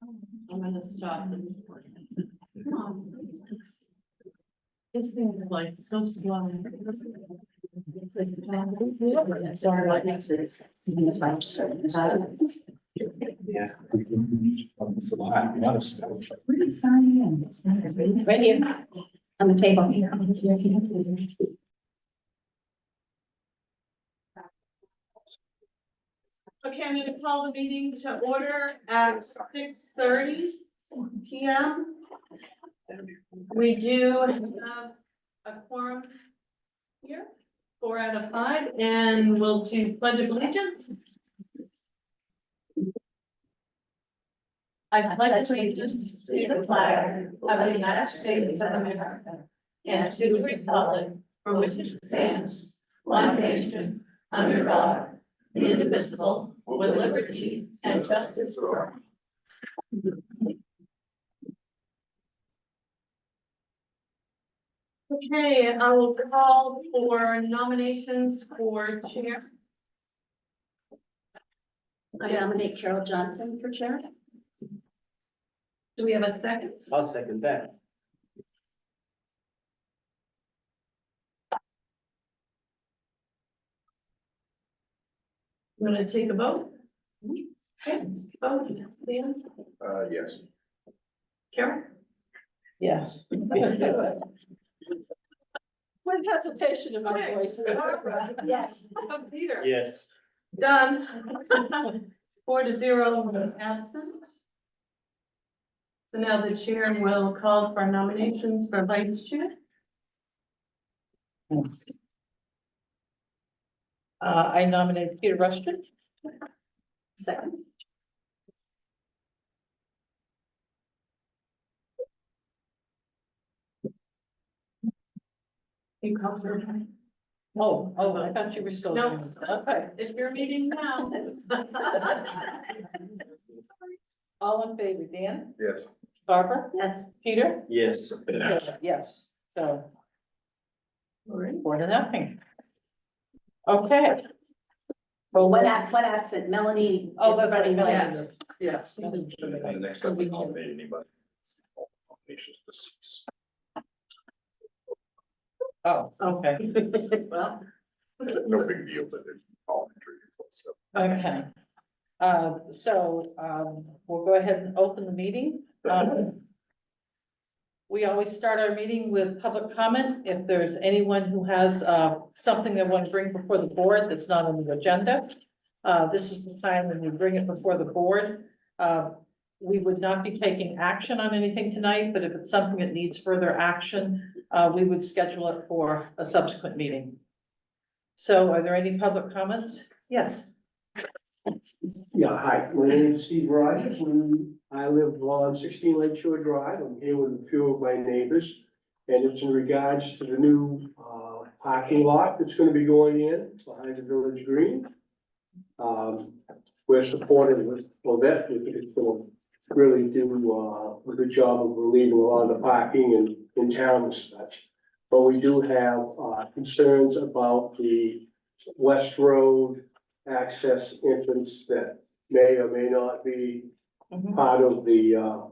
I'm gonna stop this. Come on. This thing is like so slow. Sorry, what next is in the first. Yeah. It's a lot of stuff. Where did sign in? Right here, on the table. Okay, I'm gonna call the meeting to order at 6:30 p.m. We do have a quorum here, 4 out of 5, and we'll do pledge of allegiance. I pledge allegiance to the flag of the United States of America and to the republic for which it stands, one nation, under God, indivisible, with liberty and justice for all. Okay, I will call for nominations for chair. I nominate Carol Johnson for chair. Do we have a second? I'll second that. I'm gonna take a vote. Okay, vote, Dan, Yes. Carol? Yes. With hesitation in my voice. Barbara? Yes. Peter? Yes. Done. 4-0 absent. So now the chair will call for nominations for vice chair. I nominate Peter Rushton. Second. You call for it. Oh, I thought you were still. No. doing it. Okay. It's your meeting now. All in favor, Dan? Yes. Barbara? Yes. Peter? Yes. Yes, so All right. 4-0. Okay. Well, One absent, Melanie. Oh, is that's right, running late. yes, yes. And the next time we nominate anybody. Nominations deceased. Oh, okay, Well, No big deal, but it's parliamentary stuff. okay. So we'll go ahead and open the meeting. We always start our meeting with public comment. If there's anyone who has something they want to bring before the board that's not on the agenda, this is the time when you bring it before the board. We would not be taking action on anything tonight, but if it's something that needs further action, we would schedule it for a subsequent meeting. So are there any public comments? Yes. Yeah, hi, my name is Steve Rogers, and I live on 16 Lake Shore Drive. I'm here with a few of my neighbors. And it's in regards to the new parking lot that's gonna be going in behind the village green. We're supportive of that. We think it's gonna really do a good job of relieving a lot of the parking in town and such. But we do have concerns about the West Road access entrance that may or may not be part of the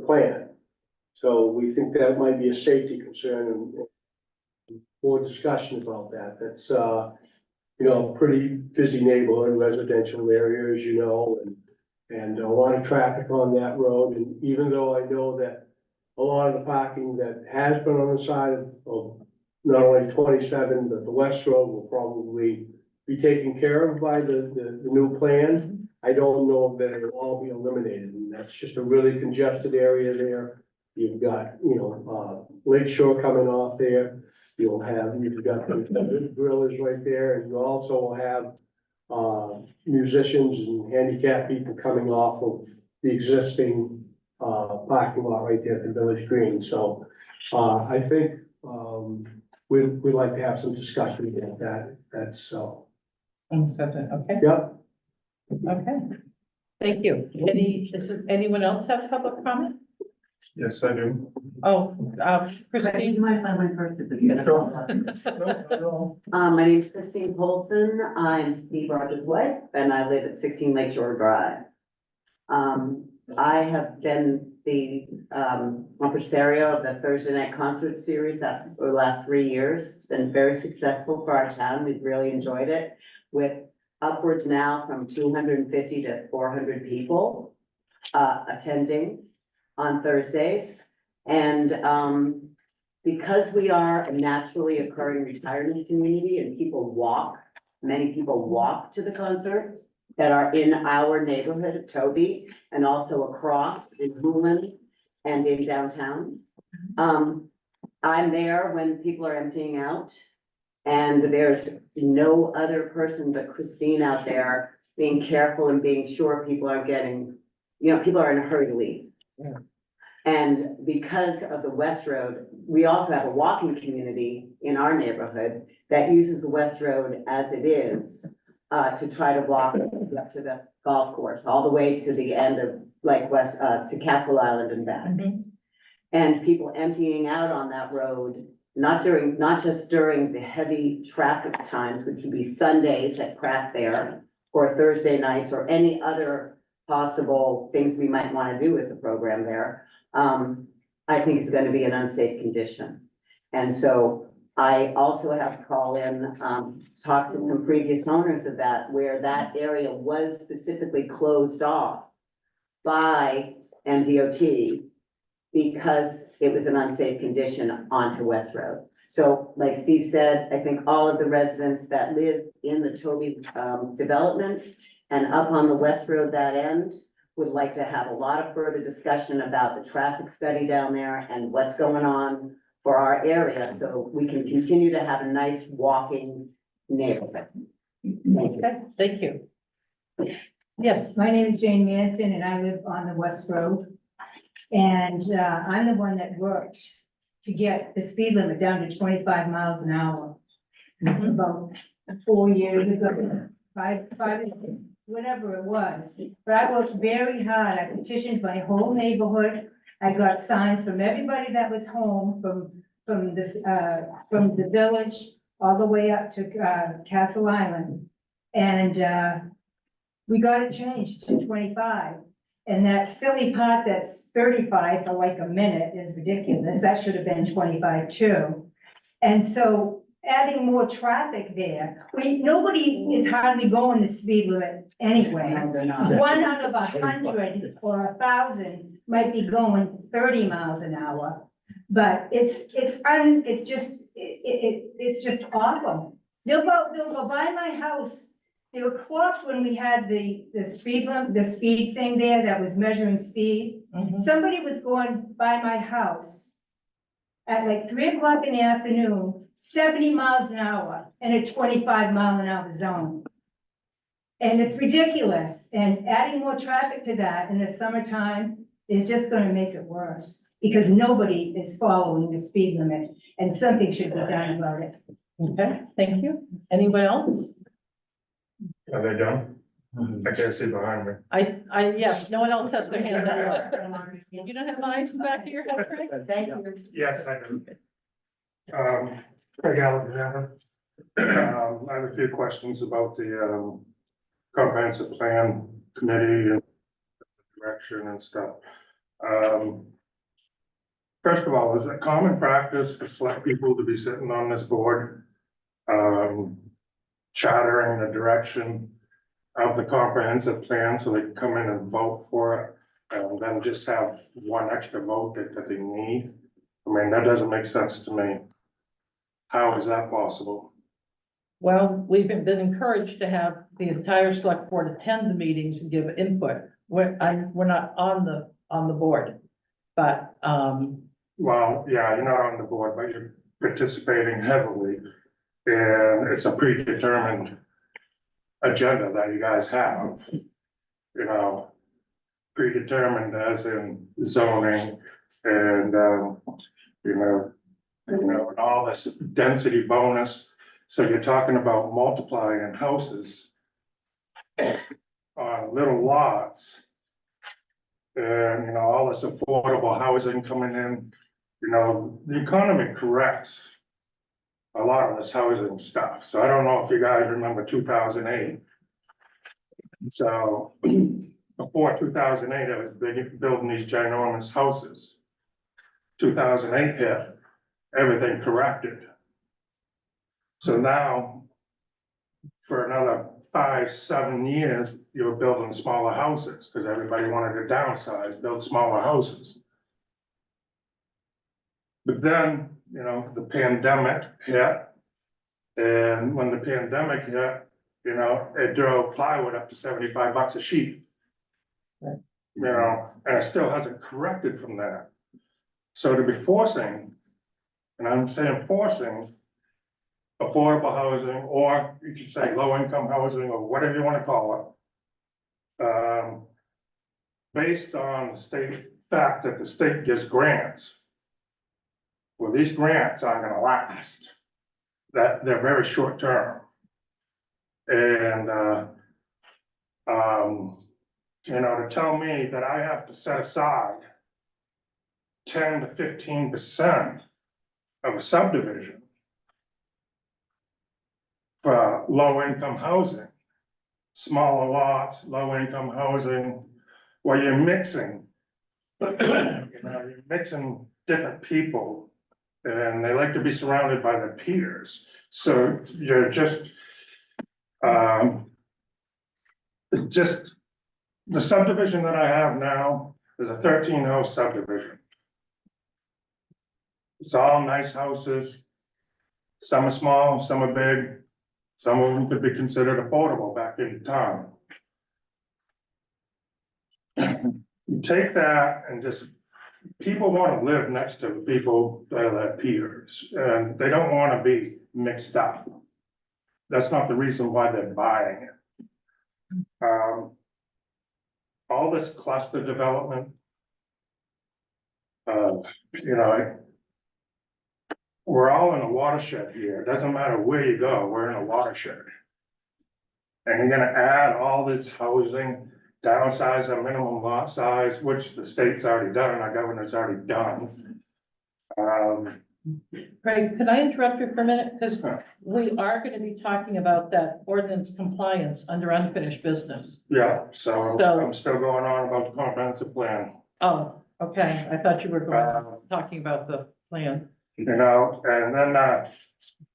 plan. So we think that might be a safety concern and more discussion about that. That's, you know, a pretty busy neighborhood, residential area, as you know, and a lot of traffic on that road. And even though I know that a lot of the parking that has been on the side of not only 27, but the West Road will probably be taken care of by the new plan. I don't know that it'll all be eliminated, and that's just a really congested area there. You've got, you know, Lake Shore coming off there. You've got the grillers right there, and you also will have musicians and handicapped people coming off of the existing parking lot right there at the Village Green. So I think we'd like to have some discussion about that. That's so. Okay, Yep. okay. Thank you. Does anyone else have public comment? Yes, I do. Oh, Right, do Christine? you mind if I went first? If it's Sure. my name's Christine Polson. I'm Steve Rogers' wife, and I live at 16 Lake Shore Drive. I have been the impresario of the Thursday night concert series for the last 3 years. It's been very successful for our town. We've really enjoyed it with upwards now from 250 to 400 people attending on Thursdays. And because we are a naturally occurring retirement community and many people walk to the concerts that are in our neighborhood of Toby and also across in Hoolan and in downtown. I'm there when people are emptying out. And there's no other person but Christine out there being careful and being sure people are getting, people are in a hurry to leave. Yeah. And because of the West Road, we also have a walking community in our neighborhood that uses the West Road as it is to try to walk up to the golf course, all the way to the end of to Castle Island and back. Mhm. And people emptying out on that road, not just during the heavy traffic times, which would be Sundays at Pratt Fair or Thursday nights or any other possible things we might want to do with the program there. I think it's going to be an unsafe condition. And so I also have to call in, talk to some previous owners of that, where that area was specifically closed off by MDOT because it was an unsafe condition onto West Road. So like Steve said, I think all of the residents that live in the Toby development and up on the West Road that end would like to have a lot of further discussion about the traffic study down there and what's going on for our area, so we can continue to have a nice walking neighborhood. Thank you. Okay, thank you. Yes, My name is Jane Manson and I live on the West Road. And I'm the one that worked to get the speed limit down to 25 miles an hour. About 4 years ago, five, whatever it was. But I worked very hard. I petitioned my whole neighborhood. I got signs from everybody that was home, from the village all the way up to Castle Island. And we got it changed to 25. And that silly part that's 35 for like a minute is ridiculous. That should have been 25 too. And so adding more traffic there, nobody is hardly going the speed limit anyway. No, they're not. 1 out of 100 or 1,000 might be going 30 miles an hour. But it's just awful. They'll go by my house. They were clocked when we had the speed thing there that was measuring speed. mhm. Somebody was going by my house at like 3 o'clock in the afternoon, 70 miles an hour in a 25 mile an hour zone. And it's ridiculous. And adding more traffic to that in the summertime is just gonna make it worse because nobody is following the speed limit and something should be done about it. Okay, thank you. Anyone else? Are they done? I can't see behind me. Yes, no one else has their hand up. You don't have eyes in the back of your head, Craig? Thank you. Yes, I do. Craig Alexander. I have a few questions about the comprehensive plan committee and direction and stuff. First of all, is it common practice to select people to be sitting on this board? Chartering the direction of the comprehensive plan so they can come in and vote for it. And then just have one extra vote that they need. I mean, that doesn't make sense to me. How is that possible? Well, we've been encouraged to have the entire select board attend the meetings and give input. We're not on the board, but, Well, yeah, you're not on the board, but you're participating heavily. And it's a predetermined agenda that you guys have. You know, predetermined as in zoning and, and all this density bonus. So you're talking about multiplying houses on little lots. And, all this affordable housing coming in, the economy corrects a lot of this housing stuff. So I don't know if you guys remember 2008. So, before 2008, I was building these ginormous houses. 2008 hit, everything corrected. So now, for another 5, 7 years, you were building smaller houses, because everybody wanted to downsize, build smaller houses. But then, you know, the pandemic hit, and when the pandemic hit, you know, it drove plywood up to $75 a sheet. Right. You know, and it still hasn't corrected from that. So to be forcing, and I'm saying forcing, affordable housing, or you could say low-income housing, or whatever you wanna call it. Based on the state fact that the state gives grants. Well, these grants aren't gonna last. That, they're very short term. And, you know, to tell me that I have to set aside 10 to 15% of a subdivision for low-income housing, smaller lots, low-income housing, where you're mixing, you know, you're mixing different people, and they like to be surrounded by their peers. So you're just, it's just, the subdivision that I have now is a 13-house subdivision. It's all nice houses. Some are small, some are big. Some of them could be considered affordable back in time. You take that and just, people want to live next to people that are their peers, and they don't want to be mixed up. That's not the reason why they're buying it. All this cluster development, you know, we're all in a watershed here. It doesn't matter where you go, we're in a watershed. And you're gonna add all this housing, downsize a minimum lot size, which the state's already done, our governor's already done. Craig, could I interrupt you for a minute? Because Sure. we are gonna be talking about that ordinance compliance under unfinished business. Yeah, so So- I'm still going on about the comprehensive plan. Oh, okay, I thought you were talking about the plan. You know, and then,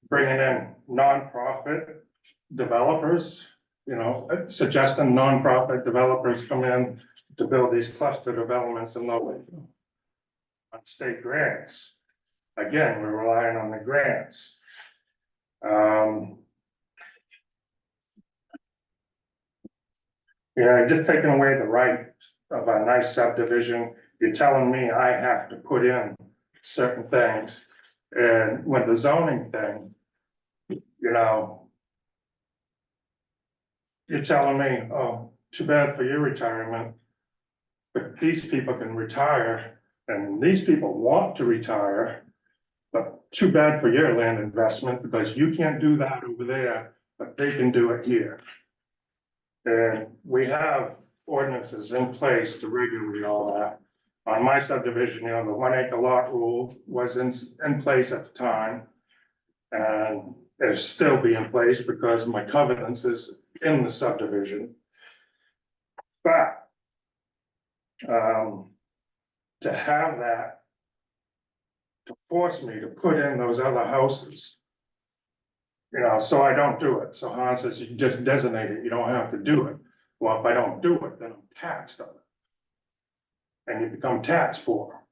bringing in nonprofit developers, you know, suggesting nonprofit developers come in to build these cluster developments and low income on state grants. Again, we're relying on the grants. You know, just taking away the right of a nice subdivision, you're telling me I have to put in certain things. And with the zoning thing, you know, you're telling me, oh, too bad for your retirement. But these people can retire, and these people want to retire. But too bad for your land investment, because you can't do that over there, but they can do it here. And we have ordinances in place to regulate all that. On my subdivision, you know, the 1 acre lot rule was in place at the time. And it'll still be in place because my covenants is in the subdivision. But to have that, to force me to put in those other houses, you know, so I don't do it. So Hans says, you can just designate it, you don't have to do it. Well, if I don't do it, then I'm taxed on it. And you become taxed for.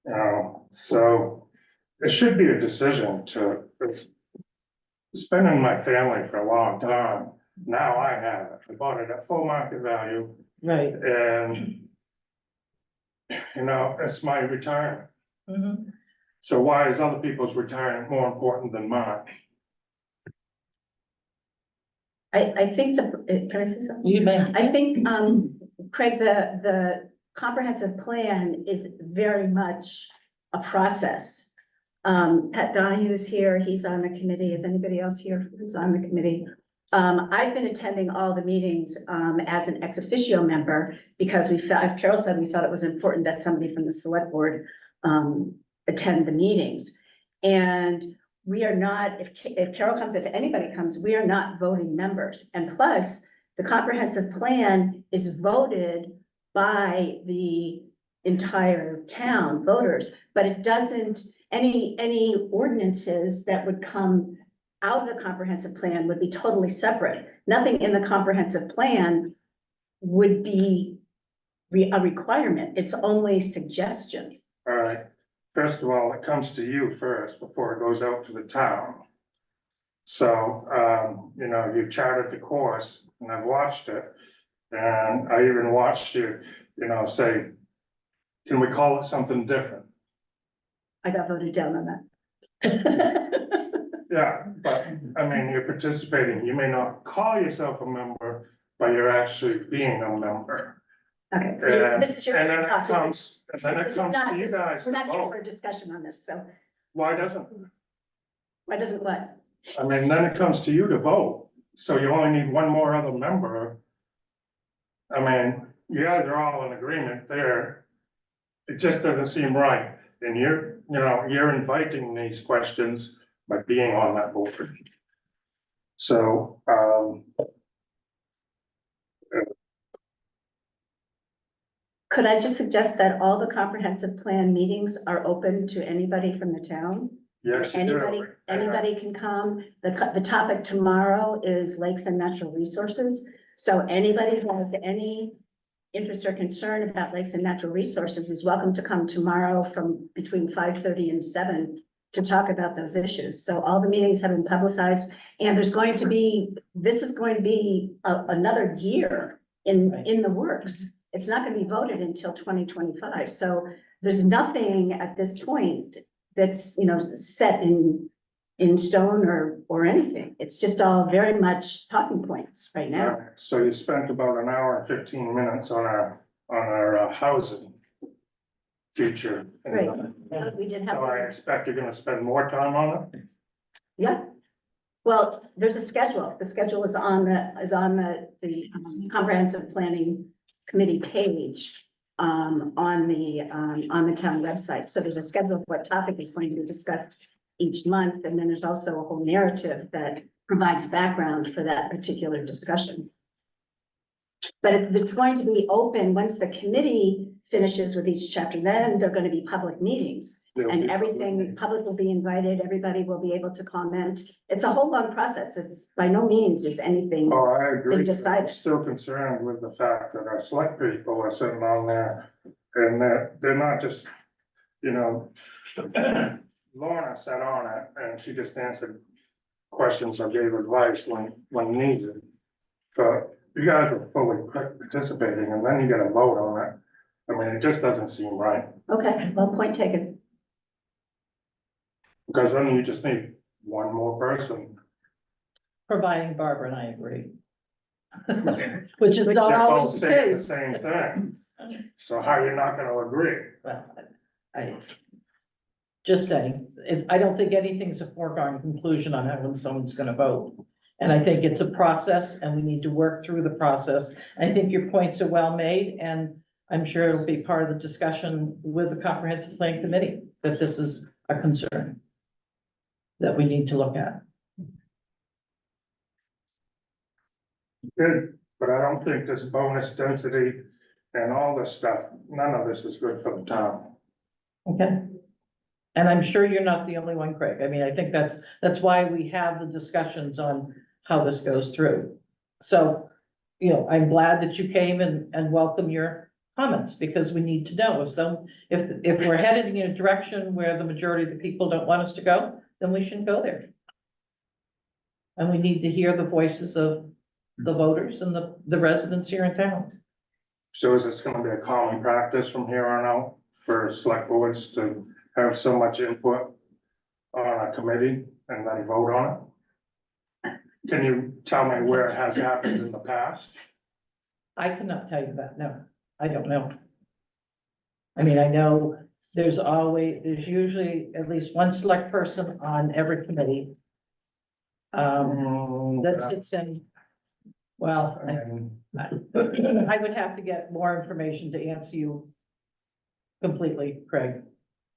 You know, so it should be a decision to, it's been in my family for a long time. Now I have it. I bought it at full market value, Right. and you know, it's my retirement. Mhm. So why is other people's retirement more important than mine? I think can I say something? You may. I think, Craig, the comprehensive plan is very much a process. Pat Donahue's here, he's on the committee. Is anybody else here who's on the committee? I've been attending all the meetings, as an ex officio member, because we felt, as Carol said, we thought it was important that somebody from the select board, attend the meetings. And we are not, if Carol comes, if anybody comes, we are not voting members. And plus, The comprehensive plan is voted by the entire town voters, but it doesn't, any ordinances that would come out of the comprehensive plan would be totally separate. Nothing in the comprehensive plan would be a requirement. It's only suggestion. All right, first of all, it comes to you first before it goes out to the town. So, you know, you've charted the course and I've watched it. And I even watched you, you know, say, can we call it something different? I got voted down on that. Yeah, but I mean, you're participating. You may not call yourself a member, but you're actually being a member. Okay, And this is your and then it topic. comes, and then it This is comes not- to you guys We're to not here vote. for a discussion on this, so Why doesn't? why doesn't what? I mean, then it comes to you to vote, so you only need one more other member. I mean, you guys are all in agreement there. It just doesn't seem right, and you're inviting these questions by being on that board. So, Could I just suggest that all the comprehensive plan meetings are open to anybody from the town? yes, you do. Anybody can come. The topic tomorrow is lakes and natural resources. So anybody who has any interest or concern about lakes and natural resources is welcome to come tomorrow from between 5:30 and 7 to talk about those issues. So all the meetings have been publicized, and this is going to be another year in the works. It's not gonna be voted until 2025. So there's nothing at this point that's, set in stone or anything. It's just all very much talking points right now. Alright, so you spent about an hour and 15 minutes on our housing future. Right. We did have. So I expect you're gonna spend more time on it? Yeah. Well, there's a schedule. The schedule is on the comprehensive planning committee page, on the town website. So there's a schedule of what topic is going to be discussed each month. And then there's also a whole narrative that provides background for that particular discussion. But it's going to be open once the committee finishes with each chapter, then they're going to be public meetings. There'll And be everything, public will be invited, everybody will be able to comment. It's a whole long process. It's by no means is anything. Oh, I agree. Been decided. I'm still concerned with the fact that our select people are sitting on there and they're not just, Lorna sat on it and she just answered questions or gave advice when needed. But you guys are fully participating and then you get a vote on it. I mean, it just doesn't seem right, Okay, well, point taken. because then you just need one more person. Providing Barbara and I agree. Which is not They're always both the saying the case. same thing. So how you're not gonna agree? Well, I just saying, I don't think anything's a foregone conclusion on how when someone's gonna vote. And I think it's a process and we need to work through the process. I think your points are well made and I'm sure it'll be part of the discussion with the comprehensive plan committee that this is a concern that we need to look at. Good, but I don't think this bonus density and all this stuff, none of this is good for the town. Okay. And I'm sure you're not the only one, Craig. I mean, I think that's why we have the discussions on how this goes through. So, I'm glad that you came and welcome your comments because we need to know. So if we're headed in a direction where the majority of the people don't want us to go, then we shouldn't go there. And we need to hear the voices of the voters and the residents here in town. So is this gonna be a common practice from here on out for select boards to have so much input on a committee and then vote on it? Can you tell me where it has happened in the past? I cannot tell you that, no, I don't know. I mean, I know there's usually at least one select person on every committee. That sits in, well, I would have to get more information to answer you completely, Craig.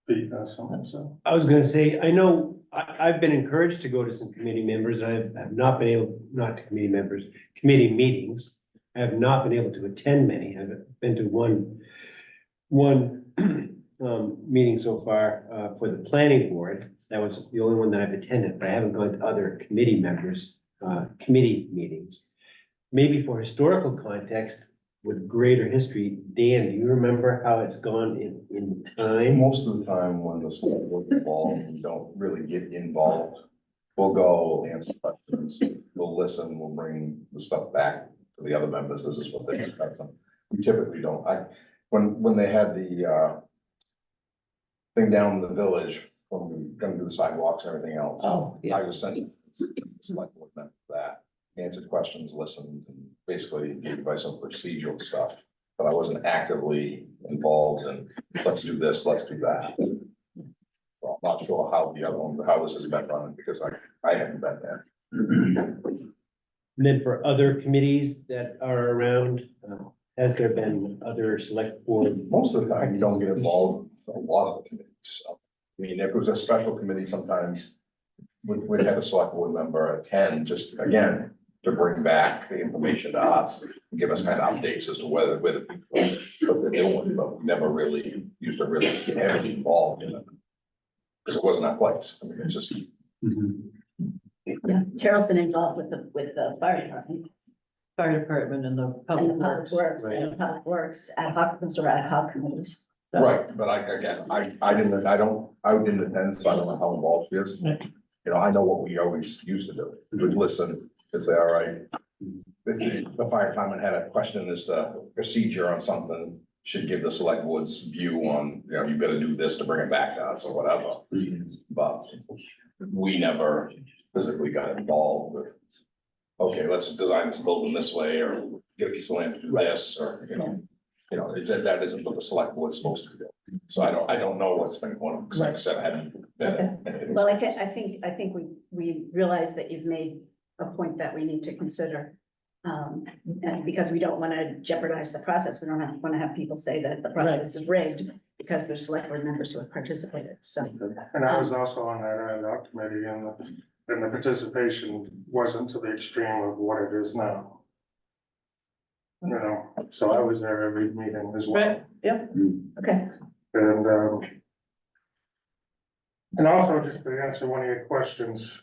Pete, something, so. I was gonna say, I know, I've been encouraged to go to some committee members, I have not been able, not to committee members, committee meetings. I have not been able to attend many, I've been to one meeting so far, for the planning board. That was the only one that I've attended, but I haven't gone to other committee members, committee meetings. Maybe for historical context, with greater history, Dan, do you remember how it's gone in time? Most of the time when the select board is involved, we don't really get involved. We'll go, we'll answer questions, we'll listen, we'll bring the stuff back to the other members. This is what they expect. We typically don't. When they had the thing down in the village, when we were gonna do the sidewalks and everything else. Oh, yeah. I was sent to the select board member for that, answered questions, listened, and basically gave advice on procedural stuff. But I wasn't actively involved in, let's do this, let's do that. So I'm not sure how the other one, how this has been running, because I haven't been there. And then for other committees that are around, has there been other select board? Most of the time, you don't get involved with a lot of the committees. So, I mean, if it was a special committee, sometimes we'd have a select board member attend, just again, to bring back the information to us, and give us kind of updates as to whether the people, what they're doing, but we never really used to really get heavily involved in it. Because it wasn't our place. I mean, it's just, Yeah, Carol's been involved with the fire department Fire department and the and public the public works. works, and the public works ad hoc, those are ad hoc committees. right, but I didn't attend, so I don't know how involved she is. Right. You know, I know what we always used to do, we would listen, and say, all right. If the fire department had a question as to procedure on something, should give the select board's view on, you know, you gotta do this to bring it back to us or whatever. But we never physically got involved with, okay, let's design this building this way, or get a piece of land to do this, or, you know. That isn't what the select board's supposed to do. So I don't know what's been going on, because like I said, I haven't been. Well, I think we realize that you've made a point that we need to consider. And because we don't want to jeopardize the process, we don't want to have people say that the process is rigged because there's select board members who have participated, so. And I was also on that ad hoc committee, and the participation wasn't to the extreme of what it is now. You know, so I was there every meeting as well. Right, yep. Okay, And also, just to answer one of your questions,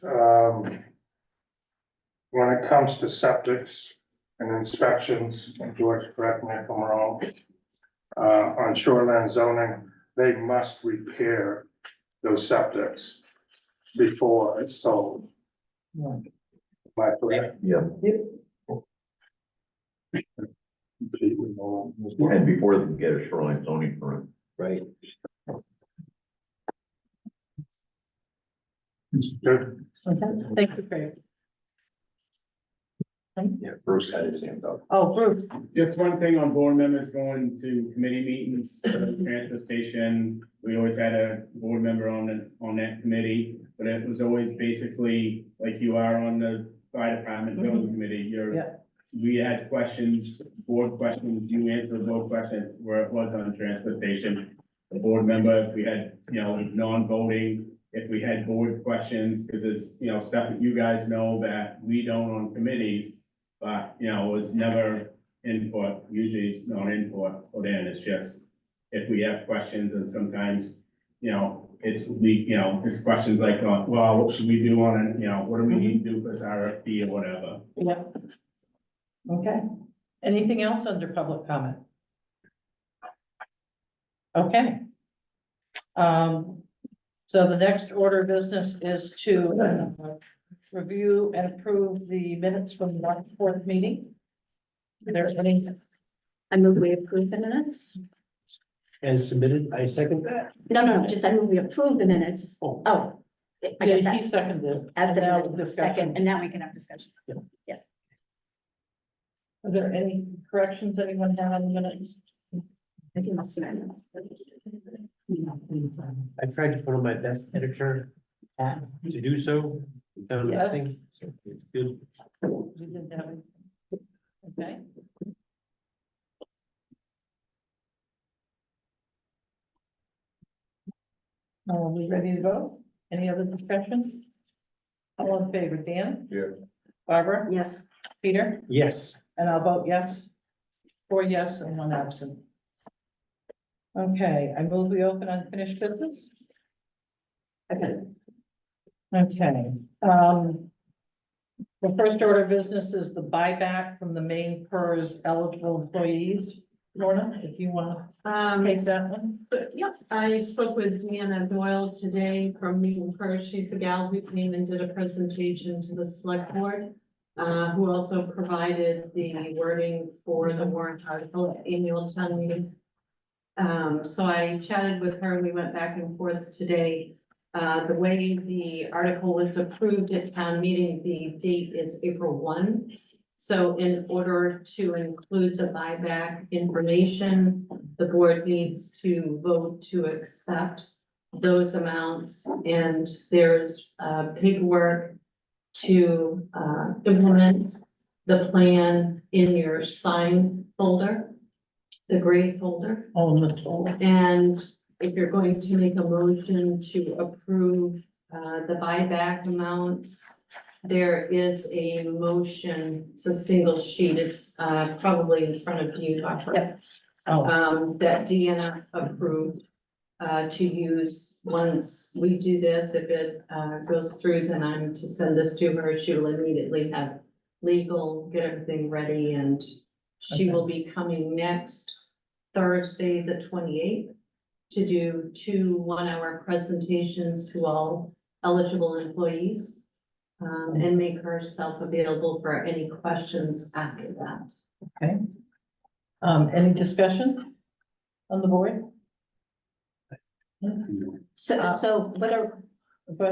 when it comes to septics and inspections, and George, correct me if I'm wrong, on shoreline zoning, they must repair those septics before it's sold. Yeah. Am I correct? Yeah. And before they can get a shoreline zoning permit. Right. Good. Okay, thank you, Craig. Yeah, Bruce had his hand up. Oh, Bruce, Just one thing on board members going to committee meetings, transfer station, we always had a board member on that committee, but it was always basically like you are on the fire department building committee, Yeah. we had questions, board questions, you answered board questions where it was on transfer station. The board member, if we had, non-voting, if we had board questions, because it's, stuff that you guys know that we don't on committees. But, it was never input, usually it's not input put in, it's just if we have questions and sometimes, it's questions like, well, what should we do on it, what do we need to do for this RFP or whatever. yep. Okay, anything else under public comment? Okay. So the next order of business is to review and approve the minutes from the March 4th meeting. Are there any? I move we approve the minutes. As submitted, I second that. No, just I move we approve the minutes. Oh. I guess Yeah, he that's seconded. as And now a discussion. second, and now we can have discussion. Are there any corrections anyone have on the minutes? I didn't see it. I tried to put on my best editor hat to do so, found Yes. nothing, so it's good. You didn't have any? Okay. Are we ready to vote? Any other further discussion? All in favor, Dan? Yeah. Barbara? Yes, Peter? Yes. And I'll vote yes. 4 yes and 1 absent. Okay, I move we open unfinished business. Okay. Okay, the first order of business is the buyback from the main PERS eligible employees. Lorna, if you want to take that one. But yes, I spoke with Deanna Doyle today from Meeting First. She's the gal who came and did a presentation to the select board. Who also provided the wording for the warrant article at annual town meeting. So I chatted with her, we went back and forth today. The way the article was approved at town meeting, the date is April 1. So in order to include the buyback information, the board needs to vote to accept those amounts. And there's paperwork to implement the plan in your sign folder, the gray folder. On this folder. And if you're going to make a motion to approve the buyback amounts, there is a motion, it's a single sheet, it's probably in front of you, Dr. Oh, That Deanna approved to use once we do this. If it goes through, then I'm to send this to her. She will immediately have legal, get everything ready, and she Okay. will be coming next Thursday, the 28th, to do 2 one-hour presentations to all eligible employees, and make herself available for any questions after that. okay. Any discussion on the board? so what are, Go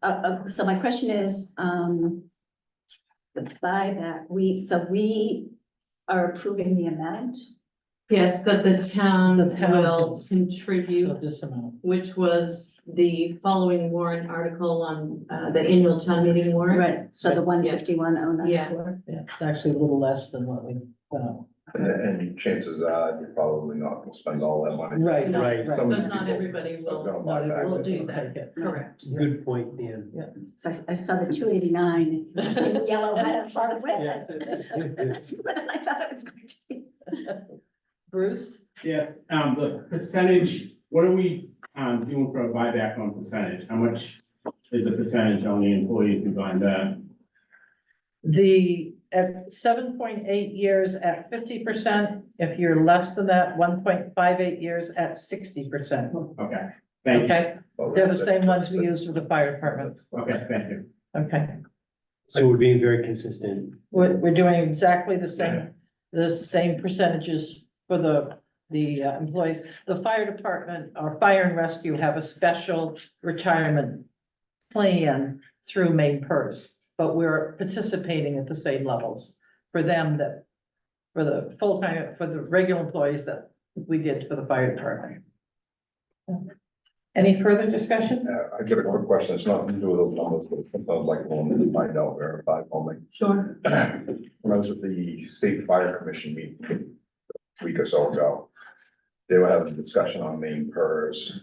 ahead. so my question is, the buyback, we are approving the amount? Yes, that the town The town will can- contribute, This amount. which was the following warrant article on the annual town meeting warrant. Right, so the 151,094. Yeah, it's actually a little less than what we, And chances are, you're probably not gonna spend all that money. right, No, right, right. Some of Because these not people everybody are will, gonna buy Not back everyone this will money. take it. correct. Good point, Dan. So I saw the 289 in yellow had a hard with it. That's what I thought it was going to be. Bruce? Yeah, the percentage, what are we, doing for a buyback on percentage? How much is a percentage on the employees who buy that? At 7.8 years at 50%, if you're less than that, 1.58 years at 60%. Okay, thank you. Okay, Well, they're the that's- same ones we that's- use for the fire department. Okay, thank you. Okay, So we're being very consistent. we're doing exactly the same percentages for the employees. The fire department or fire and rescue have a special retirement plan through Maine PERS, but we're participating at the same levels for them that, for the full-time, for the regular employees that we did for the fire department. Any further discussion? I got a quick question. It's nothing to do with those numbers, but it's something I'd like to find out, verify for me. Sure. When I was at the State Fire Commission meeting a week or so ago, they were having a discussion on Maine PERS.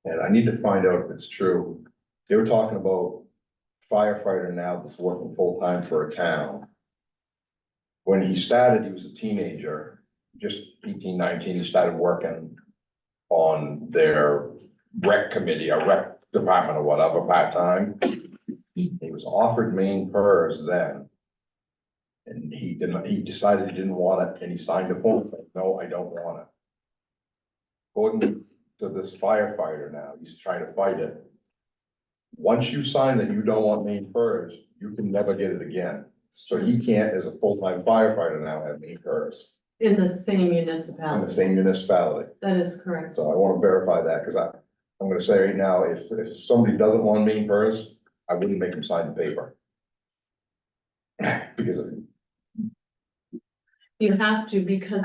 And I need to find out if it's true. They were talking about firefighter now that's working full-time for a town. When he started, he was a teenager, just 18, 19, he started working on their rec committee, or rec department or whatever, part-time. He was offered Maine PERS then. And he decided he didn't want it, and he signed a form, saying, no, I don't want it. According to this firefighter now, he's trying to fight it. Once you sign that you don't want Maine PERS, you can never get it again. So he can't, as a full-time firefighter now, have Maine PERS In the same in the municipality. same municipality. That is correct. So I wanna verify that, cause I'm gonna say right now, if somebody doesn't want Maine PERS, I wouldn't make them sign the paper. Because You have to, because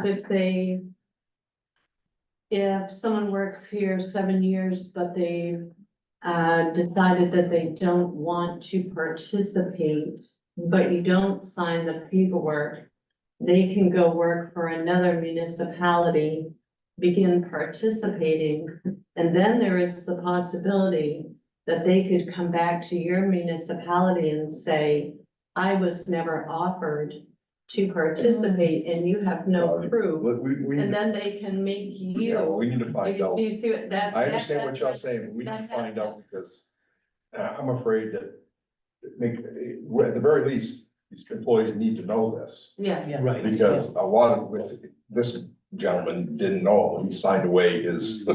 if someone works here 7 years, but they decided that they don't want to participate, but you don't sign the paperwork, they can go work for another municipality, begin participating, and then there is the possibility that they could come back to your municipality and say, I was never offered to participate and you have no proof. Look, we And need to, then they can make yeah, you. we need to find out. Do you see what that? I understand what that's y'all what- saying, but we need to that- find out because I'm afraid that at the very least, these employees need to know this. Yeah, Yeah. Right. Because a lot of, this gentleman didn't know, he signed away his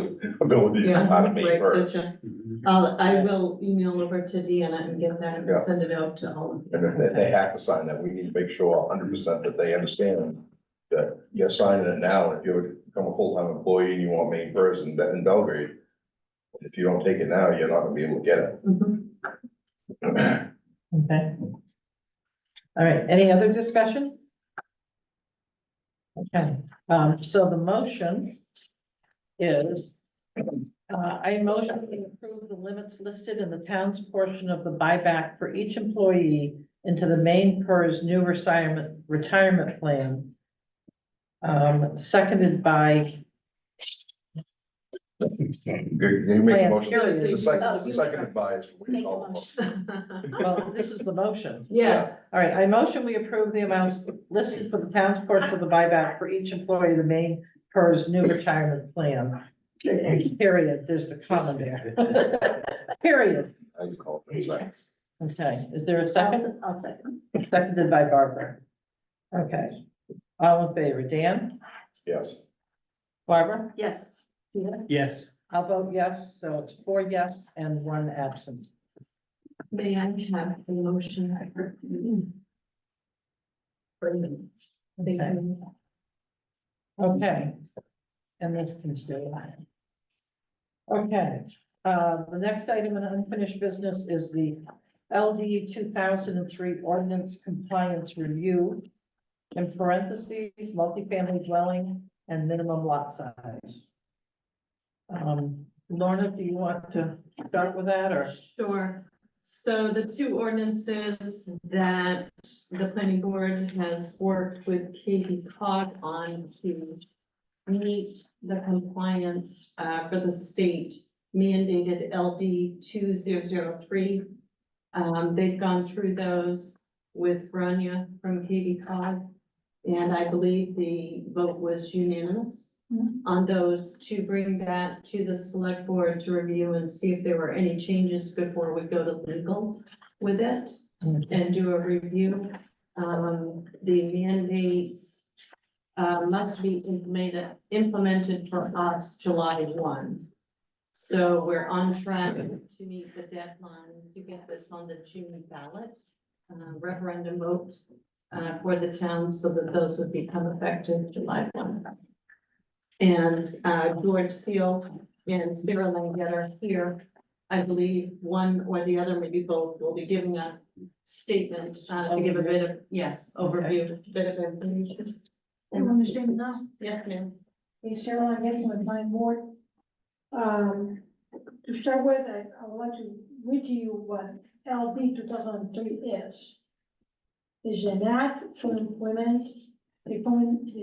ability to yeah, how to make right, hers. gotcha. Mhm. I will email over to Deanna and get that Yeah. and send it out to all of you. And if they have to sign that, we need to make sure 100% that they understand that you're signing it now, and if you become a full-time employee and you want main person in Belgrade, if you don't take it now, you're not gonna be able to get it. Mhm. Okay. All right, any other discussion? Okay, so the motion is, I motion to approve the limits listed in the town's portion of the buyback for each employee into the main PERS new retirement plan. Seconded by, You make a motion, Period. the second advice. we Make a call it. motion. well, this is the motion. Yes, All right, I motion we approve the amounts listed for the town's portion of the buyback for each employee of the main PERS new retirement plan. Period, there's the comma there. Period. I just call it for a second. Okay, is there a second? I'll second. Seconded by Barbara. Okay, all in favor, Dan? Yes. Barbara? yes. Yes. I'll vote yes, so it's 4 yes and 1 absent. May I have the motion? For minutes. Thank Okay. you. Okay. And this can stay on. Okay, the next item in unfinished business is the LD 2003 ordinance compliance review. In parentheses, multifamily dwelling and minimum lot size. Lorna, do you want to start with that or? Sure. So the two ordinances that the planning board has worked with Katie Cog on to meet the compliance for the state mandated LD 2003. They've gone through those with Grania from Katie Cog. And I believe the vote was unanimous on those to bring that to the select board to review and see if there were any changes before we go to legal with it and do a review. The mandates must be implemented for us July 1. So we're on track to meet the deadline to get this on the June ballot, referendum vote for the town so that those would become effective July 1. And George Seal and Sarah Langett are here. I believe one or the other, maybe both, will be giving a statement to give a bit of, yes, overview, bit of information. You understand now? Yes, ma'am. Hey, Sarah, I'm getting my mind board. To start with, I would like to read to you what LD 2003 is. Is an act to implement the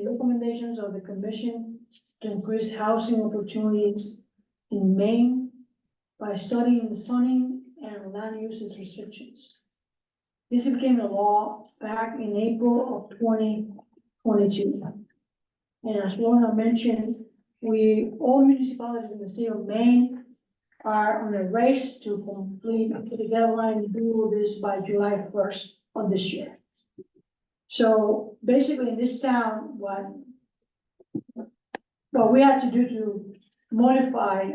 recommendations of the commission to increase housing opportunities in Maine by studying the zoning and land uses restrictions. This became a law back in April of 2022. And as Lorna mentioned, all municipalities in the state of Maine are on a race to complete the deadline to do this by July 1st of this year. So basically in this town, what we have to do to modify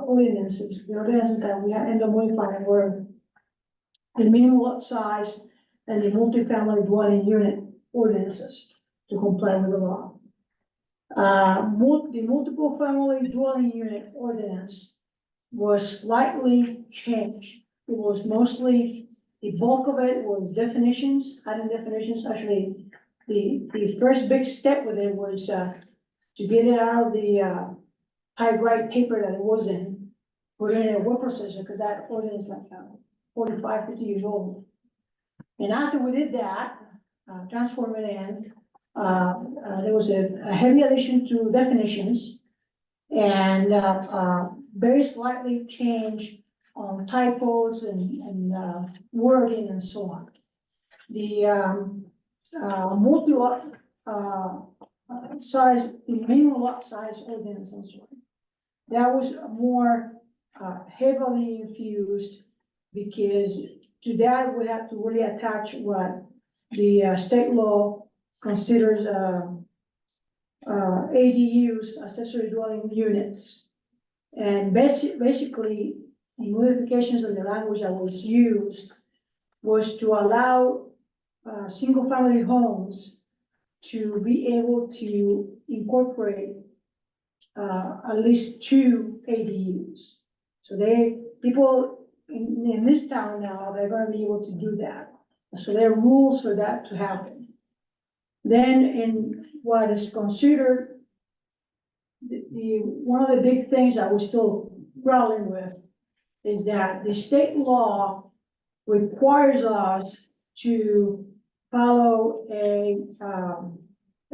ordinances, the ordinances that we end up modifying were the minimum lot size and the multifamily dwelling unit ordinances to comply with the law. The multiple family dwelling unit ordinance was slightly changed. It was mostly, the bulk of it was definitions, adding definitions. Actually, the first big step with it was to get it out of the typewrite paper that it was in, put it in a word processor, because that ordinance is like 45, 50 years old. And after we did that, transform it in, there was a heavy addition to definitions and very slightly changed on typos and wording and so on. The, multi-lot, size, the minimum lot size ordinance and so on. That was more, heavily infused because to that we have to really attach what the state law considers, ADUs, accessory dwelling units. And basically, the modifications of the language that was used was to allow, single-family homes to be able to incorporate, at least 2 ADUs. So people in this town now, they're gonna be able to do that. So there are rules for that to happen. Then in what is considered one of the big things that we're still grappling with is that the state law requires us to follow a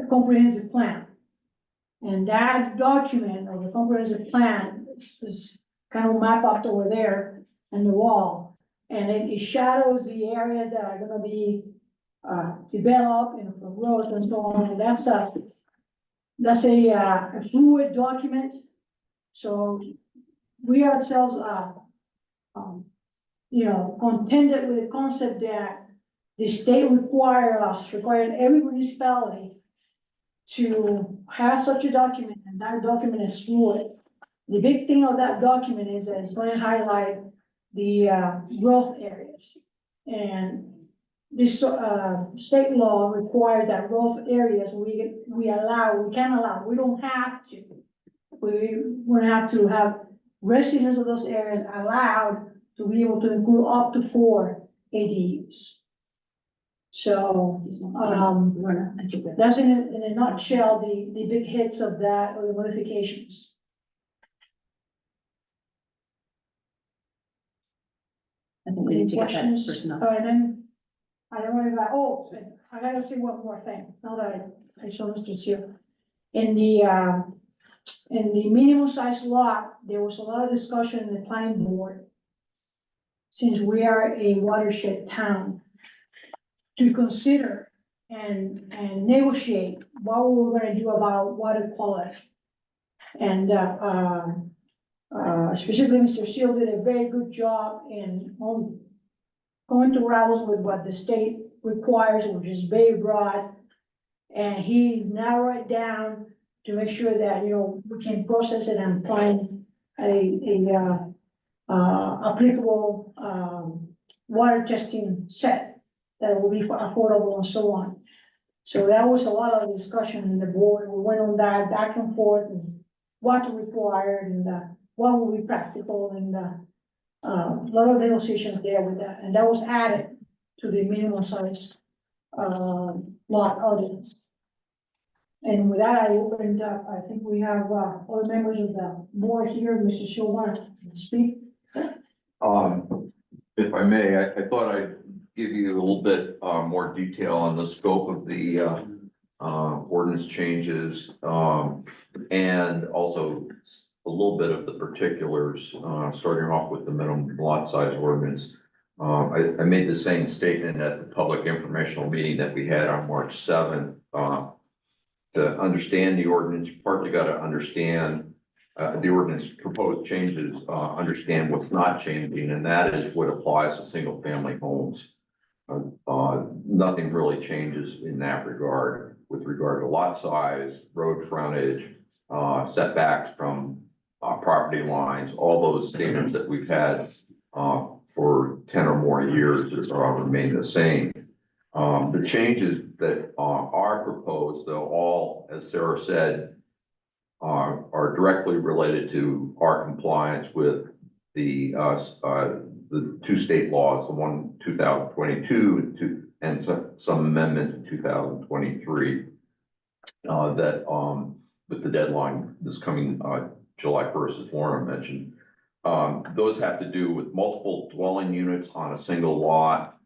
comprehensive plan. And that document of the comprehensive plan is kind of mapped up over there on the wall. And it shadows the areas that are gonna be developed and for roads and so on. And that's a fluid document. So we ourselves are, contended with the concept that the state required every municipality to have such a document, and that document is fluid. The big thing of that document is that it's going to highlight the growth areas. And this state law requires that growth areas we can allow, we don't have to. We're gonna have to have residents of those areas allowed to be able to include up to 4 ADUs. So, that's in a nutshell, the big hits of that, or the modifications. I think we need to get that Questions? personnel. And then, I don't know about, I gotta say one more thing, now that I saw Mr. here. In the minimum size lot, there was a lot of discussion in the planning board. Since we are a watershed town, to consider and negotiate what we're gonna do about water quality. And, specifically, Mr. Seal did a very good job in going to rivals with what the state requires, which is very broad. And he narrowed it down to make sure that, we can process it and find a applicable, water testing set that will be affordable and so on. So that was a lot of discussion in the board. We went on that back and forth and what required and, what will be practical and, a lot of negotiations there with that. And that was added to the minimum size, lot ordinance. And with that, I opened up, I think we have, all the members of the board here, Mr. Shaw, want to speak? If I may, I thought I'd give you a little bit more detail on the scope of the ordinance changes, and also a little bit of the particulars, starting off with the minimum lot size ordinance. I made the same statement at the public informational meeting that we had on March 7th. To understand the ordinance, you partly got to understand the ordinance proposed changes, understand what's not changing, and that is what applies to single family homes. Nothing really changes in that regard with regard to lot size, road frontage, setbacks from property lines, all those standards that we've had for 10 or more years remain the same. The changes that are proposed, though, all, as Sarah said, are directly related to our compliance with the 2 state laws, the one 2022 and some amendments in 2023. That with the deadline this coming July 1st, as Lauren mentioned, those have to do with multiple dwelling units on a single lot,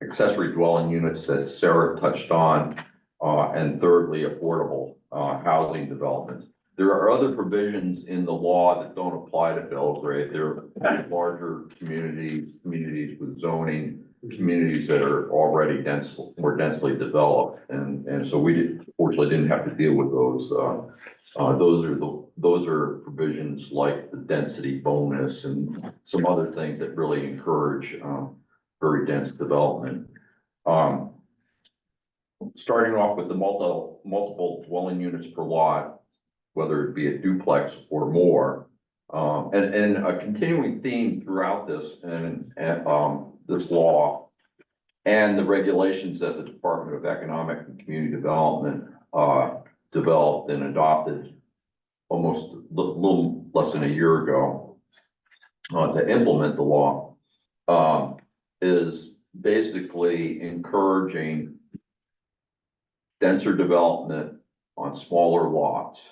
accessory dwelling units that Sarah touched on, and thirdly, affordable housing development. There are other provisions in the law that don't apply to Belgrade. There are larger communities with zoning, communities that are already more densely developed. And so fortunately didn't have to deal with those. Those are provisions like the density bonus and some other things that really encourage, very dense development. Starting off with the multiple dwelling units per lot, whether it be a duplex or more. And a continuing theme throughout this and this law and the regulations that the Department of Economic and Community Development developed and adopted almost a little less than a year ago to implement the law is basically encouraging denser development on smaller lots.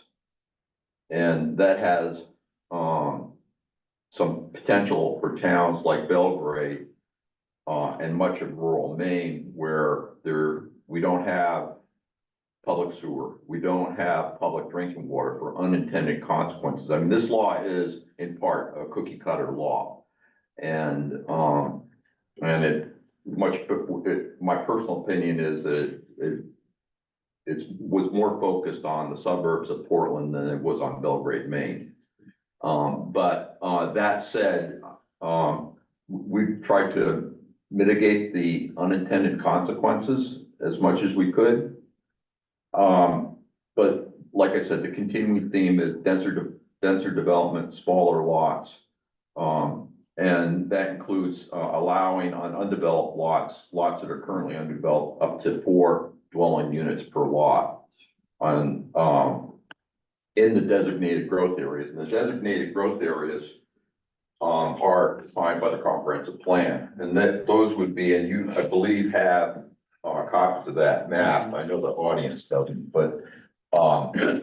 And that has some potential for towns like Belgrade and much of rural Maine where we don't have public sewer, we don't have public drinking water for unintended consequences. I mean, this law is in part a cookie cutter law. And my personal opinion is that it was more focused on the suburbs of Portland than it was on Belgrade, Maine. But that said, we've tried to mitigate the unintended consequences as much as we could. But like I said, the continuing theme is denser development, smaller lots. And that includes allowing on undeveloped lots that are currently undeveloped, up to 4 dwelling units per lot on in the designated growth areas. And the designated growth areas are defined by the comprehensive plan, and that those would be, and you, I believe, have copies of that map. I know the audience doesn't, but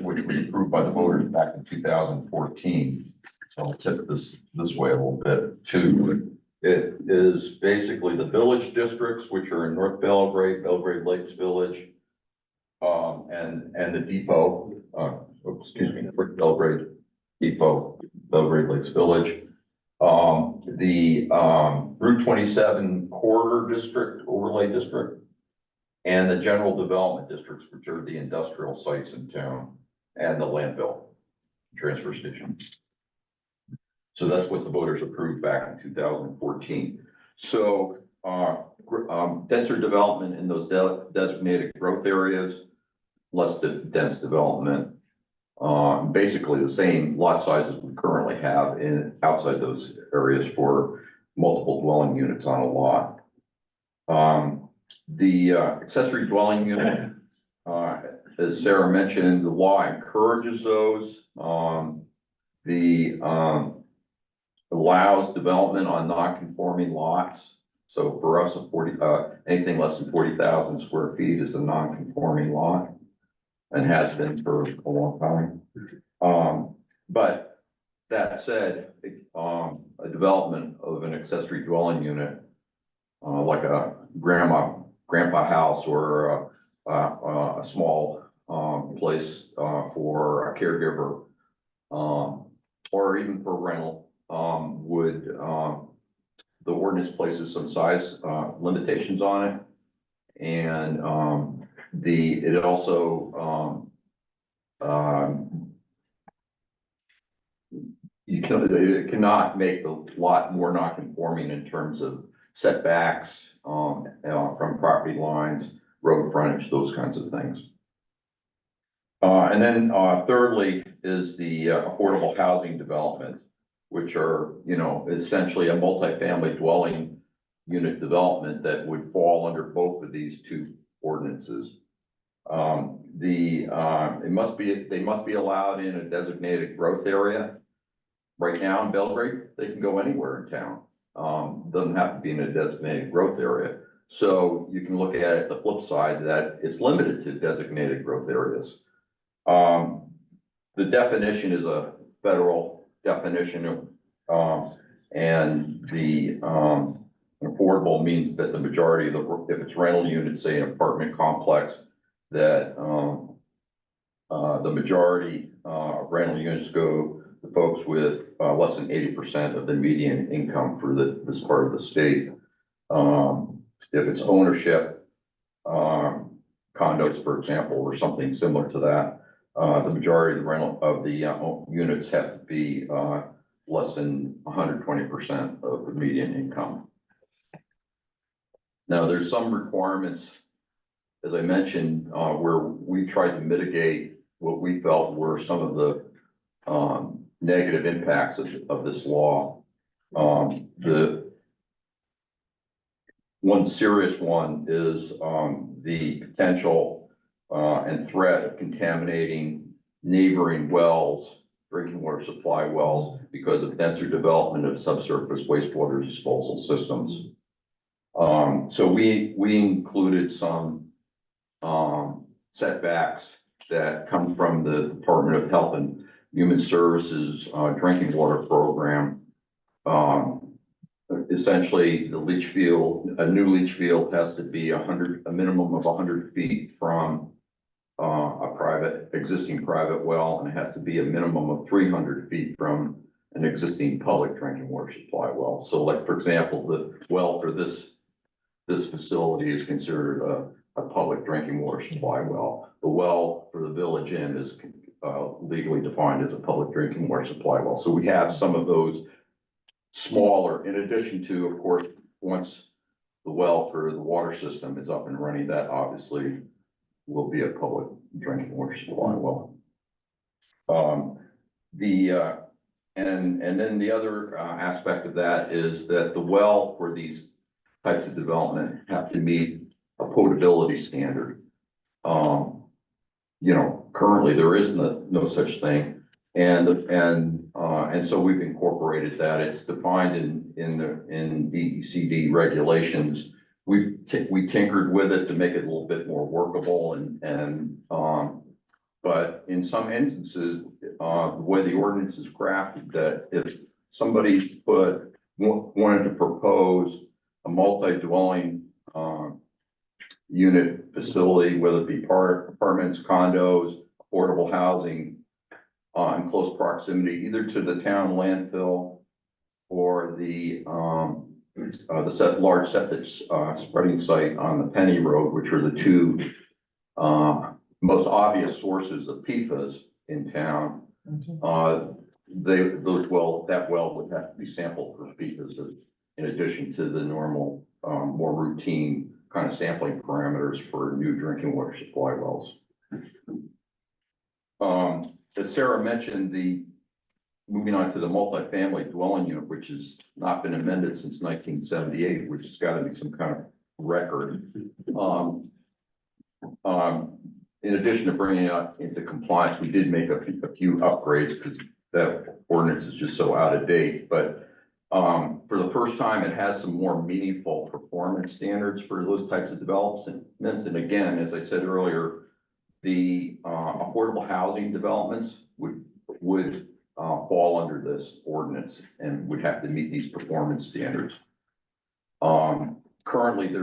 which was approved by the voters back in 2014. So I'll tip this way a little bit too. It is basically the village districts, which are in North Belgrade, Belgrade Lakes Village, and the depot, North Belgrade Depot, Belgrade Lakes Village. The Route 27 Corridor District, Overlay District, and the General Development Districts, which are the industrial sites in town, and the landfill transfer station. So that's what the voters approved back in 2014. So denser development in those designated growth areas, less dense development, basically the same lot sizes we currently have outside those areas for multiple dwelling units on a lot. The accessory dwelling unit, as Sarah mentioned, the law encourages those. Allows development on non-conforming lots. So for us, anything less than 40,000 square feet is a non-conforming lot and has been for a long time. But that said, a development of an accessory dwelling unit, like a grandpa house or a small place for a caregiver, or even for rental, would the ordinance places some size limitations on it, and it also it cannot make the lot more non-conforming in terms of setbacks from property lines, road frontage, those kinds of things. And then thirdly is the affordable housing development, which are, essentially a multifamily dwelling unit development that would fall under both of these two ordinances. They must be allowed in a designated growth area. Right now in Belgrade, they can go anywhere in town. Doesn't have to be in a designated growth area. So you can look at it the flip side, that it's limited to designated growth areas. The definition is a federal definition, and the affordable means that the majority of if it's rental units, say an apartment complex, that the majority, rental units go to folks with, less than 80% of the median income for this part of the state. If it's ownership, condos, for example, or something similar to that, the majority of the rental of the units have to be less than 120% of the median income. Now, there's some requirements, as I mentioned, where we tried to mitigate what we felt were some of the negative impacts of this law. The one serious one is the potential and threat of contaminating neighboring wells, drinking water supply wells, because of denser development of subsurface wastewater disposal systems. So we included some setbacks that come from the Department of Health and Human Services drinking water program. Essentially, the leach field, a new leach field has to be a minimum of 100 feet from a existing private well, and it has to be a minimum of 300 feet from an existing public drinking water supply well. So like, for example, the well for this facility is considered a public drinking water supply well. The well for the Village Inn is legally defined as a public drinking water supply well. So we have some of those smaller, in addition to, of course, once the well for the water system is up and running, that obviously will be a public drinking water supply well. And then the other aspect of that is that the well for these types of development have to meet a potability standard. You know, currently there is no such thing, and so we've incorporated that. It's defined in DECD regulations. We tinkered with it to make it a little bit more workable, but in some instances, the way the ordinance is crafted, that if somebody wanted to propose a multi-dwelling unit facility, whether it be apartments, condos, affordable housing, in close proximity, either to the town landfill or the large septic spreading site on the Penny Road, which are the two most obvious sources of PFAS in town. That well would have to be sampled for PFAS in addition to the normal, more routine kind of sampling parameters for new drinking water supply wells. As Sarah mentioned, moving on to the multifamily dwelling unit, which has not been amended since 1978, which has got to be some kind of record. In addition to bringing it up into compliance, we did make a few upgrades because that ordinance is just so out of date. But for the first time, it has some more meaningful performance standards for those types of developments. And again, as I said earlier, the affordable housing developments would fall under this ordinance and would have to meet these performance standards. Currently,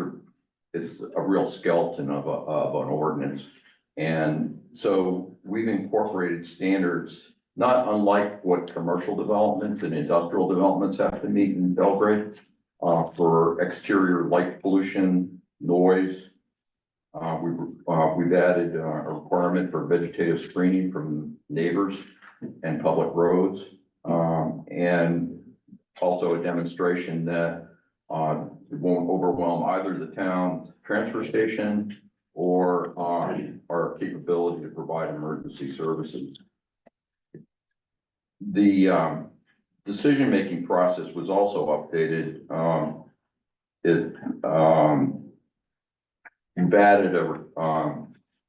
it's a real skeleton of an ordinance. And so we've incorporated standards, not unlike what commercial developments and industrial developments have to meet in Belgrade, for exterior light pollution, noise. We've added a requirement for vegetative screening from neighbors and public roads, and also a demonstration that it won't overwhelm either the town transfer station or our capability to provide emergency services. The decision-making process was also updated. We've added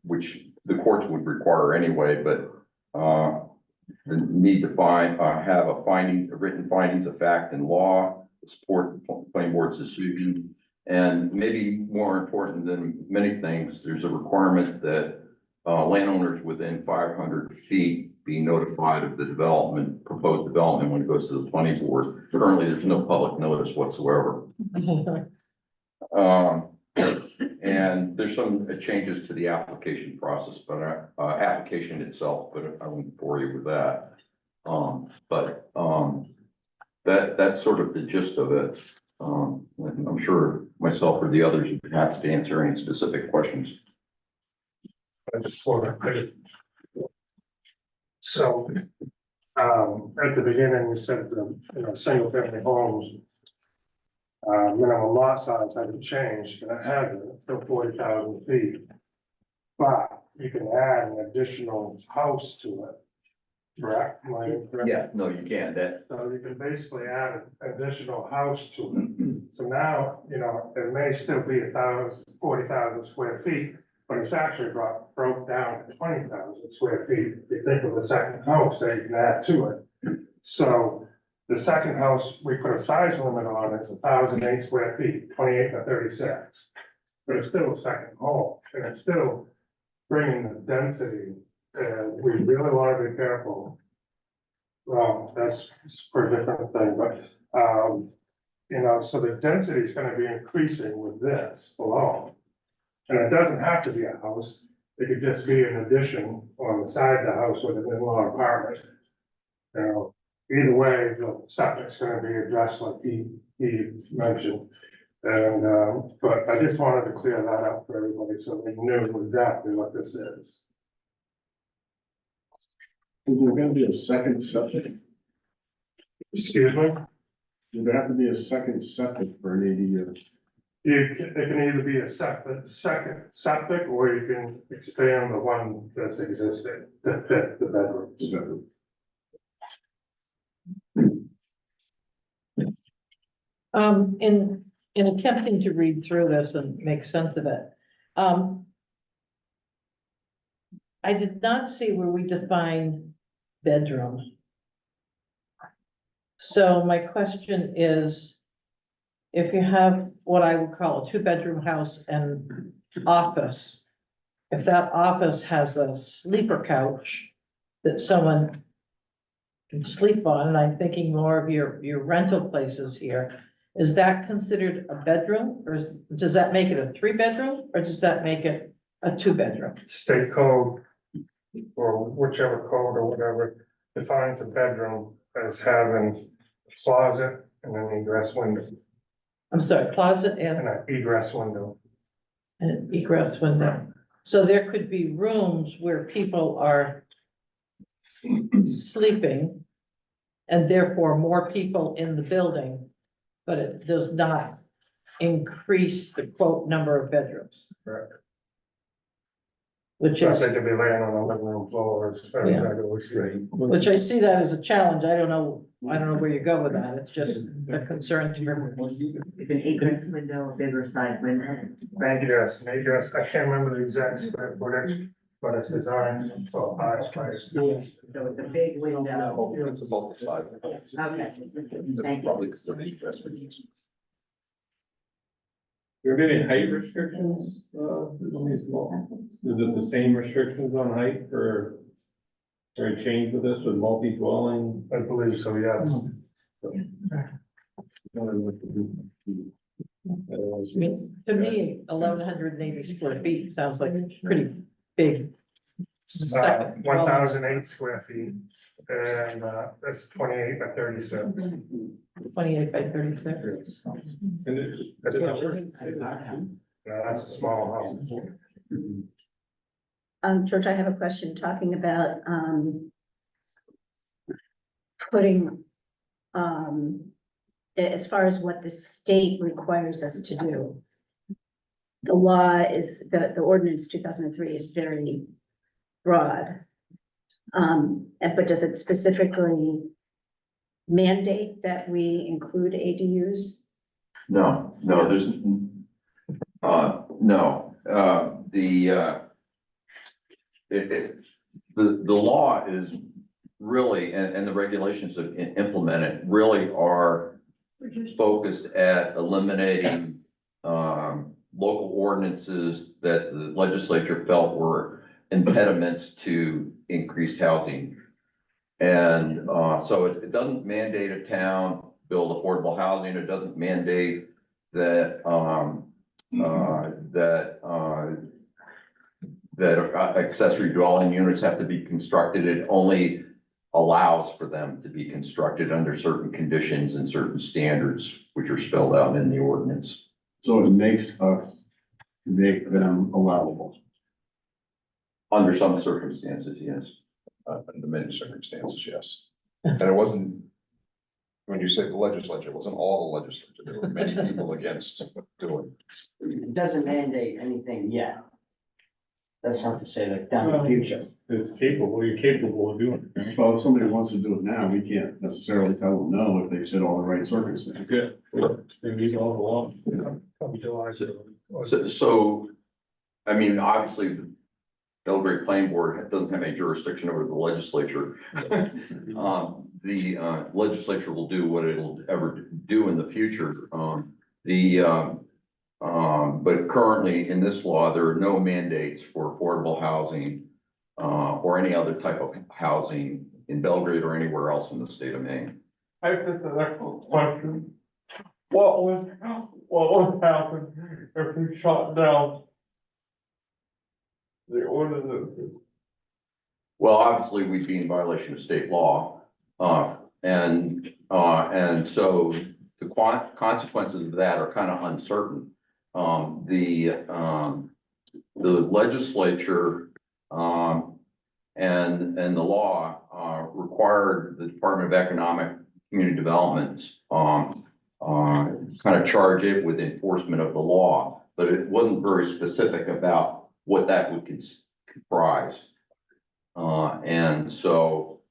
which the courts would require anyway, but the need to have a written findings of fact and law to support the planning board's decision. And maybe more important than many things, there's a requirement that landowners within 500 feet be notified of the proposed development when it goes to the planning board. Currently, there's no public notice whatsoever. And and there's some changes to the application process, but, application itself, but I won't bore you with that. That's sort of the gist of it. And I'm sure myself or the others would be happy to answer any specific questions. So, at the beginning, we said, single family homes. Minimum lot size hasn't changed, and it hasn't, still 40,000 feet. But you can add an additional house to it, correct? Am I correct? Yeah, no, you can, So you can basically add an additional house to it. So now, it may still be 40,000 square feet, but it's actually broke down to 20,000 square feet. If you think of the second house that you can add to it. So the second house, we put a size limit on, it's 1,008 square feet, 28 by 36. But it's still a second home, and it's still bringing the density, and we really want to be careful. Well, that's for a different thing, but, so the density is gonna be increasing with this alone. And it doesn't have to be a house, it could just be an addition on the side of the house with an in-law apartment. Either way, the septic's gonna be addressed like he mentioned. And, but I just wanted to clear that up for everybody, so they knew exactly what this is. Is there gonna be a second septic? Excuse me? Does there have to be a second septic for an ADU? It can either be a second septic, or you can expand the one that's existing, that fit the bedroom. In attempting to read through this and make sense of it, I did not see where we define bedroom. So my question is, if you have what I would call a two-bedroom house and office, if that office has a sleeper couch that someone can sleep on, and I'm thinking more of your rental places here, is that considered a bedroom, or does that make it a 3-bedroom, or does that make it a 2-bedroom? State code, or whichever code or whatever, defines a bedroom as having a closet and an egress window, I'm sorry, closet and and an egress window. an egress window. So there could be rooms where people are sleeping, and therefore more people in the building, but it does not increase the quote number of bedrooms. Correct. Which So is, they could be laying on the living room floor. which I see that as a challenge. I don't know where you go with that. It's just a concern to me. Is an egress window a bigger size window? Right? Yes, an egress, I can't remember the exact square footage, but it's designed for high space. So it's a big window. It's both sides. Okay, thank you. Probably considered egress. Are there any height restrictions, on these lots? Is it the same restrictions on height for, or a change with this with multi-dwelling? I believe so, yeah. I mean, to me, 1,180 square feet sounds like a pretty big. second dwelling. 1,008 square feet, and, that's 28 by 36. 28 by 36. Yes. And it- That's it- not- No, that's a small house. George, I have a question talking about, putting, as far as what the state requires us to do. The law is, the ordinance 2003 is very broad. But does it specifically mandate that we include ADUs? No, there's, no, the law is really, and the regulations that implement it really are focused at eliminating, local ordinances that the legislature felt were impediments to increased housing. And, so it doesn't mandate a town build affordable housing. It doesn't mandate that, that accessory dwelling units have to be constructed. It only allows for them to be constructed under certain conditions and certain standards, which are spelled out in the ordinance. So it makes us make them allowable. Under some circumstances, yes. Under many circumstances, yes. And it wasn't, when you say the legislature, it wasn't all the legislature, there were many people against doing this. It doesn't mandate anything yet. That's not to say that down in the future. It's capable, you're capable of doing it. Well, if somebody wants to do it now, we can't necessarily tell them no if they said all the right circumstances. Good. They meet all the law. So, I mean, obviously, the Belgrade Planning Board doesn't have any jurisdiction over the legislature. The legislature will do what it'll ever do in the future. But currently in this law, there are no mandates for affordable housing or any other type of housing in Belgrade or anywhere else in the state of Maine. I think that's an excellent question. What would happen if we shot down the ordinances? Well, obviously, we'd be in violation of state law. And so the consequences of that are kind of uncertain. The legislature and the law required the Department of Economic Community Development kind of charge it with enforcement of the law, but it wasn't very specific about what that would comprise. And so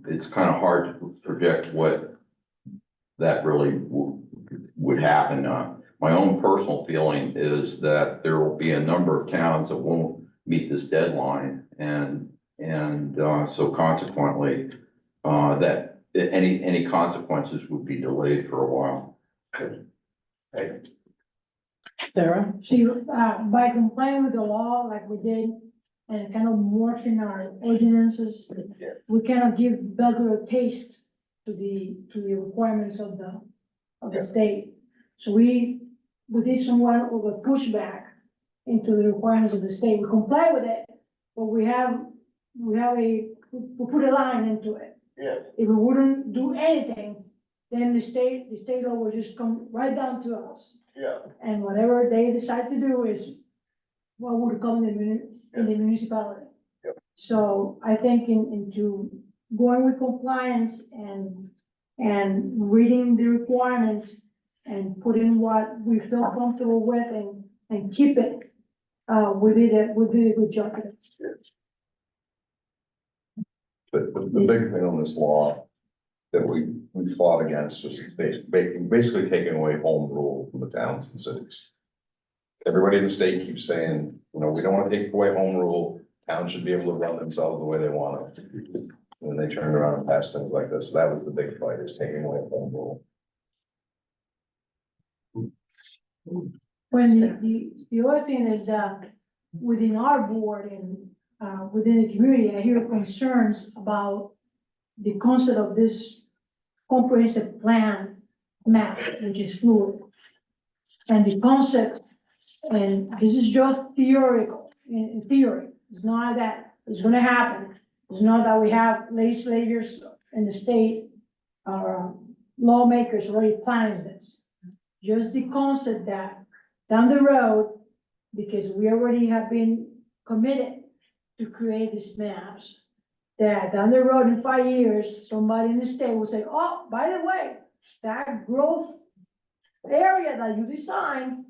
it's kind of hard to project what that really would happen. My own personal feeling is that there will be a number of towns that won't meet this deadline, and so consequently, that any consequences would be delayed for a while. Sarah? See, by complying with the law like we did and kind of morphing our ordinances, we cannot give Belgrade a taste to the requirements of the state. So we did somewhat of a pushback into the requirements of the state. We comply with it, but we put a line into it. Yeah. If we wouldn't do anything, then the state law will just come right down to us. Yeah. And whatever they decide to do is what would come in the municipality. Yep. So I think into going with compliance and reading the requirements and putting what we feel comfortable with and keep it, we did a good job. But the big thing on this law that we fought against was basically taking away home rule from the towns and cities. Everybody in the state keeps saying, we don't want to take away home rule. Towns should be able to run themselves the way they want to. And they turned around and passed things like this. That was the big fight, is taking away home rule. When the other thing is that within our board and within the community, I hear concerns about the concept of this comprehensive plan map, which is fluid. And the concept, and this is just theoretical, in theory, it's not that it's gonna happen. It's not that we have legislators in the state, lawmakers already planning this. Just the concept that down the road, because we already have been committed to create these maps, that down the road in 5 years, somebody in the state will say, oh, by the way, that growth area that you designed,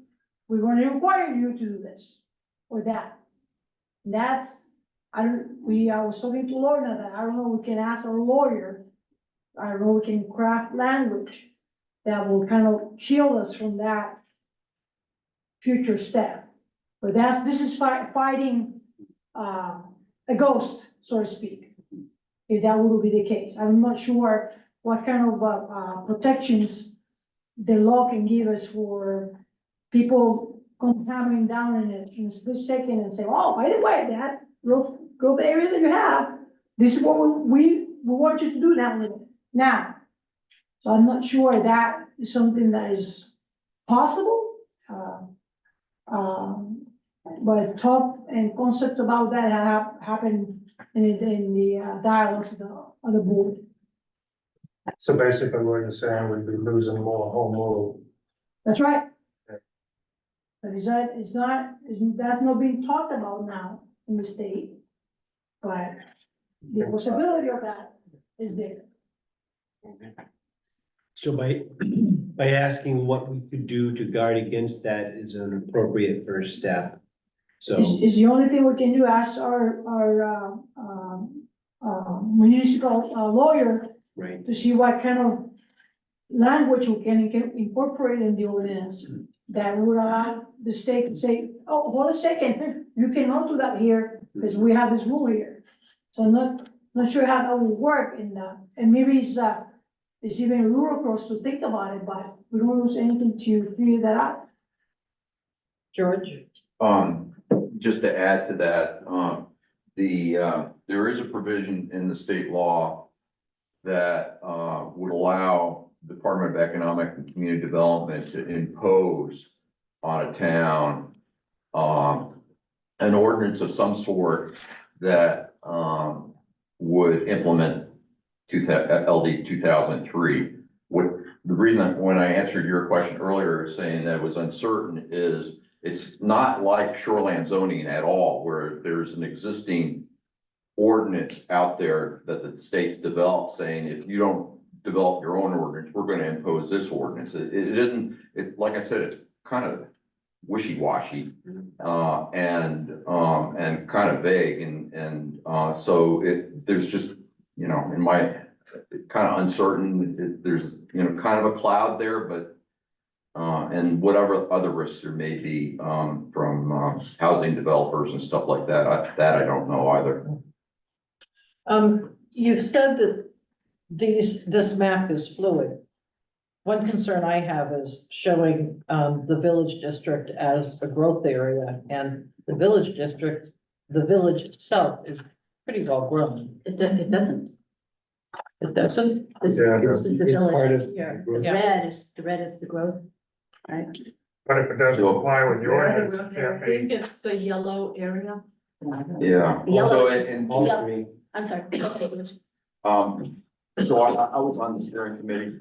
we're gonna require you to do this or that. That's, I was talking to Lorna that I don't know, we can ask our lawyer, I don't know, we can craft language that will kind of shield us from that future step. But this is fighting a ghost, so to speak, if that would be the case. I'm not sure what kind of protections the law can give us for people coming down in a split second and say, oh, by the way, that growth areas that you have, this is what we want you to do now. So I'm not sure that is something that is possible. But talk and concept about that happen in the dialogues of the board. So basically what you're saying, we'd be losing more home rule. That's right. Yeah. But that's not being talked about now in the state. But the possibility of that is there. So by asking what we could do to guard against that is an appropriate first step. So, Is the only thing we can do, ask our, municipal lawyer right, to see what kind of language we can incorporate in the ordinance that would allow the state to say, oh, hold a second, you cannot do that here, because we have this rule here. So not sure how that will work and maybe it's even ludicrous to think about it, but we don't lose anything to figure that out. George? Just to add to that, there is a provision in the state law that, would allow Department of Economic and Community Development to impose on a town, an ordinance of some sort that, would implement LD 2003. The reason when I answered your question earlier saying that it was uncertain is it's not like shoreline zoning at all, where there's an existing ordinance out there that the state's developed saying, if you don't develop your own ordinance, we're gonna impose this ordinance. It isn't, like I said, it's kind of wishy-washy, and kind of vague, so there's just, in my kind of uncertain, there's, kind of a cloud there, but and whatever other risks there may be, from, housing developers and stuff like that, I don't know either. You've said that this map is fluid. One concern I have is showing, the village district as a growth area, and the village district, the village itself is pretty well grown. It doesn't. It doesn't? This Yeah, is the it's part village of- here. Yeah. The red is the growth, right? But if it doesn't comply with the ordinance, it I can't think be. it's the yellow area. Yeah, Yellow so is- all Yeah. three. I'm sorry. So I was on the steering committee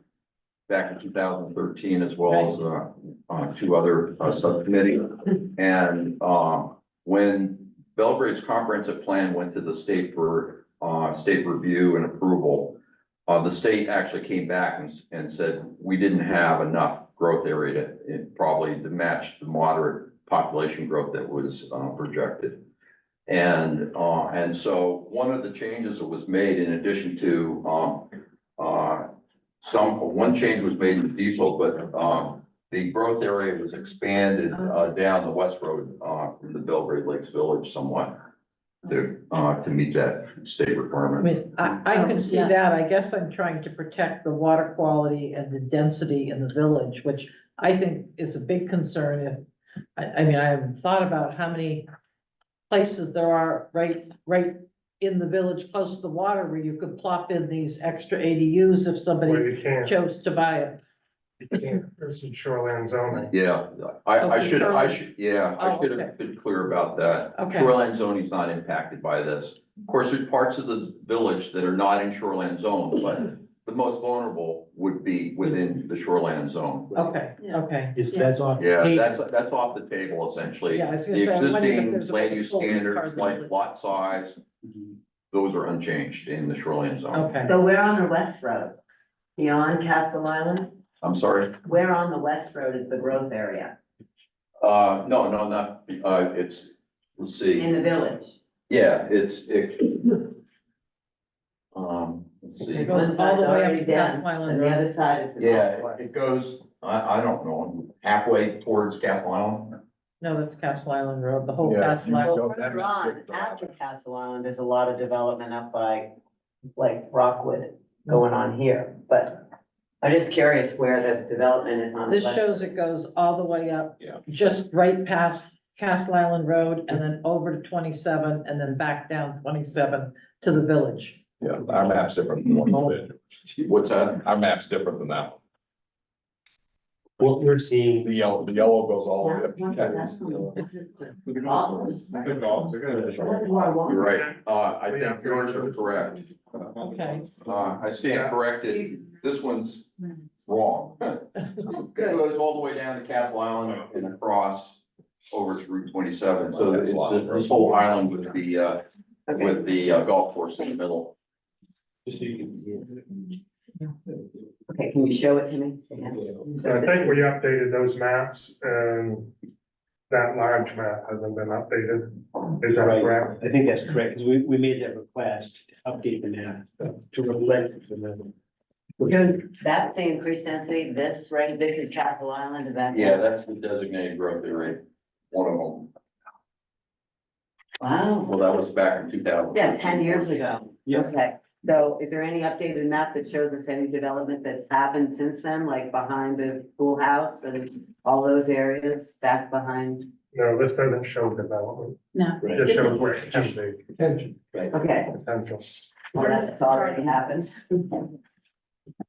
back in 2013 as well as, two other subcommittees. And, when Belgrade's comprehensive plan went to the state for, state review and approval, the state actually came back and said, we didn't have enough growth area probably to match the moderate population growth that was, projected. And so one of the changes that was made in addition to, one change was made in the diesel, but, the growth area was expanded, down the west road, from the Belgrade Lakes Village somewhat to meet that state I requirement. mean, I can see Yeah. that. I guess I'm trying to protect the water quality and the density in the village, which I think is a big concern. I mean, I haven't thought about how many places there are right in the village close to the water where you could plop in these extra ADUs if Well, somebody you can't, chose to buy it. it's in shoreline zoning. Yeah, I Okay, should Oh, okay. have been clear about that. Okay. Shoreline zoning is not impacted by this. Of course, there's parts of the village that are not in shoreline zone, but the most vulnerable would be within the shoreline zone. Okay, Yeah. okay. That's off. Yeah, the that's off the table essentially. Yeah, I was gonna The say, I'm wondering if existing there's a land use full standards part of like it. lot size, those are unchanged in the shoreline zone. Okay. So we're on the west road, beyond Castle Island, I'm sorry? where on the west road is the growth area No, not, it's, let's see. in the village? Yeah, let's see. It One goes all side's the way up already to dense, Castle Island and the Road. other side is the Yeah, golf course. it goes, I don't know, halfway towards Castle Island. No, that's Castle Island Road, the whole Yeah, Castle you Island. go- Well, further on, after Castle Island, there's a lot of development up by, like Rockwood going on here, but I'm just curious where the development is on. the This west shows road. it goes all the way up. Yeah. Just right past Castle Island Road and then over to 27 and then back down 27 to the village. Yeah, our map's different than one. What's that? Our map's different than that. What we're seeing, The yellow goes all the way up. to Ken's. You're right, I think yours are correct. Okay, I stand corrected, this one's wrong. It goes all the way down to Castle Island and across over to Route 27, so it's this whole island with the golf course in the middle. just so you can see. Okay, can you show it to me? So I think we updated those maps and that large map hasn't been updated. Is that Right. correct? I think that's correct, because we made that request to update the map to reflect the map. That's the increased density, this, right, this is Castle Island, is that? Yeah, that's the designated growth area, one of them. Wow, Well, that was back in 2000. yeah, 10 years ago. Yes. Okay, so is there any updated map that shows us any development that's happened since then, like behind the schoolhouse and all those areas back behind? No, this doesn't show development. No. It just shows where it can be, Attention. Right. Okay, potential. well, that's already happened.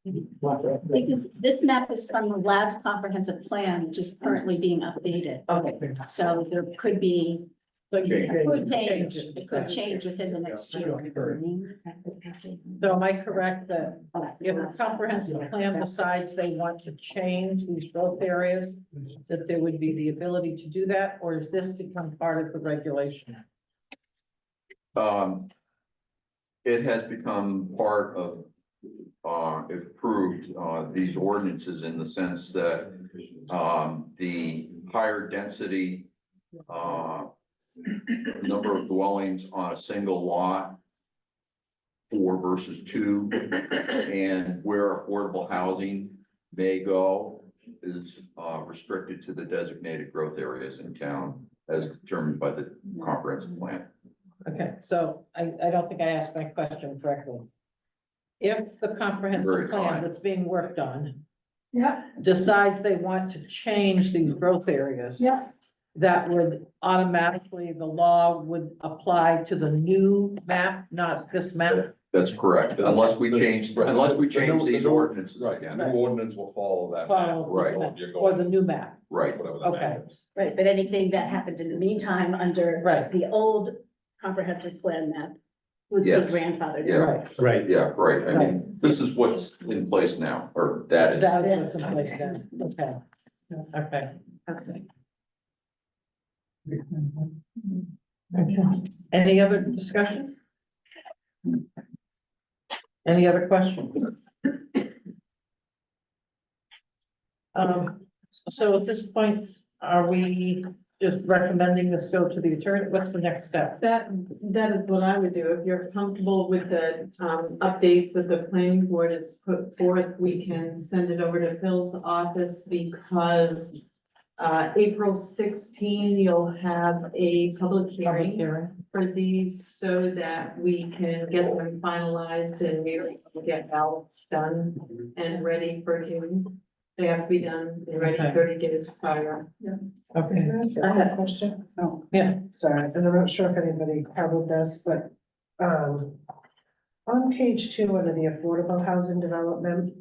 This map is from the last comprehensive plan, which is currently being updated. Okay, So there could be, it could change, Change. it could change within the next year. so am I correct that if the comprehensive plan decides they want to change these growth areas, that there would be the ability to do that, or does this become part of the regulation? It has become part of, if approved, these ordinances in the sense that, the higher density, number of dwellings on a single lot, 4 versus 2, and where affordable housing may go is, restricted to the designated growth areas in town as determined by the comprehensive plan. Okay, so I don't think I asked my question correctly. If the Very comprehensive plan fine. that's being worked on Yeah, decides they want to change these growth areas, yeah, that would automatically, the law would apply to the new map, not this map? That's correct, unless we change these ordinances Right, again. new ordinance will follow that. Follow Right. this map, You're or going- the new map, Right, Whatever the Okay. name is. Right, but anything that happened in the meantime under Right. the old comprehensive plan map would be Yes. grandfathered. Yeah. right? Right. yeah, right, I mean, this is what's in place now, or that is. That is what's in place then, okay, okay. Okay. Okay, any other discussion? Any other questions? So at this point, are we just recommending this go to the attorney? What's the next step? That is what I would do. If you're comfortable with the updates that the planning board has put forth, we can send it over to Phil's office because April 16, you'll have a public Public hearing hearing. for these so that we can get them finalized and really get ballots done and ready for June. They have to be done and ready Okay. 30 days prior. Okay, I had a question. Oh, yeah, sorry, and I'm not sure if anybody covered this, but, on page 2 under the affordable housing development.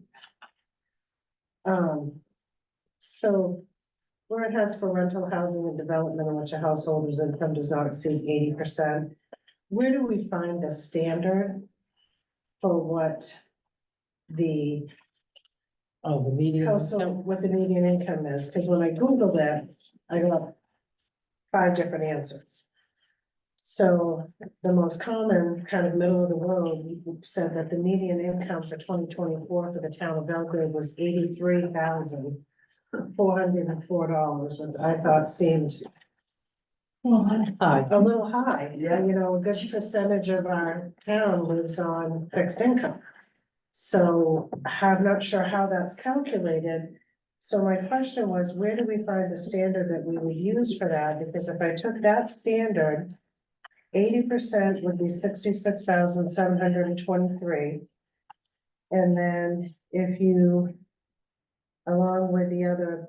So where it has for rental housing and development in which a householder's income does not exceed 80%, where do we find the standard for what the oh, the median. household, what the median income is? Because when I Googled it, I got 5 different answers. So the most common, kind of middle of the road, said that the median income for 2024 for the town of Belgrade was $83,404, which I thought seemed Hi, a little high. Yeah, you know, a good percentage of our town lives on fixed income. So I'm not sure how that's calculated. So my question was, where do we find the standard that we would use for that? Because if I took that standard, 80% would be 66,723. And then if you, along with the other,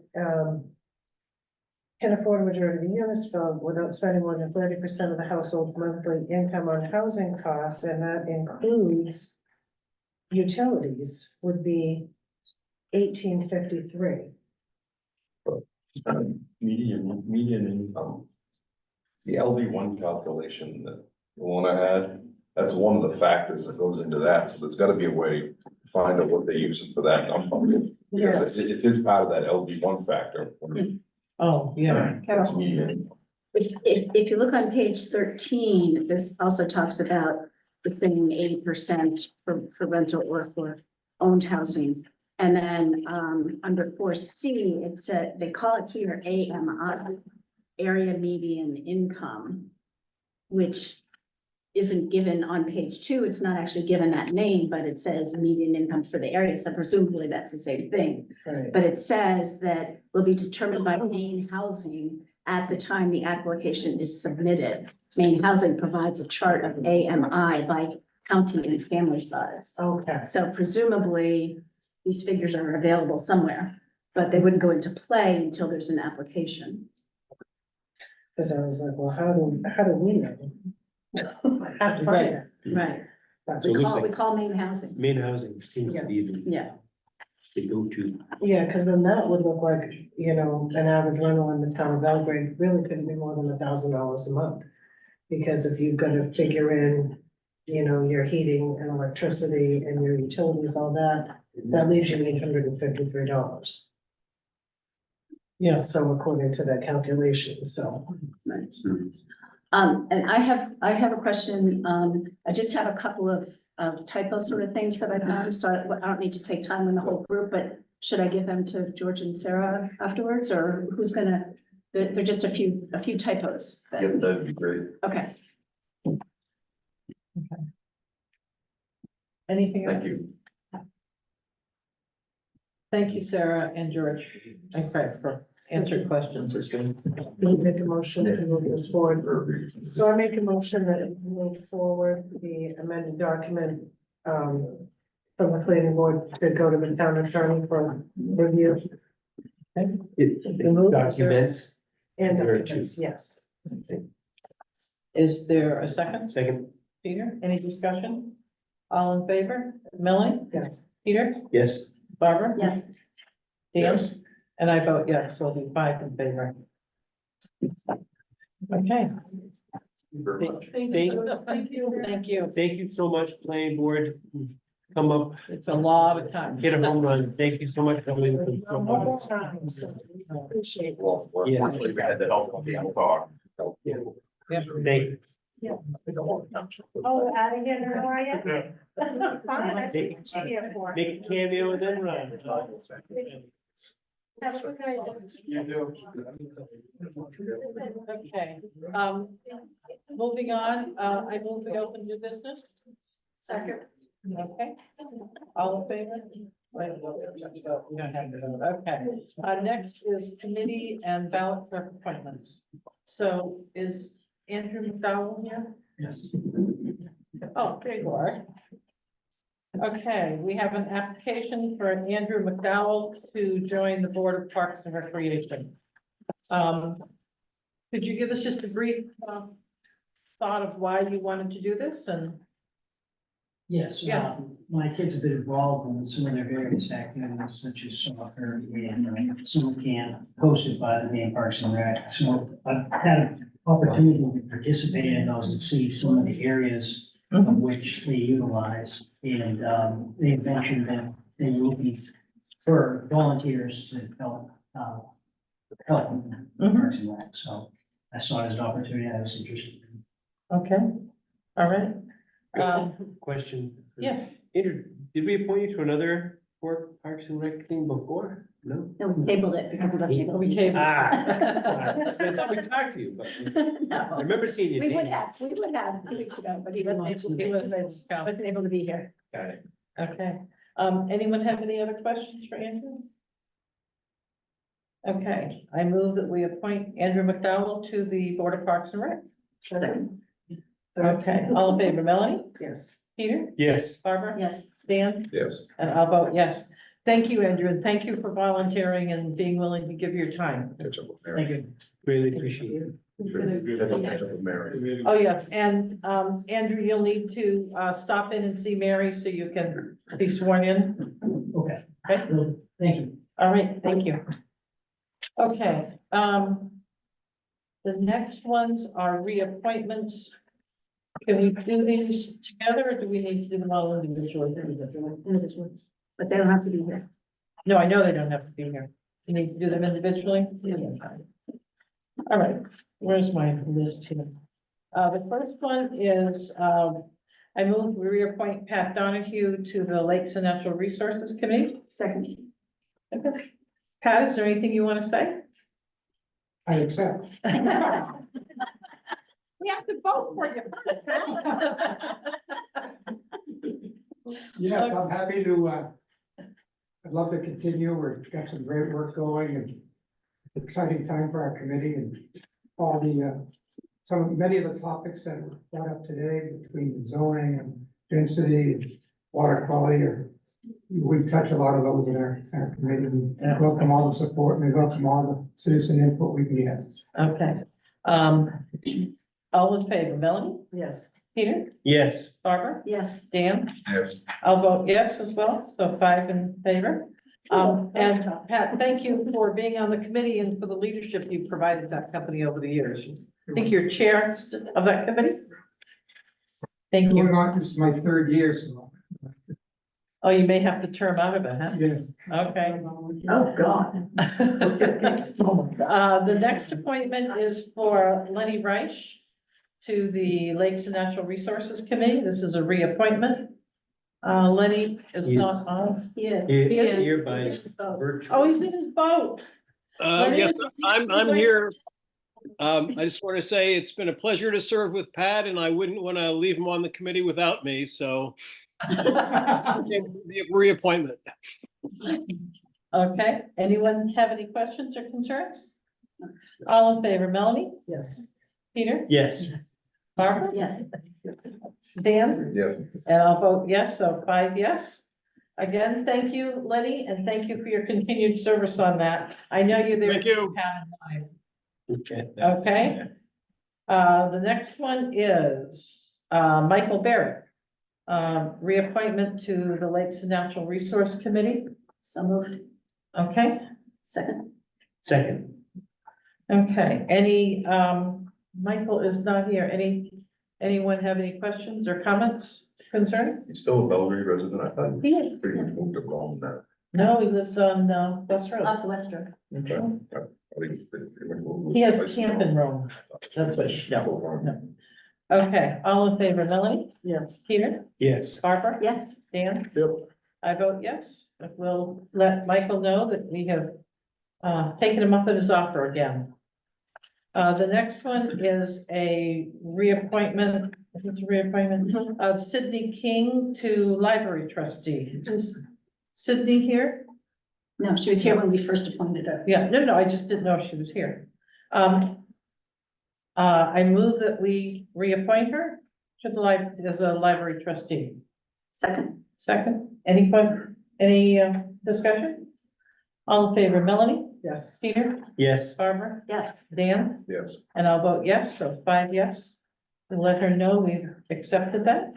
can afford a majority of the units built without spending more than 30% of the household's monthly income on housing costs, and that includes utilities, would be 1853. Median income. The LD1 calculation that you wanna add, that's one of the factors that goes into that, so there's gotta be a way to find out what they're using for that number. Because it is part of that LD1 factor. Oh, yeah. That's median. If you look on page 13, this also talks about the thing 80% for rental or for owned housing. And then, under 4C, it said, they call it here AMI, area median income, which isn't given on page 2. It's not actually given that name, but it says median income for the area. So presumably that's the same thing. Right. But it says that will be determined by Maine Housing at the time the application is submitted. Maine Housing provides a chart of AMI by county and family size. Okay, So presumably, these figures are available somewhere, but they wouldn't go into play until there's an application. because I was like, well, how do we know? How to find it? Right. So it looks We like call Maine Housing, main housing seems to be yeah. the go-to. Yeah, because then that would look like, you know, an average rental in the town of Belgrade really couldn't be more than $1,000 a month. Because if you've got to figure in, you know, your heating and electricity and your utilities, all that leaves you $853. Yeah, so according to that calculation, so. Right. And I have a question, I just have a couple of typo sort of things that I found, so I don't need to take time in the whole group, but should I give them to George and Sarah afterwards, or who's gonna, they're just a few typos. that- Yep, that'd be great. Okay, Anything else? Thank you. Thank you, Sarah and George and Craig for answering questions. It's been. We'll make a motion to move this forward. So I make a motion that we move forward the amended document from the planning board to go to the town attorney for review Documents. and There are documents, yes. Is there a second? Second, Peter, any discussion? All in favor? Melanie? Yes. Peter? yes. Barbara? yes, Dan? Yes. And I vote yes, so it'll be 5 in favor. Okay. Very much. Thank you. Thank you. Thank you so much, planning board. Come up, It's a lot of time. hit a home run. Thank you so much for coming. One more time, so we appreciate it. Well, Yeah. fortunately, we had the help of the talk. Thank you. Oh, out of here, how are you? Fine, I see what you're here for. Make a cameo and then run. Have a good night. You do. Okay, moving on, I move we open new business. Second. Okay, all in favor? Wait, we don't have to vote. Okay, next is committee and ballot clerk appointments. So is Andrew McDowell here? Yes. Oh, there you are. Okay, we have an application for Andrew McDowell to join the Board of Parks and Recreation. Could you give us just a brief thought of why you wanted to do this and? Yes, Yeah. my kids have been involved in some of their various activities such as soccer and summer camp hosted by the Maine Parks and Rec. So I've had an opportunity to participate in those and see some of the areas of which they utilize. And they mentioned that they were looking for volunteers to help with Parks and Rec. So I saw it as an opportunity I was interested in. Okay, all right. Question. Yes, Andrew, did we appoint you to another board Parks and Rec thing before? No? no, we tabled it because it wasn't able. we came. I thought we talked to you, but I No, remember seeing you. we would have 2 weeks ago, but he wasn't able to be here. Got it. Okay, anyone have any other questions for Andrew? Okay, I move that we appoint Andrew McDowell to the Board of Parks and Rec. Okay, all in favor, Melanie? Yes. Peter? Yes. Barbara? Yes, Dan? Yes. And I'll vote yes. Thank you, Andrew, and thank you for volunteering and being willing to give your time. Catch up with Mary. Thank you. Really appreciate it. Catch up with Mary. Oh, yeah, and, Andrew, you'll need to, stop in and see Mary so you can be sworn in. Okay, Okay, well, thank you. all right, thank you. Okay, the next ones are reappointments. Can we do these together, or do we need to do them all individually? Individually, but they don't have to be here. No, I know they don't have to be here. You need to do them individually? All right, where's my list here? The first one is, I move we reappoint Pat Donahue to the Lakes and Natural Resources Committee. Second. Pat, is there anything you want to say? I accept. We have to vote for you. Yes, I'm happy to, I'd love to continue. We've got some great work going and exciting time for our committee and all the, many of the topics that were brought up today between zoning and density and water quality, or we touch a lot of those in our committee. We welcome all the support and we welcome all the citizen input we can get. Okay, all in favor, Melanie? Yes. Peter? Yes. Barbara? Yes. Dan? Yes. I'll vote yes as well, so 5 in favor. And Pat, thank you for being on the committee and for the leadership you've provided that company over the years. I think you're chair of that committee. Thank Going you. on, this is my third year, so. Oh, you may have to term out of it, huh? Yeah. Okay. Oh, God. The next appointment is for Lenny Reich to the Lakes and Natural Resources Committee. This is a reappointment. Lenny is not on. Yeah. Here by virtual. Oh, he's in his boat. Lenny Yes, is- I'm here. I just want to say it's been a pleasure to serve with Pat, and I wouldn't want to leave him on the committee without me, so the reappointment. Okay, anyone have any questions or concerns? All in favor, Melanie? Yes. Peter? Yes. Barbara? Yes. Dan? Yes. And I'll vote yes, so 5 yes. Again, thank you, Lenny, and thank you for your continued service on that. I know you're there. Thank you. Okay. The next one is, Michael Barrett. Reappointment to the Lakes and Natural Resource Committee. So moved. Okay, Second. Second. okay. Michael is not here. Anyone have any questions or comments, concerns? He's still a Belgrade resident, I thought. He is. Pretty much moved to Rome now. No, he lives on, West Road. Off the West Road. Okay. I think he's pretty much moved. He has camp in Rome. That's what, no. Okay, all in favor, Melanie? Yes. Peter? Yes. Barbara? Yes. Dan? Yep. I vote yes. We'll let Michael know that we have taken him up at his offer again. The next one is a reappointment, is it a reappointment of Sydney King to library trustee. Is Sydney here? No, she was here when we first appointed her. Yeah, no, I just didn't know if she was here. I move that we reappoint her to the as a library trustee. Second. Second, any discussion? All in favor, Melanie? Yes. Peter? Yes. Barbara? Yes. Dan? Yes. And I'll vote yes, so 5 yes. And let her know we've accepted that.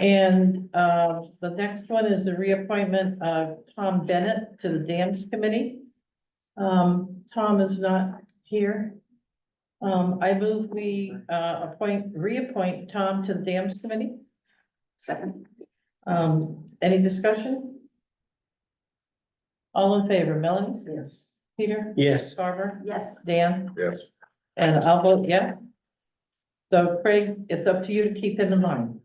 And the next one is the reappointment of Tom Bennett to the Dams Committee. Tom is not here. I move we reappoint Tom to the Dams Committee. Second. Any discussion? All in favor, Melanie? Yes. Peter? Yes. Barbara? Yes. Dan? Yes. And I'll vote yes. So Craig, it's up to you to keep him in line.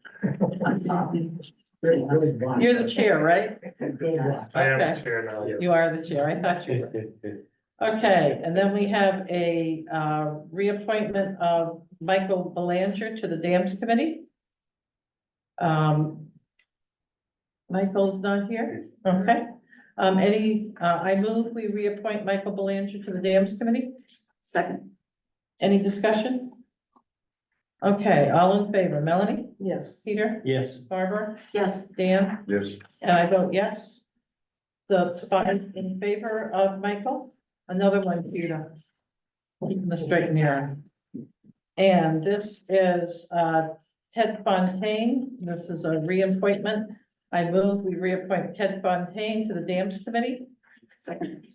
You're the chair, right? I am Okay. the chair now, yes. You are the chair. I thought you were. Okay, and then we have a reappointment of Michael Belanger to the Dams Committee. Michael's not here, okay. I move we reappoint Michael Belanger to the Dams Committee. Second. Any discussion? Okay, all in favor, Melanie, Yes. Peter, Yes. Barbara, Yes. Dan, Yes. and I vote yes. So it's 5 in favor of Michael, another one, Peter. Keeping the straight and narrow. And this is Ted Fontaine. This is a reappointment. I move we reappoint Ted Fontaine to the Dams Committee. Second.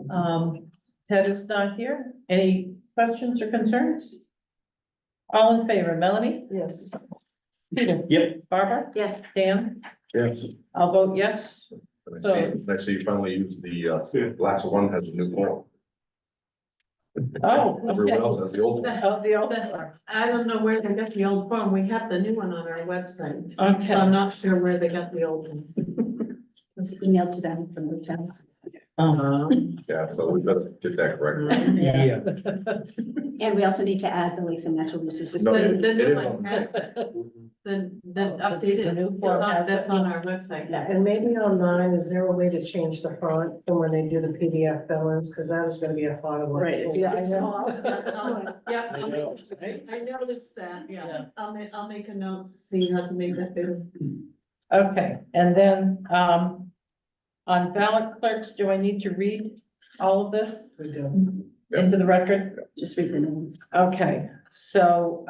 Ted is not here. Any questions or concerns? All in favor, Melanie? Yes. Peter? Yep. Barbara? Yes, Dan? Yes. I'll vote yes. I see you finally used the, last one has a new form. Oh, Everyone okay. else has the old one. Oh, the old. I don't know where they got the old form. We have the new one on our website. So Okay. I'm not sure where they got the old one. it was emailed to them from the town. Yeah, so we better get that correct. Yeah. And we also need to add the Lakes and Natural Resources. No, The, Committee. the it new is one on- has, the updated, The new it's form on, has that's it. on our website. And maybe online, is there a way to change the font from when they do the PDF fill-ins? Because that is gonna be a font of like. Right, it's Yeah, really I know. small. Yeah, I know, right? I noticed that, Yeah. yeah. I'll make a note, to see how to make that bigger. Okay, and then, on ballot clerks, do I need to read all of this We do. into the record? Just read the names. Okay, so,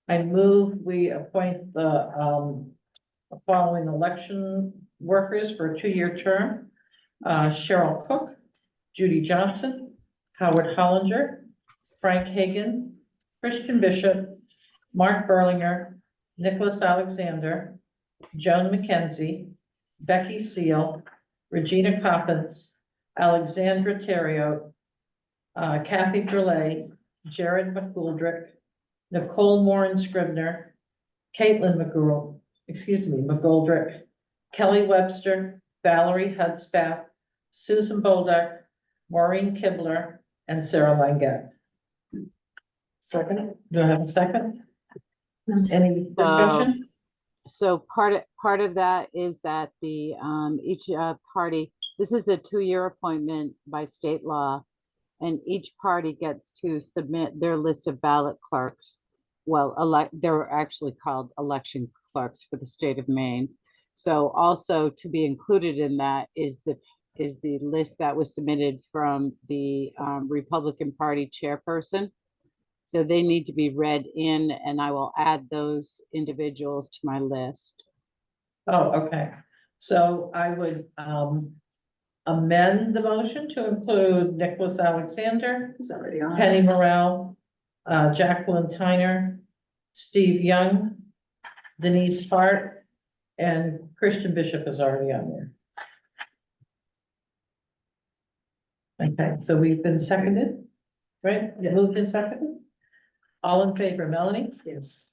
I move we appoint the following election workers for a 2-year term. Cheryl Cook, Judy Johnson, Howard Hollinger, Frank Hagan, Christian Bishop, Mark Berlinger, Nicholas Alexander, Joan McKenzie, Becky Seal, Regina Coppins, Alexandra Terrio, Kathy Burley, Jared McGoldrick, Nicole Moran Scribner, Caitlin McGoldrick, Kelly Webster, Valerie Hudspath, Susan Bolduc, Maureen Kibler, and Sarah Langett. Second? Do I have a second? Any discussion? So part of that is that the, each party, this is a 2-year appointment by state law. And each party gets to submit their list of ballot clerks. Well, they're actually called election clerks for the state of Maine. So also to be included in that is the list that was submitted from the Republican Party chairperson. So they need to be read in, and I will add those individuals to my list. Oh, okay. So I would amend the motion to include Nicholas Alexander, It's already on. Penny Morrell, Jacqueline Tyner, Steve Young, Denise Hart, and Christian Bishop is already on there. Okay, so we've been seconded, right? Moved and seconded? All in favor, Melanie? Yes.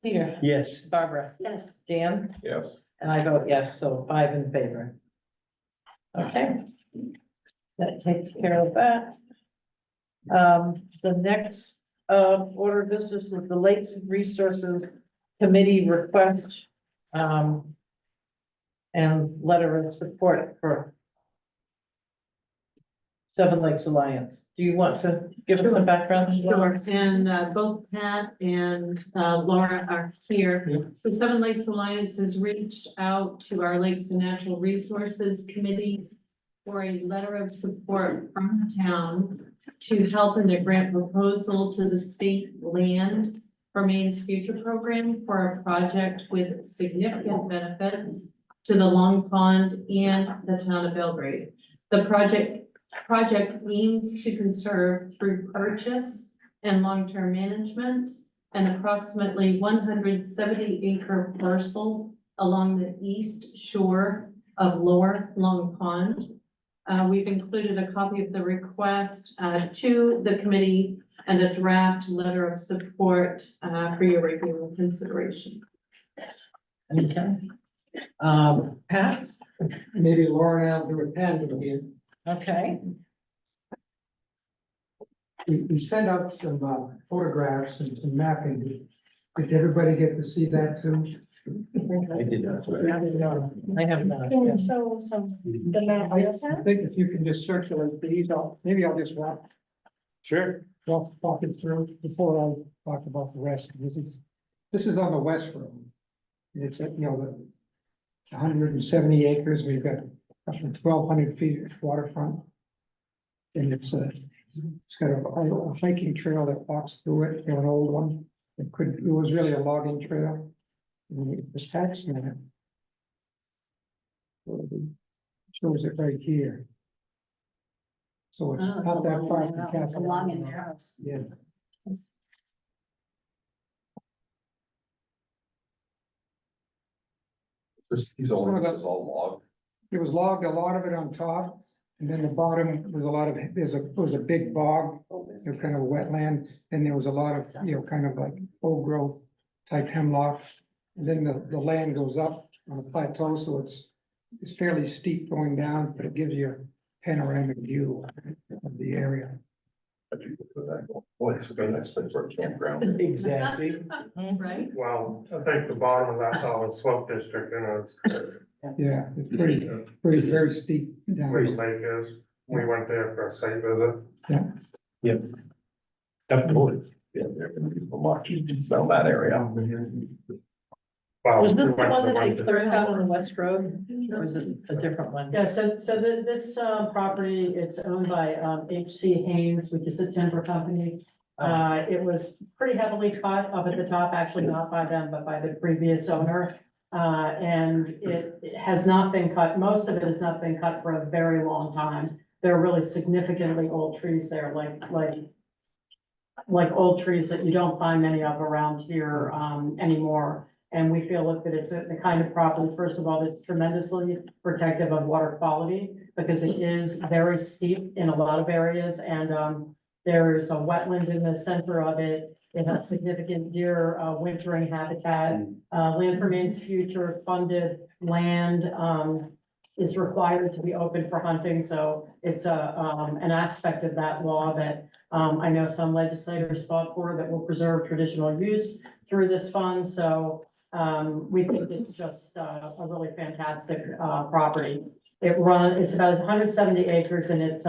Peter? Yes. Barbara? Yes. Dan? Yes. And I vote yes, so 5 in favor. Okay. That takes care of that. The next order of business is the Lakes and Resources Committee request and letter of support for Seven Lakes Alliance. Do you want to give us some background? Sure, and both Pat and Laura are here. So Seven Lakes Alliance has reached out to our Lakes and Natural Resources Committee for a letter of support from the town to help in their grant proposal to the state land for Maine's future program for a project with significant benefits to the Long Pond and the town of Belgrade. The project aims to conserve through purchase and long-term management an approximately 170-acre parcel along the east shore of Lower Long Pond. We've included a copy of the request to the committee and a draft letter of support for your review and consideration. Okay. Pat? Maybe Laura and I'll do a tandem here. Okay. We sent out some photographs and some mapping. Did everybody get to see that too? I did not. I have not. Can you show some, the map? I think if you can just circulate these, maybe I'll just walk it through before I talk about the rest. This is on the West Road. It's at, 170 acres. We've got 1,200 feet of waterfront. And it's got a hiking trail that walks through it, an old one. It was really a logging trail. And the tax map shows it right here. So it's Oh, not that far from It's Castle. long and narrow. Yeah. This piece of land is all log. It was logged, a lot of it on top, and then the bottom was a lot of, was a big bog, kind of a wetland, and there was a lot of, kind of like old growth type hemlock. And then the land goes up on a plateau, so it's fairly steep going down, but it gives you a panoramic view of the area. Boy, it's a very nice place for a campground. Exactly. Right? Well, I think the bottom of that's all slope district, Yeah, it's pretty, very steep down. where the lake is. We went there for a site visit. Definitely. Yeah, they're gonna be much down that area. Well, Was we this the went one to that they to- cleared out on the West Road, or is it a different one? Yeah, so this property, it's owned by H.C. Haynes, which is a timber company. It was pretty heavily cut up at the top, actually not by them, but by the previous owner. And it has not been cut, most of it has not been cut for a very long time. There are really significantly old trees there, like old trees that you don't find many of around here anymore. And we feel that it's the kind of property, first of all, that's tremendously protective of water quality, because it is very steep in a lot of areas, and there's a wetland in the center of it. It has significant deer wintering habitat. Land for Maine's Future funded land is required to be open for hunting, so it's an aspect of that law that I know some legislators fought for, that will preserve traditional use through this fund. So we think it's just a really fantastic property. It's about 170 acres, and it's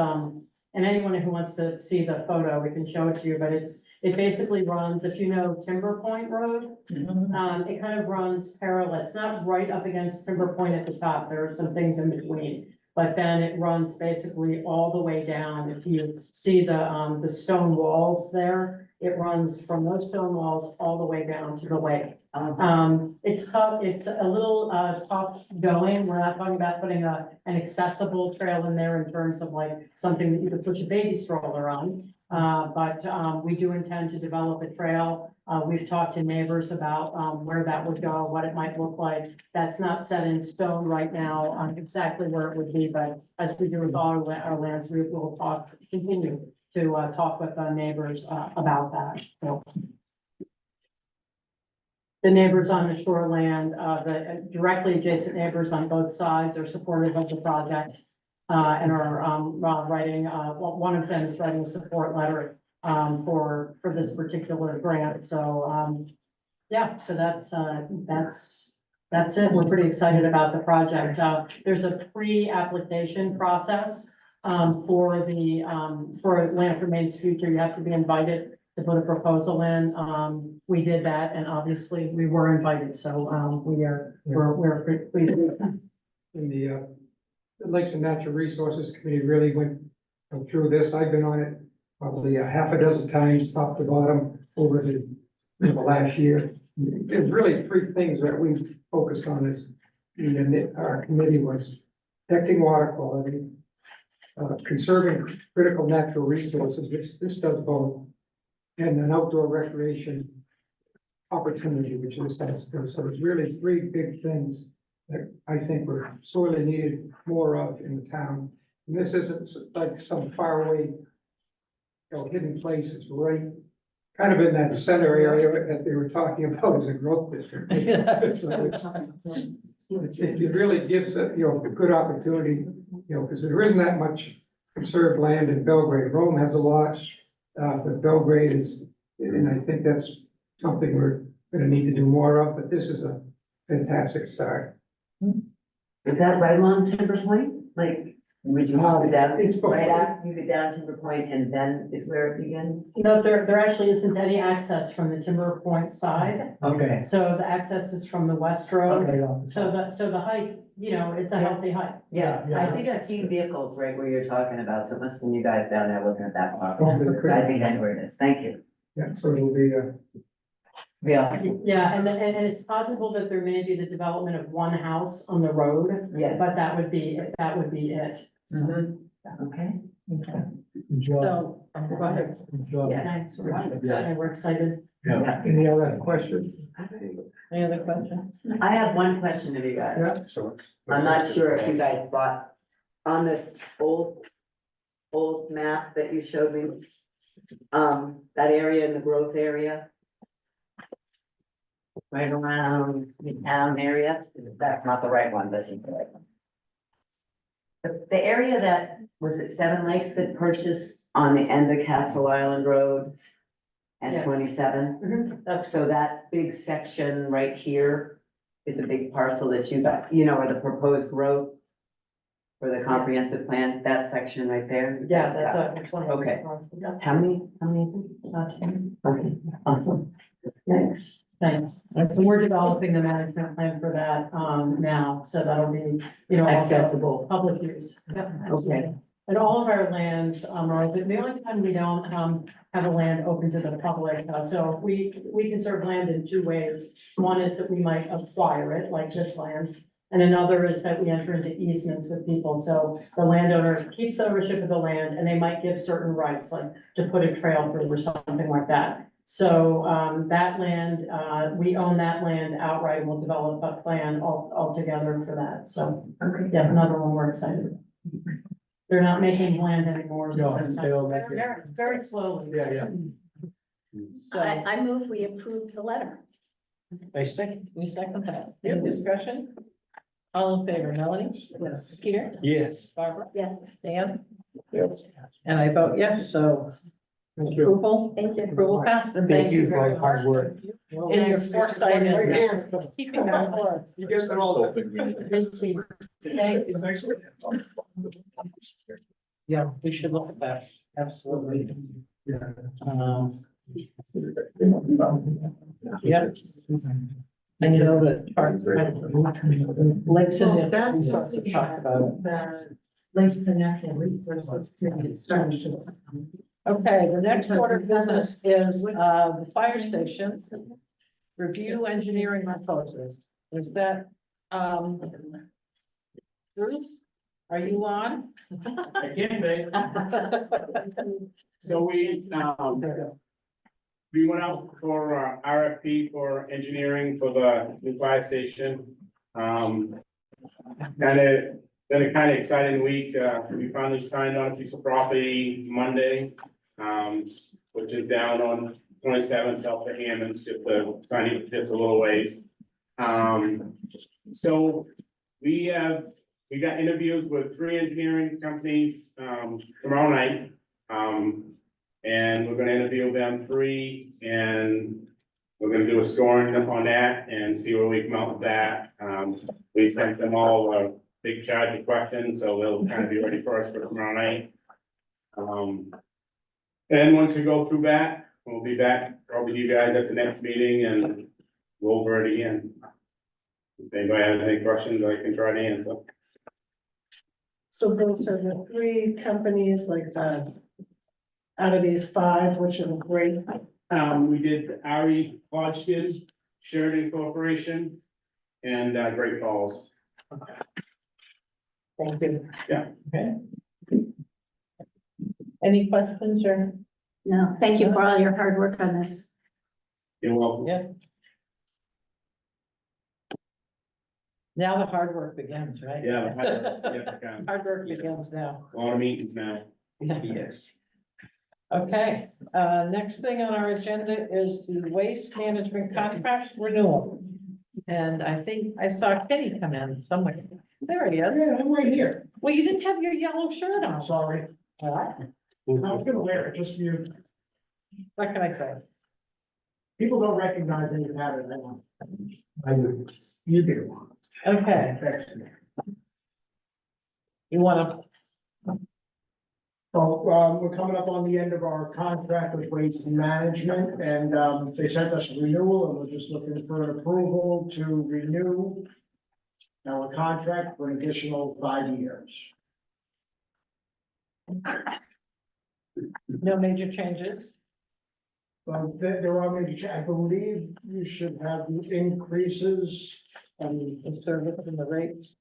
and anyone who wants to see the photo, we can show it to you, but it basically runs, if you know Timber Point Road, it kind of runs parallel. It's not right up against Timber Point at the top. There are some things in between. But then it runs basically all the way down. If you see the stone walls there, it runs from those stone walls all the way down to the lake. It's tough, it's a little tough going. We're not talking about putting an accessible trail in there in terms of like something that you could push a baby stroller on. But we do intend to develop a trail. We've talked to neighbors about where that would go, what it might look like. That's not set in stone right now on exactly where it would be, but as we do with all our lands, we will continue to talk with the neighbors about that, so. The neighbors on the shoreland, the directly adjacent neighbors on both sides are supportive of the project. And are writing, one of them is writing a support letter for this particular grant, so yeah, so that's it. We're pretty excited about the project. There's a pre-application process for Land for Maine's Future. You have to be invited to put a proposal in. We did that, and obviously we were invited, so we're pretty pleased with that. In the Lakes and Natural Resources Committee really went through this. I've been on it probably a half a dozen times, top to bottom, over the last year. There's really three things that we focused on as our committee was protecting water quality, conserving critical natural resources, which this does both, and an outdoor recreation opportunity, which this has too. So it's really three big things that I think we're sorely needed more of in the town. And this isn't like some faraway, hidden place. It's right kind of in that center area that they were talking about as a growth district. It really gives a good opportunity, because there isn't that much conserved land in Belgrade. Rome has a lot, but Belgrade is, and I think that's something we're gonna need to do more of, but this is a fantastic start. Is that right along Timber Point? Like, would you go down, It's right after you go down Timber Point and then is where it begins? No, there actually isn't any access from the Timber Point side. Okay. So the access is from the West Road. Okay. So the height, it's a healthy height. Yeah, Yeah. I think I've seen vehicles right where you're talking about, so it must have been you guys down there looking at that part. Okay. I think I know where it is, thank you. Yeah, so it'll be, Yeah. Yeah, and it's possible that there may be the development of one house on the road, Yes. but that would be it. So, Mhm. Okay, Enjoy. So, go ahead. Enjoy. Yeah. Thanks, we're excited. Yeah. Any other questions? Any other questions? I have one question of you guys. Yeah, so. I'm not sure if you guys bought on this old map that you showed me. That area in the growth area. Right around the town area, that's not the right one, this is the right one. The area that, was it Seven Lakes that purchased on the end of Castle Island Road? And Yes. 27, That's so that big section right here is a big parcel that you got, you know, where the proposed growth. For the comprehensive plan, that section right there? Yeah, that's a. Okay. Yeah. How many? Okay, awesome, thanks. Thanks. And we're developing the management plan for that, now, so that'll be, you know, also Accessible. public use. Yep. Okay. And all of our lands, are open. The only time we don't, have a land open to the public, so we can serve land in two ways. One is that we might acquire it, like this land. And another is that we enter into easements with people, so the landowner keeps ownership of the land and they might give certain rights, like to put a trail through or something like that. So, that land, we own that land outright, we'll develop a plan altogether for that, so. Yeah, another one we're excited about. They're not making land anymore. so No, we're they excited. don't make it. Very, very slowly. Yeah, yeah. So, I move we approve the letter. I second that. Any discussion? All in favor, Melanie? Yes. Peter? Yes. Barbara? Yes, Dan? And I vote yes, so Thank you. approval, thank you. approval passed, and Thank you for very your hard much. work. And your foresight is keeping that word. You guys are all. Don't think we need- Thank you. Yeah, we should look at that, absolutely. Yeah. And you know that lakes and that's what we talked about. The lakes and natural resources to start. Okay, the next order of business is the fire station. Review engineering proposals. Is that Bruce? Are you on? I can be. So we went out for RFP for engineering for the new fire station. Been a kind of exciting week. We finally signed on a piece of property Monday, which is down on 27 south of Hammond's, just a little ways. So we got interviews with 3 engineering companies, tomorrow night. And we're gonna interview them 3, and we're gonna do a scoring on that and see where we come out with that. We sent them all a big charge of questions, so they'll kind of be ready for us for tomorrow night. And once we go through that, we'll be back, probably you guys at the next meeting and go over it again. If anybody has any questions, I can try to answer. So those are the 3 companies, like, out of these 5, which are great. We did Ari Hodgkin, Sheridan Corporation, and Great Falls. Thank you. Yeah. Okay. Any questions or? No, thank you for all your hard work on this. You're welcome. Yeah. Now the hard work begins, right? Yeah, yeah, Hard work begins now. a lot of meetings now. Yes. Okay, next thing on our agenda is the waste management contract renewal. And I think I saw Kenny come in somewhere. There he is. Yeah, I'm right here. Well, you didn't have your yellow shirt on. Sorry. What? I was gonna wear it just for you. What can I say? People don't recognize any pattern. I do. You do. Okay, you wanna, So, we're coming up on the end of our contract with Waste Management, and, they sent us a renewal, and we're just looking for an approval to renew our contract for an additional 5 years. no major changes? There are major, I believe you should have increases, The service and the rates?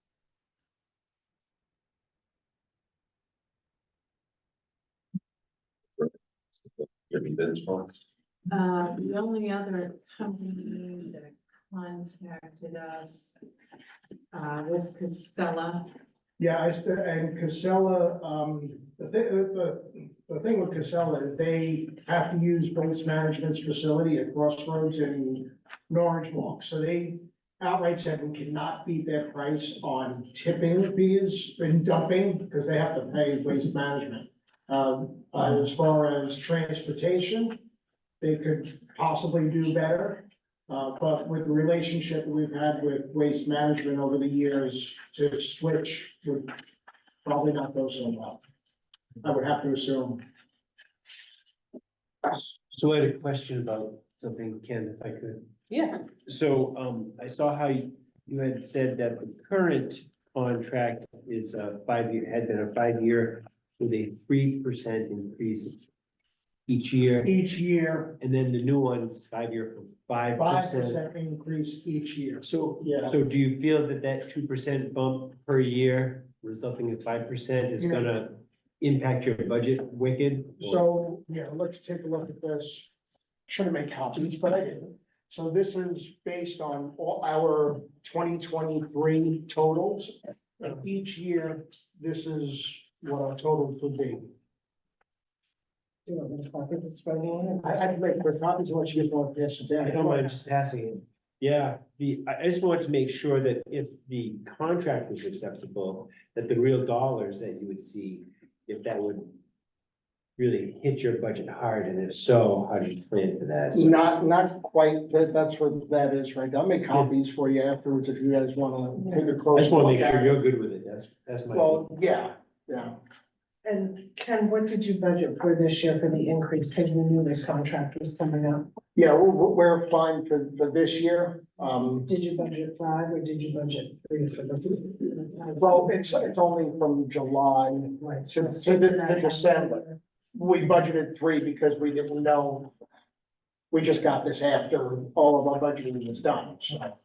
Should be this one. The only other company that contacted us, was Casella. Yeah, and Casella, the thing with Casella is they have to use waste management's facility at Crossroads in Orange Walk, so they outright said we cannot beat their price on tipping fees and dumping, because they have to pay waste management. As far as transportation, they could possibly do better. But with the relationship that we've had with waste management over the years, to switch would probably not go so well. I would have to assume. So I had a question about something, Ken, if I could. Yeah. So, I saw how you had said that the current contract is a 5-year, had been a 5-year with a 3% increase each year. Each year, And then the new one's 5-year for 5%. 5% increase each year. So, Yeah. so do you feel that that 2% bump per year, resulting in 5%, is gonna impact your budget wicked? So, yeah, let's take a look at this. Should have made copies, but I didn't. So this is based on all our 2023 totals. And each year, this is what our total could be. I can make quick copies of what you just want to pass it down. I don't mind just passing it. Yeah, I just wanted to make sure that if the contract was acceptable, that the real dollars that you would see, if that would really hit your budget hard, and if so, how do you plan for that? So- Not quite, that's what that is, right? I'll make copies for you afterwards if you guys wanna take a I close just wanna look make at sure it. you're good with it, that's my. Well, yeah. And Ken, what did you budget for this year for the increase? Because we knew this contract was coming up. Yeah, we're fine for this year. Did you budget 5 or did you budget 3 for this? Well, it's only from July Right. to December. We budgeted 3 because we didn't know. We just got this after all of our budgeting was done, so.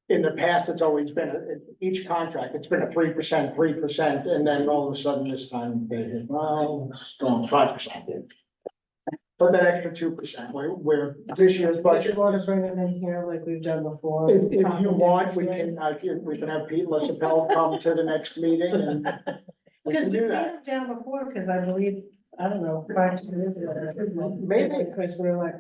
In the past, it's always been, each contract, it's been a 3%, and then all of a sudden this time they hit, well, it's going 5%. But that extra 2%, where this year's But budget. you want to bring it in here like we've done before? If you want, we can have Pete LaChapelle come to the next meeting and we Because can we do put that. it down before, because I believe, I don't know, 5 years ago. Maybe. Because we were like,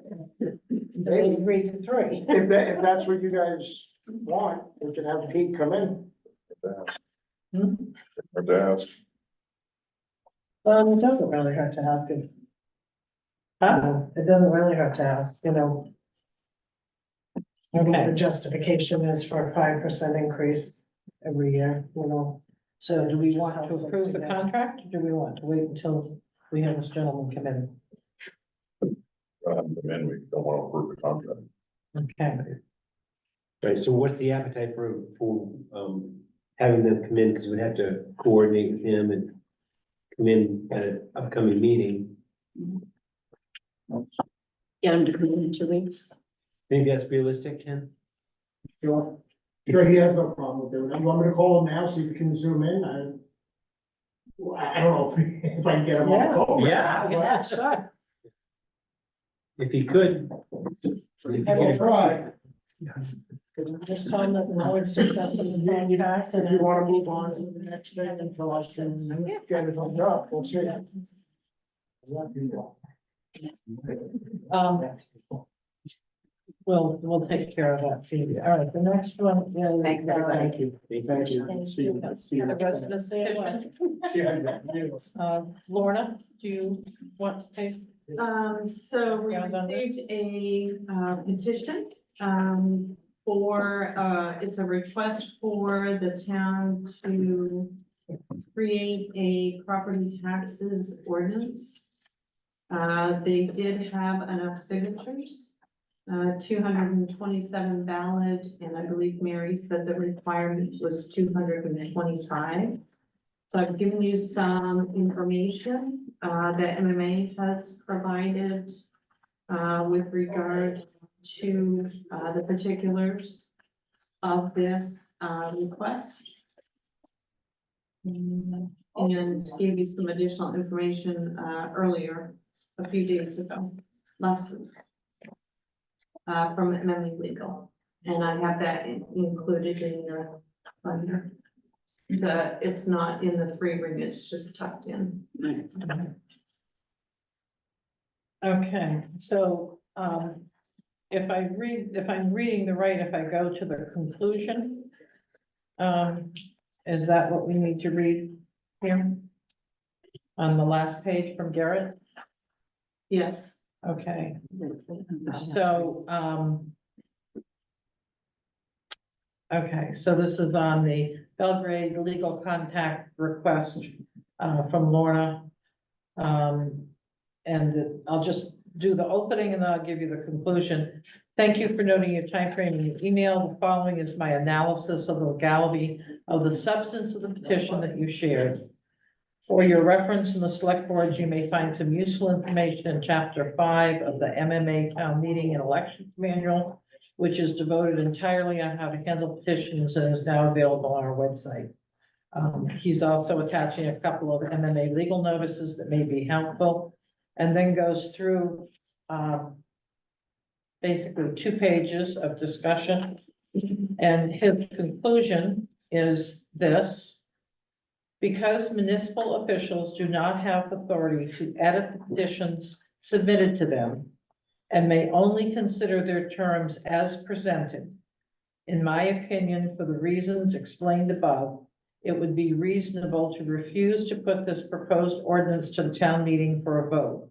they agreed to 3. If that's what you guys want, we can have Pete come in. Or to ask. It doesn't really hurt to ask it. It doesn't really hurt to ask, you know. What the justification is for a 5% increase every year, you know. So do we want to Helps us approve the get- contract, or do we want to wait until we have this gentleman come in? Come in, we don't want to approve the contract. Okay. Right, so what's the appetite for, having them come in, because we'd have to coordinate with him and come in at an upcoming meeting. Get him to come in 2 weeks. Think that's realistic, Ken? Sure, he has no problem with doing it. You want me to call him now so you can zoom in? I don't know if I can get him on the call. Yeah. Sure. If he could. I will try. Just tell them that now it's discussing the contract and. If you wanna move on to the next thing until I can get it hooked up, we'll see. We'll take care of that. Phoebe. All right, the next one is. Thanks, everybody. Thank you. See you. See you The next rest time. of the petition. Lorna, do you want to take? So we Yeah, I've done that. received a petition, it's a request for the town to create a property taxes ordinance. They did have enough signatures, 227 valid, and I believe Mary said the requirement was 225. So I've given you some information that MMA has provided with regard to the particulars of this request. and gave you some additional information, earlier, a few days ago, last week. From MMA Legal, and I have that included in your binder. It's not in the 3-ring, it's just tucked in. Okay, so, if I'm reading if I go to the conclusion, is that what we need to read here? On the last page from Garrett? Yes. Okay, so, okay, so this is on the Belgrade legal contact request, from Lorna. And I'll just do the opening and then I'll give you the conclusion. Thank you for noting your time frame in your email. The following is my analysis of the legality of the substance of the petition that you shared. For your reference in the select boards, you may find some useful information in chapter 5 of the MMA Town Meeting and Elections Manual, which is devoted entirely on how to handle petitions and is now available on our website. He's also attaching a couple of MMA legal notices that may be helpful, and then goes through basically 2 pages of discussion. And his conclusion is this: because municipal officials do not have authority to edit the petitions submitted to them and may only consider their terms as presented, in my opinion, for the reasons explained above, it would be reasonable to refuse to put this proposed ordinance to the town meeting for a vote.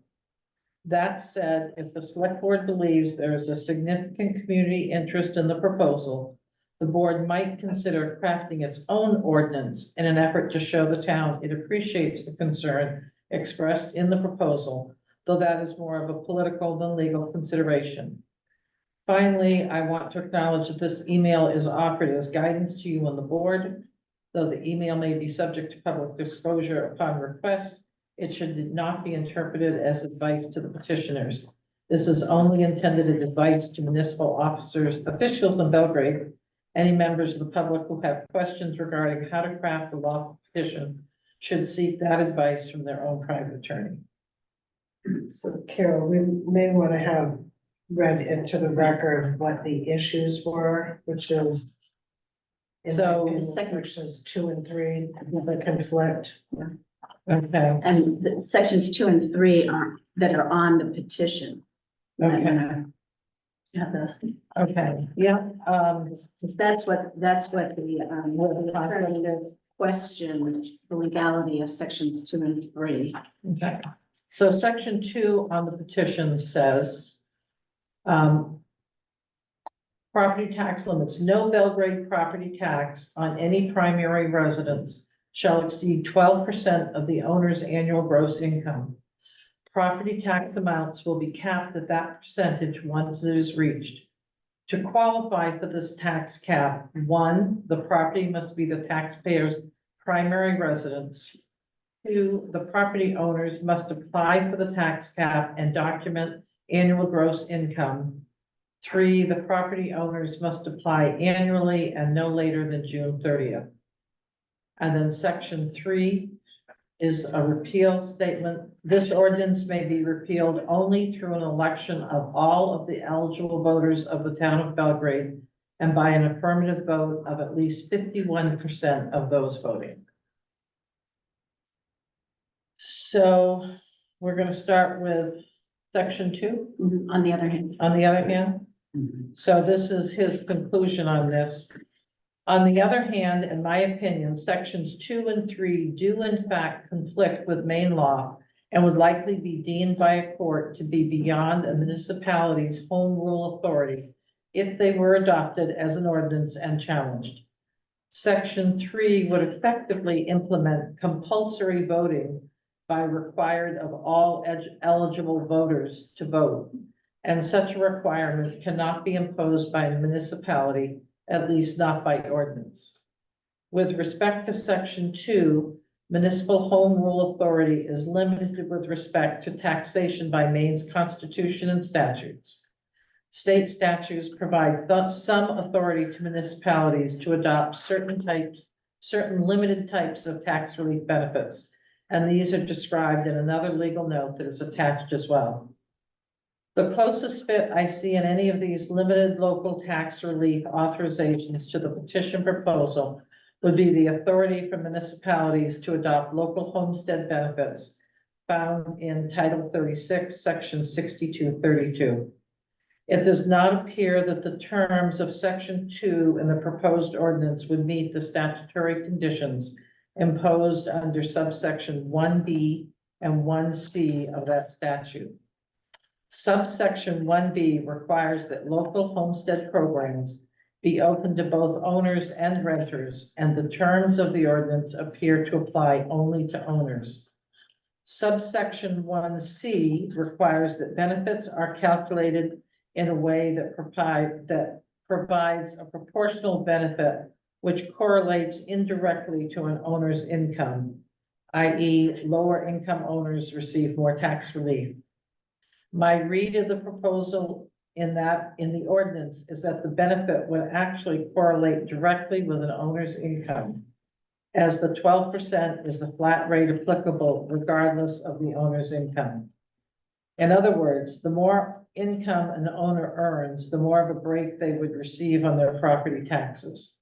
That said, if the select board believes there is a significant community interest in the proposal, the board might consider crafting its own ordinance in an effort to show the town it appreciates the concern expressed in the proposal, though that is more of a political than legal consideration. Finally, I want to acknowledge that this email is offered as guidance to you on the board. Though the email may be subject to public disclosure upon request, it should not be interpreted as advice to the petitioners. This is only intended as advice to municipal officers, officials in Belgrade. Any members of the public who have questions regarding how to craft a lawful petition should seek that advice from their own private attorney. So Carol, we may want to have read into the record what the issues were, which is in sections 2 and 3, the conflict. Okay. And the sections 2 and 3 are, that are on the petition. Okay. Yeah, those. Okay, yeah, Because that's what the question, the legality of sections 2 and 3. okay. So section 2 on the petition says, property tax limits, no Belgrade property tax on any primary residence shall exceed 12% of the owner's annual gross income. Property tax amounts will be capped at that percentage once it is reached. To qualify for this tax cap, 1, the property must be the taxpayer's primary residence. 2, the property owners must apply for the tax cap and document annual gross income. 3, the property owners must apply annually and no later than June 30th. And then section 3 is a repeal statement. This ordinance may be repealed only through an election of all of the eligible voters of the town of Belgrade and by an affirmative vote of at least 51% of those voting. So we're going to start with section 2. On the other hand. On the other hand, so this is his conclusion on this. On the other hand, in my opinion, sections 2 and 3 do in fact conflict with Maine law and would likely be deemed by a court to be beyond a municipality's home rule authority if they were adopted as an ordinance and challenged. Section 3 would effectively implement compulsory voting by required of all eligible voters to vote, and such a requirement cannot be imposed by a municipality, at least not by ordinance. With respect to section 2, municipal home rule authority is limited with respect to taxation by Maine's constitution and statutes. State statutes provide some authority to municipalities to adopt certain types certain limited types of tax relief benefits. And these are described in another legal note that is attached as well. The closest fit I see in any of these limited local tax relief authorizations to the petition proposal would be the authority for municipalities to adopt local homestead benefits found in Title 36, Section 6232. It does not appear that the terms of Section 2 in the proposed ordinance would meet the statutory conditions imposed under subsection 1B and 1C of that statute. Subsection 1B requires that local homestead programs be open to both owners and renters, and the terms of the ordinance appear to apply only to owners. Subsection 1C requires that benefits are calculated in a way that provides a proportional benefit which correlates indirectly to an owner's income, i.e. lower income owners receive more tax relief. My read of the proposal in the ordinance is that the benefit would actually correlate directly with an owner's income, as the 12% is the flat rate applicable regardless of the owner's income. In other words, the more income an owner earns, the more of a break they would receive on their property taxes.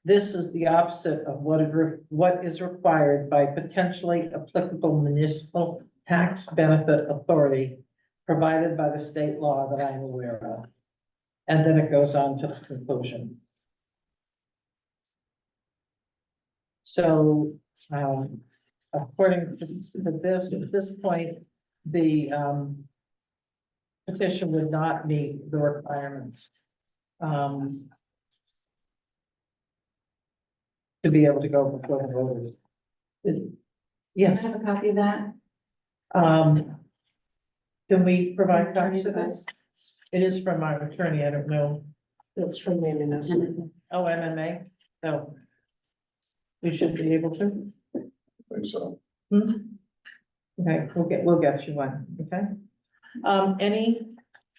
This is the opposite of what is required by potentially applicable municipal tax benefit authority provided by the state law that I am aware of. And then it goes on to the conclusion. So, according to this, at this point, the petition would not meet the requirements to be able to go before the voters. Yes. I have a copy of that. Can we provide copies of this? It is from our attorney, I don't know. It's from the municipal. Oh, MMA, so. We should be able to. I think so. Okay, we'll get you one, okay?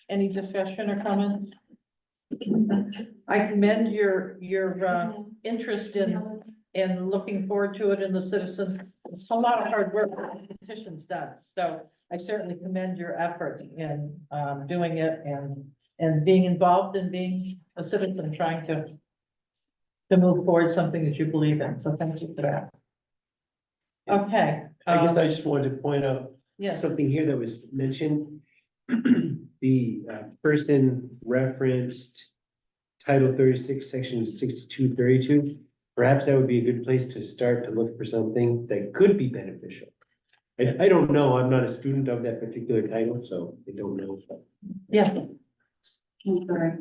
Any discussion or comments? I commend your interest in looking forward to it in the citizen. It's a lot of hard work that the petition's done, so I certainly commend your effort in doing it and being involved in being a citizen, trying to move forward something that you believe in, so thank you for that. Okay. I guess I just wanted to point out Yes. something here that was mentioned. The person referenced Title 36, Section 6232. Perhaps that would be a good place to start to look for something that could be beneficial. I don't know, I'm not a student of that particular title, so I don't know. Yes. I'm sorry.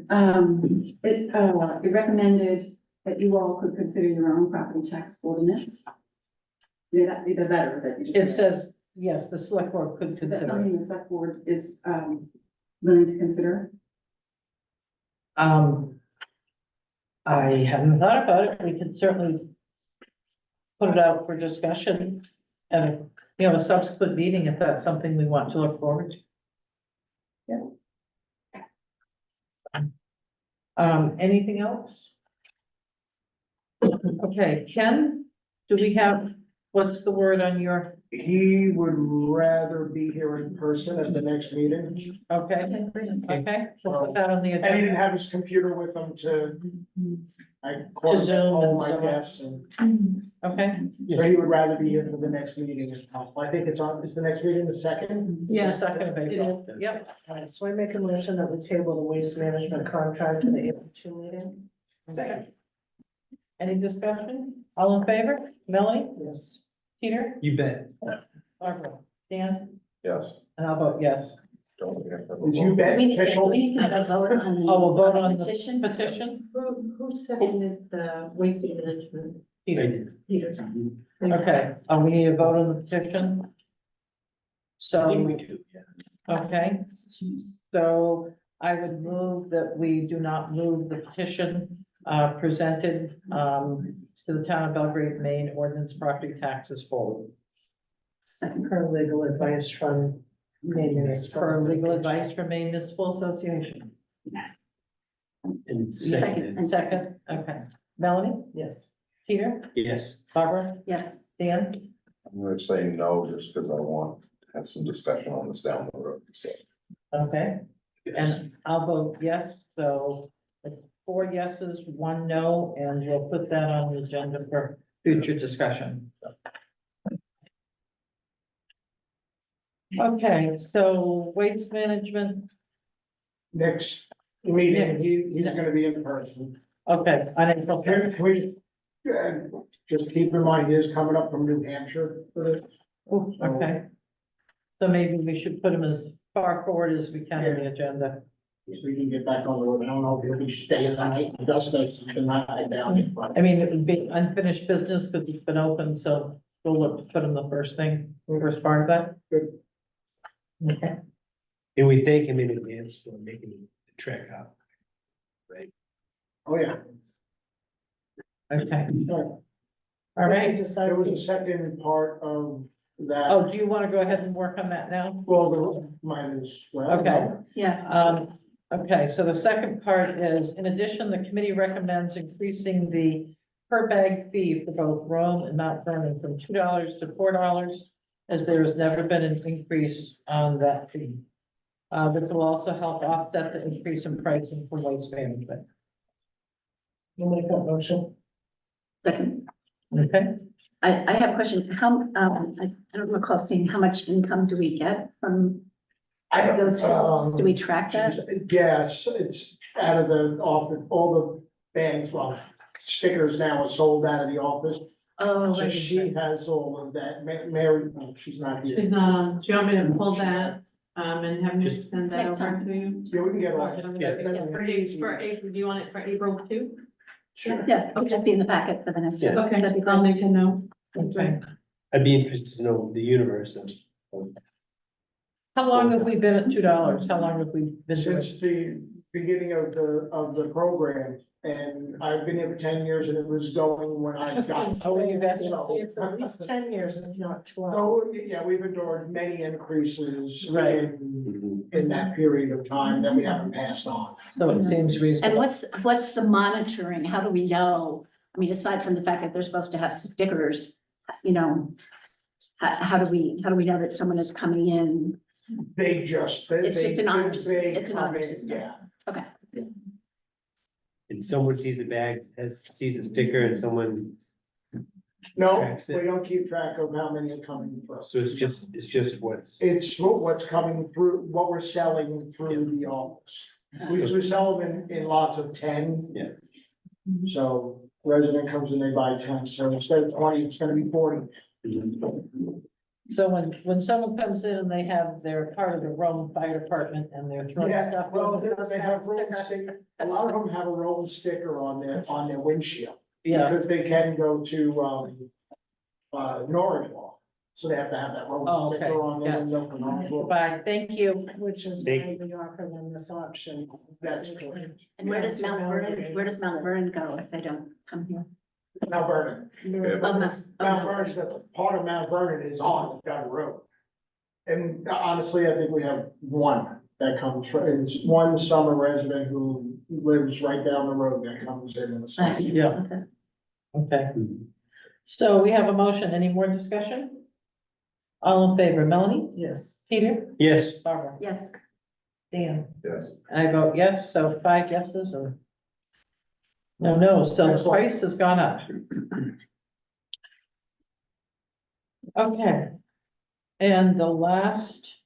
It recommended that you all could consider your own property tax ordinance. Either that or that you just. It says, yes, the select board could Is that consider. something the select board is, willing to consider? I hadn't thought about it. We could certainly put it out for discussion at a subsequent meeting if that's something we want to look forward to. Yeah. Anything else? Okay, Ken, do we have, what's the word on your? He would rather be here in person at the next meeting. Okay, we'll put that on the And he didn't agenda. have his computer with him I To called him Zoom home, and I so guess, and Okay, so he would rather be here for the next meeting if possible. I think is the next meeting the second? yeah, 2nd of April. It is. Yep. All right, so I make a motion that we table the waste management contract to the April 2 meeting. Second. Any discussion? All in favor? Melanie? Yes. Peter? You bet. Barbara? Dan? Yes. And I'll vote yes. Don't forget that. Did you bet official? We need to have a vote on the. Oh, we'll vote on the petition. petition? Who seconded the waste management? Peter. Peter. Okay, we need a vote on the petition. I think So, we do, yeah. okay, so I would move that we do not move the petition presented to the town of Belgrade, Maine ordinance property taxes forward. Second, per legal advice from Maine Municipal. For legal Association. advice from Maine Municipal Association. And second. Second, okay. Melanie? Yes. Peter, Yes. Barbara, Yes. Dan? I'm gonna say no, just because I want to have some discussion on this down the road, so. Okay, and I'll vote yes, so it's 4 yeses, 1 no, and we'll put that on the agenda for future discussion. Okay, so waste management, Next meeting, he's gonna be in person. okay, on April 3rd. Can we, just keep in mind, he is coming up from New Hampshire for this. Ooh, okay. So maybe we should put him as far forward as we can on the agenda. So we can get back on the road. I don't know if he'll be staying the night, Augusta, tonight, I doubt it, but. I mean, it would be unfinished business because it's been open, so we'll look to put him the first thing, first part of that. Good. Okay, And we thank him in advance for making the trek up. Right? Oh, yeah. okay, All all right. There was a second part of that. Oh, do you want to go ahead and work on that now? Well, mine is, well. Okay. Yeah. Okay, so the second part is, in addition, the committee recommends increasing the per bag fee for both Rome and Mount Vernon from $2 to $4, as there has never been an increase on that fee. This will also help offset the increase in pricing for waste management. You make that motion? Second, Okay, I have a question. How, I don't recall seeing how much income do we get from those fees? Do we track that? Yes, it's out of the office, all the bags, well, stickers now are sold out of the office. Oh, So right. she has all of that. Mary, no, she's not here. Do you want me to pull that, and have me send that Next over time. to you? Yeah, we can get all. For April, do you want it for April too? Sure. Yeah, it'll just be in the packet for the next. Yeah. Okay, That'd be I'll great. make a note. okay. I'd be interested to know the universe of How long have we been at $2? How long have we been doing? Since the beginning of the program, and I've been here for 10 years, and it was going when I got. Oh, when you got here. It's at least 10 years, if not 12. So, yeah, we've endured many increases Right. in that period of time that we haven't passed on. So it seems And reasonable. what's the monitoring? How do we know? I mean, aside from the fact that they're supposed to have stickers, you know, how do we know that someone is coming in? They just. It's just an honor- they it's an come honor in, system. Yeah. Okay. and someone sees a bag, sees a sticker and someone, No, Tracks it. we don't keep track of how many are coming through. so it's just what's. It's what's coming through, what we're selling through the office. We sell them in lots of 10. Yeah. So resident comes in, they buy 10, so instead of 20, it's gonna be 40. So when someone comes in and they have their part of the Rome Fire Department and they're throwing Yeah, stuff. well, over, they have road sticker, a lot of them have a road sticker on their windshield. Yeah, Because they can go to, Norwich Wall, so they have to have that Oh, road okay, sticker on their yeah. window for Norwich Wall. goodbye, thank you. Which is why we offer them this option. That's correct. And where does Yeah, Mount to Vernon, validate. where does Mount Vernon go if they don't come here? Mount Vernon. Oh, Mount Vernon's, the part of Mount Vernon is on the Gun Road. And honestly, I think we have one that comes from, it's one summer resident who lives right down the road that comes in the summer. Yeah. Okay. Okay, so we have a motion. Any more discussion? All in favor, Melanie? Yes. Peter? Yes. Barbara? Yes. Dan? Yes. I vote yes, so 5 yeses and no, so the Excellent. price has gone up. Okay. And the last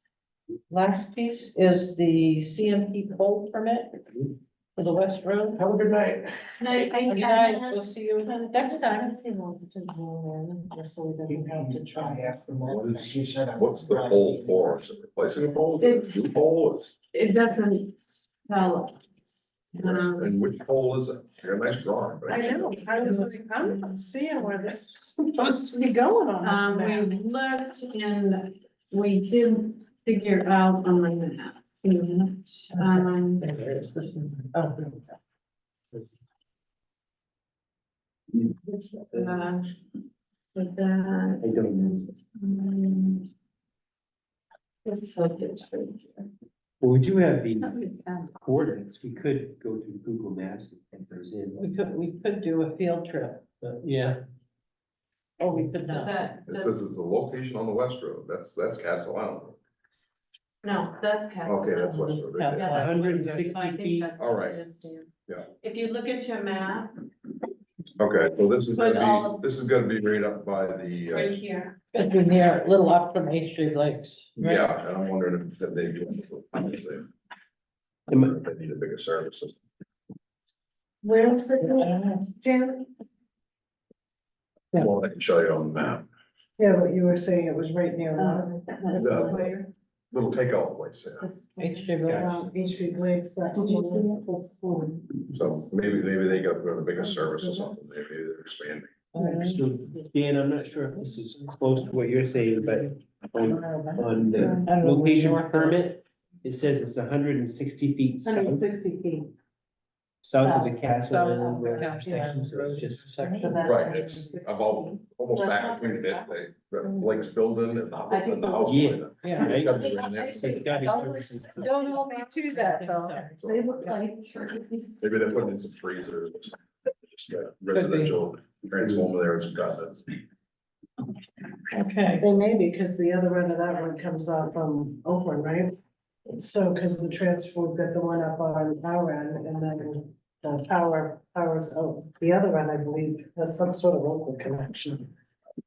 piece is the CMP pole permit for the West Road. Have a good night. Good night, we'll see you next time. He wants to go in, just so he doesn't have to try. What's the pole for? Is it replacing a pole? Is it a new pole? It doesn't tell us. And which pole is it? You got a nice drawing, but. I know, I was like, I'm not seeing where this is supposed to be going on this map. We looked and we did figure out on the map. There is this. Oh. It's, so that. I don't It's like it's right here. Well, we do have the coordinates. We could go to Google Maps and get those in. We could do a field trip. Yeah, Oh, we could Does not. that, It says it's a location on the West Road, that's Castle Island. no, that's Castle. Okay, that's West Road. right there. Yeah, that's what it is. 160 I think feet. that's All what right. it is, Dan. Yeah. If you look at your map, Okay, so this is But all gonna of- be, this is gonna be right up by the, right here. It'd be near, a little up from H Street Lakes. right? yeah, and I'm wondering if they do. They need a bigger service system. Where was it, Dan? Well, I can show you on the map. Yeah, but you were saying it was right near The little takeout place, yeah. H Street Lakes. H.P. Lakes, that. So maybe they got a bigger service or something, maybe they're expanding. So Dan, I'm not sure if this is close to what you're saying, but on the I don't know where location north is. permit, it says it's 160 feet south, 160 feet. south of the castle. South of and the where castle, section, yeah. so it's just Section. Right, it's about, almost back between the Blake's building and the house. Yeah. Yeah. It's gotta be right there. It's got his services. Don't hold me to that, though. They look like. Maybe they're putting in some freezers, or something. Just a residential transformer there, it's got it. Okay. Well, maybe, because the other end of that one comes out from Oakland, right? So, because the transfer, we've got the one up on our end, and then the powers out, the other end, I believe, has some sort of local connection.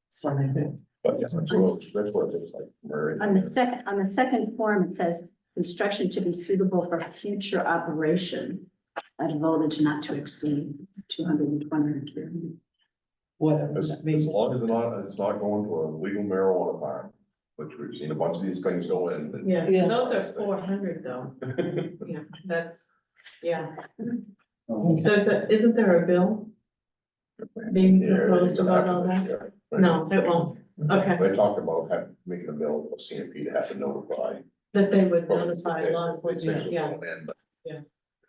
So maybe. But yes, that's what it looks like. Murray. On the second form, it says construction to be suitable for future operation at a voltage not to exceed 220 kV. Whatever As, that as means. long as it's not going to a legal marijuana farm, which we've seen a bunch of these things go in. and- Yeah, Yeah. those are 400 though. Yeah, that's, yeah. Um, Isn't there a bill being Yeah, proposed it's gonna about happen all this that? year. No, it won't. Okay, They talked about making a bill for CMP to have to notify. that they would notify law These things enforcement, are yeah, going in, but Yeah.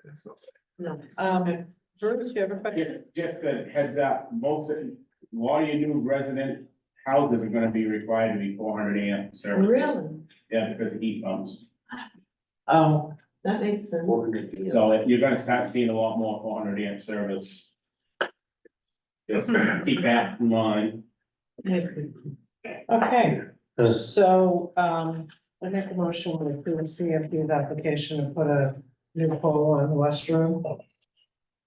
it's not- no. Bruce, you have a question? Just a heads up, a lot of your new resident houses are gonna be required to be 400 amp services. Really? Yeah, because of heat pumps. Oh, That makes sense. So you're gonna start seeing a lot more 400 amp service. Just keep that in mind. okay. So, I make a motion to approve CFP's application to put a new pole on the West Road.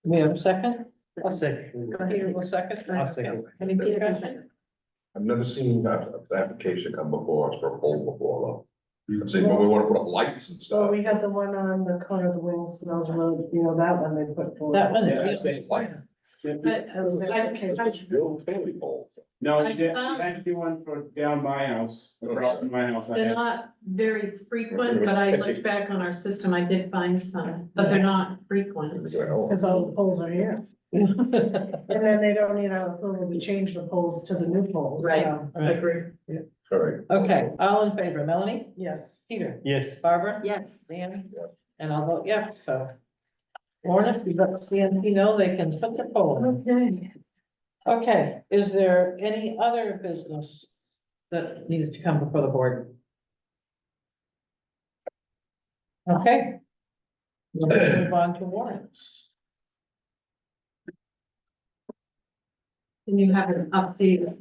we have a second? I'll second. Peter will second? I'll second. Any discussion? I've never seen that application come before us for a poll before though. I've seen when we wanna put up lights and So stuff. we had the one on the corner of the Wings Mills Road, you know, that one they put forward. That one, Yeah, is- It's light. But That was their application. Build family poles. No, I you did, found- that's the one for down my house, across from my house. I They're had- not very frequent, but I looked back on our system, I did find some, but they're not frequent. Because all the poles are here. And then they don't need our approval to change the poles to the new poles, Right. so, Agree. All right. Okay, all in favor, Melanie? yes. Peter? Yes. Barbara? Yes. Dan? Yes. And I'll vote yes, so. Warren, you let CMP know they can put the poll in. Okay. Okay, is there any other business that needs to come before the board? Okay. Let's move on to warrants. And you have an updated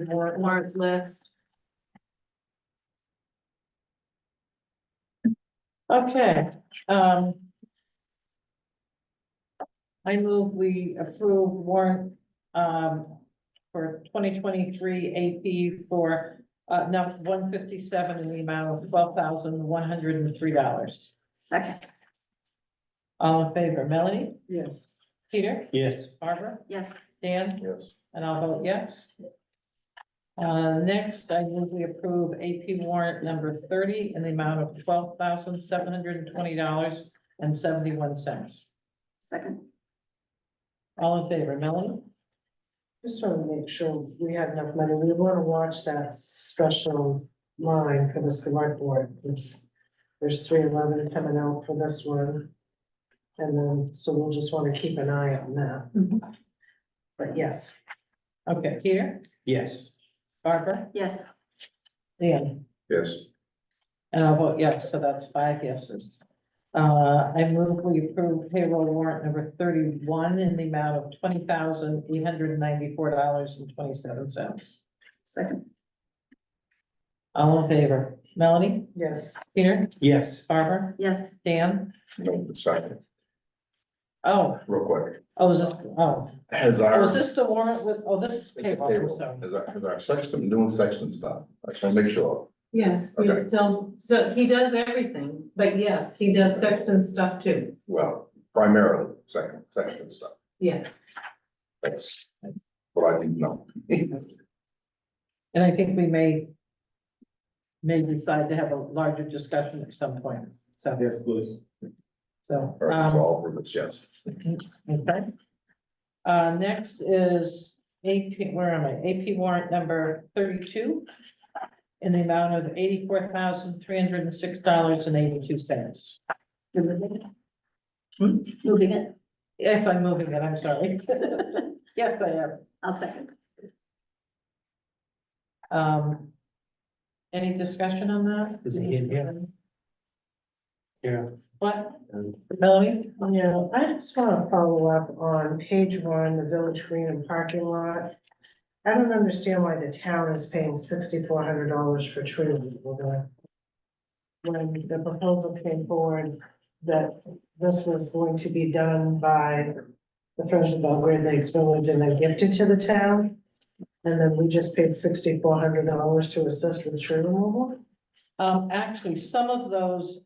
warrant list. Okay, I move we approve warrant, for 2023 AP for, number 157 in the amount of $12,103. Second, All in favor, Melanie? Yes. Peter? Yes. Barbara? yes. Dan? Yes. And I'll vote yes. Next, I move we approve AP warrant number 30 in the amount of $12,720.71. Second, All in favor, Melanie? Just want to make sure we had enough money. We want to watch that special line for the select board. There's 311 coming out for this one. And then, so we'll just want to keep an eye on that. But yes. Okay, Peter? Yes. Barbara? yes. Dan? Yes. And I'll vote yes, so that's 5 yeses. I move we approve payroll warrant number 31 in the amount of $20,894.27. Second. All in favor? Melanie? Yes. Peter? Yes. Barbara? Yes. Dan? No discussion, Oh, real quick. is this, Has our, is this the warrant with, this is it's the payroll, I'm payroll. sorry. Has our section doing section stuff? I just want to make sure. Yes, Okay. he's still, so he does everything, but yes, he does Sexton stuff too. Well, primarily section stuff. Yeah. That's what I didn't know. And I think we may decide to have a larger discussion at some point, so. Yes, please. So, Or it's all roommates, yes. okay. Next is AP, where am I? AP warrant number 32 in the amount of $84,306.82. Moving it. Yes, I'm moving it, I'm sorry. Yes, I am. I'll second. Any discussion on that? Is it in here? Yeah. What? Melanie? Yeah, I just want to follow up on page 1, the Village Green and parking lot. I don't understand why the town is paying $6,400 for tree removal there. When the proposal came forward that this was going to be done by the Friends of Belgrade Lakes Village and then gifted to the town. And then we just paid $6,400 to assist with tree removal. Actually, some of those,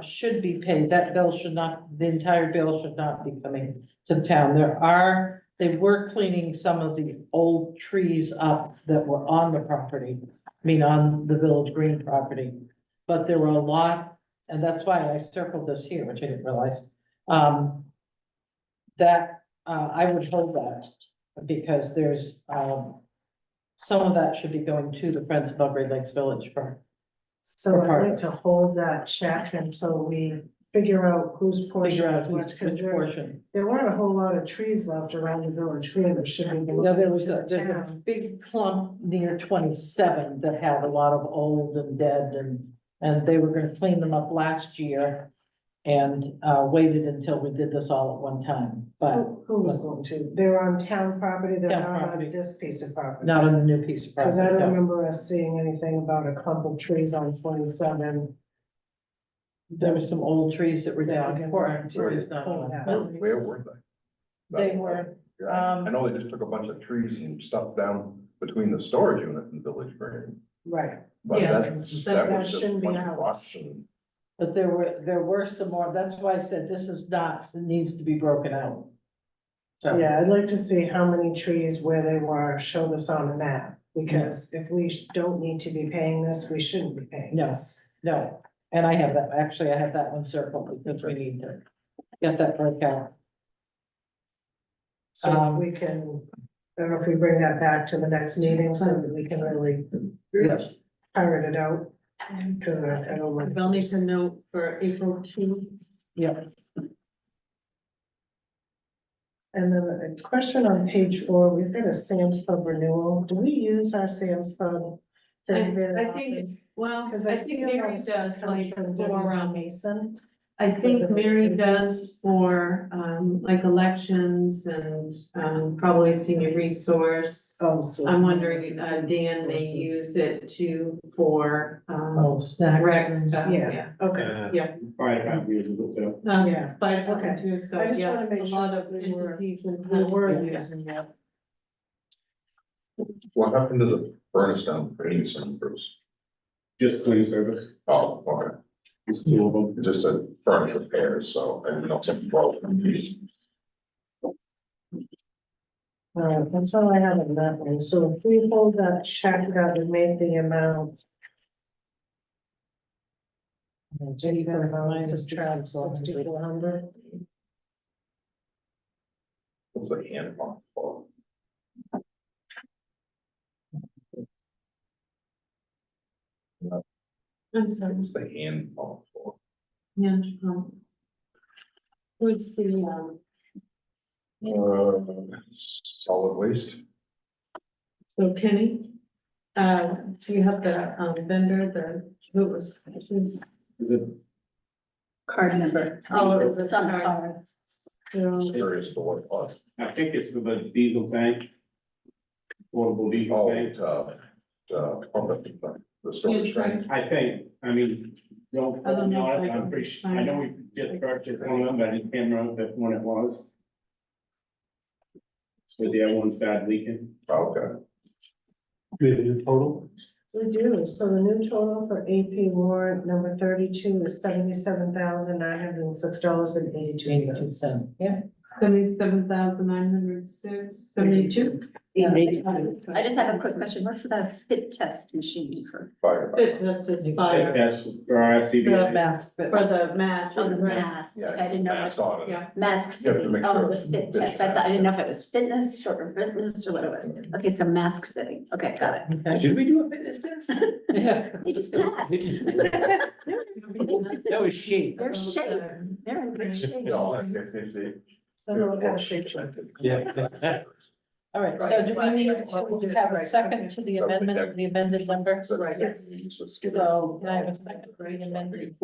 should be paid. That bill should not, the entire bill should not be coming to the town. They were cleaning some of the old trees up that were on the property. I mean, on the Village Green property. But there were a lot, and that's why I circled this here, which I didn't realize. I would hold that because there's, some of that should be going to the Friends of Belgrade Lakes Village for. So I'd like to hold that check until we figure out whose portion is which, because Which portion. there weren't a whole lot of trees left around the Village Green that should be. No, there's a town. big clump near 27 that had a lot of old and dead and they were gonna clean them up last year. And waited until we did this all at one time, but Who was going to? They're on town property, they're Town not property. on this piece of property. not on the new piece of Cause I property. don't no. remember us seeing anything about a clump of trees on 27. There were some old trees that were down. Yeah. Poor- Yeah. trees not on Yeah. that. Where were they? They were, Yeah, I know they just took a bunch of trees and stuff down between the storage unit and Village Green. Right. But Yeah, that that was just a shouldn't be bunch of ours. rocks and. but there were some more. That's why I said this is not, it needs to be broken out. So, Yeah, I'd like to see how many trees where they were, show this on the map. Because if we don't need to be paying this, we shouldn't be paying No. this. no, and I have that, actually, I have that one circled because we need to get that broke out. So if we can, I don't know if we bring that back to the next meeting so that we can really Yes. pirate it out. Cause I don't want. We'll need to note for April 2. Yep. And then a question on page 4, we've got a Sam's Club renewal. Do we use our Sam's Club? thing very I think, often? well, Cause I see think a lot Mary of stuff does comes like from for, Mason. I think Mary does for, like elections and, probably senior resource. Oh, so. I'm wondering, Dan may use it too for, Oh, snacks. rec stuff, Yeah. yeah. Okay, Yeah. Fire department uses it too. Yeah. But, Okay. too, so, I just yeah, wanna make a sure lot that of we were- entities and. we were yeah. using that. What happened to the furnace down for Anderson, Bruce? Just clean service, Oh, okay. just 2 of them. It just said furnace repairs, so I didn't know something broke. All right, that's all I have on that one. So if we hold that check that would make the amount. Subtract 6,400. What's the hand pump for? I'm sorry, What's the hand pump for? yeah. What's the, Solid waste? so Kenny, do you have the, vendor, who was? Is it card number. Oh, it was a It's on the card. card. Curious to what it was. I think it's for the diesel tank. Portable diesel Oh, tank. From the storage tank. I think, I mean, don't, I don't know if I I'm can pretty sure, find I know it. we just purchased one of them, but I just can't remember which one it was. So the other one started leaking. Okay. Do we have a new total? We do, so the new total for AP warrant number 32 is $77,906.82. Yeah. 77,906, 72. I just have a quick question. What's the fit test machine for? Fire. Fit test expire Yes, for our the CBA. mask, for the mask. Oh, the mask. Yeah, Okay, I didn't know. mask on it. Yeah. Mask You have to fitting. make Oh, sure the it's fit fit test. I thought, I mask, didn't know if it was fitness, short or fitness or what it was. Okay, so mask fitting. Okay, got it. Okay. Should we do a fitness test? Yeah. They just passed. That was shape. They're shape. They're in good shape. No, it's. I don't know what kind of shape it's in. Yeah. All right, so do we need to have a second to the amendment, the amended number? Yes. So can I have a second for the amendment?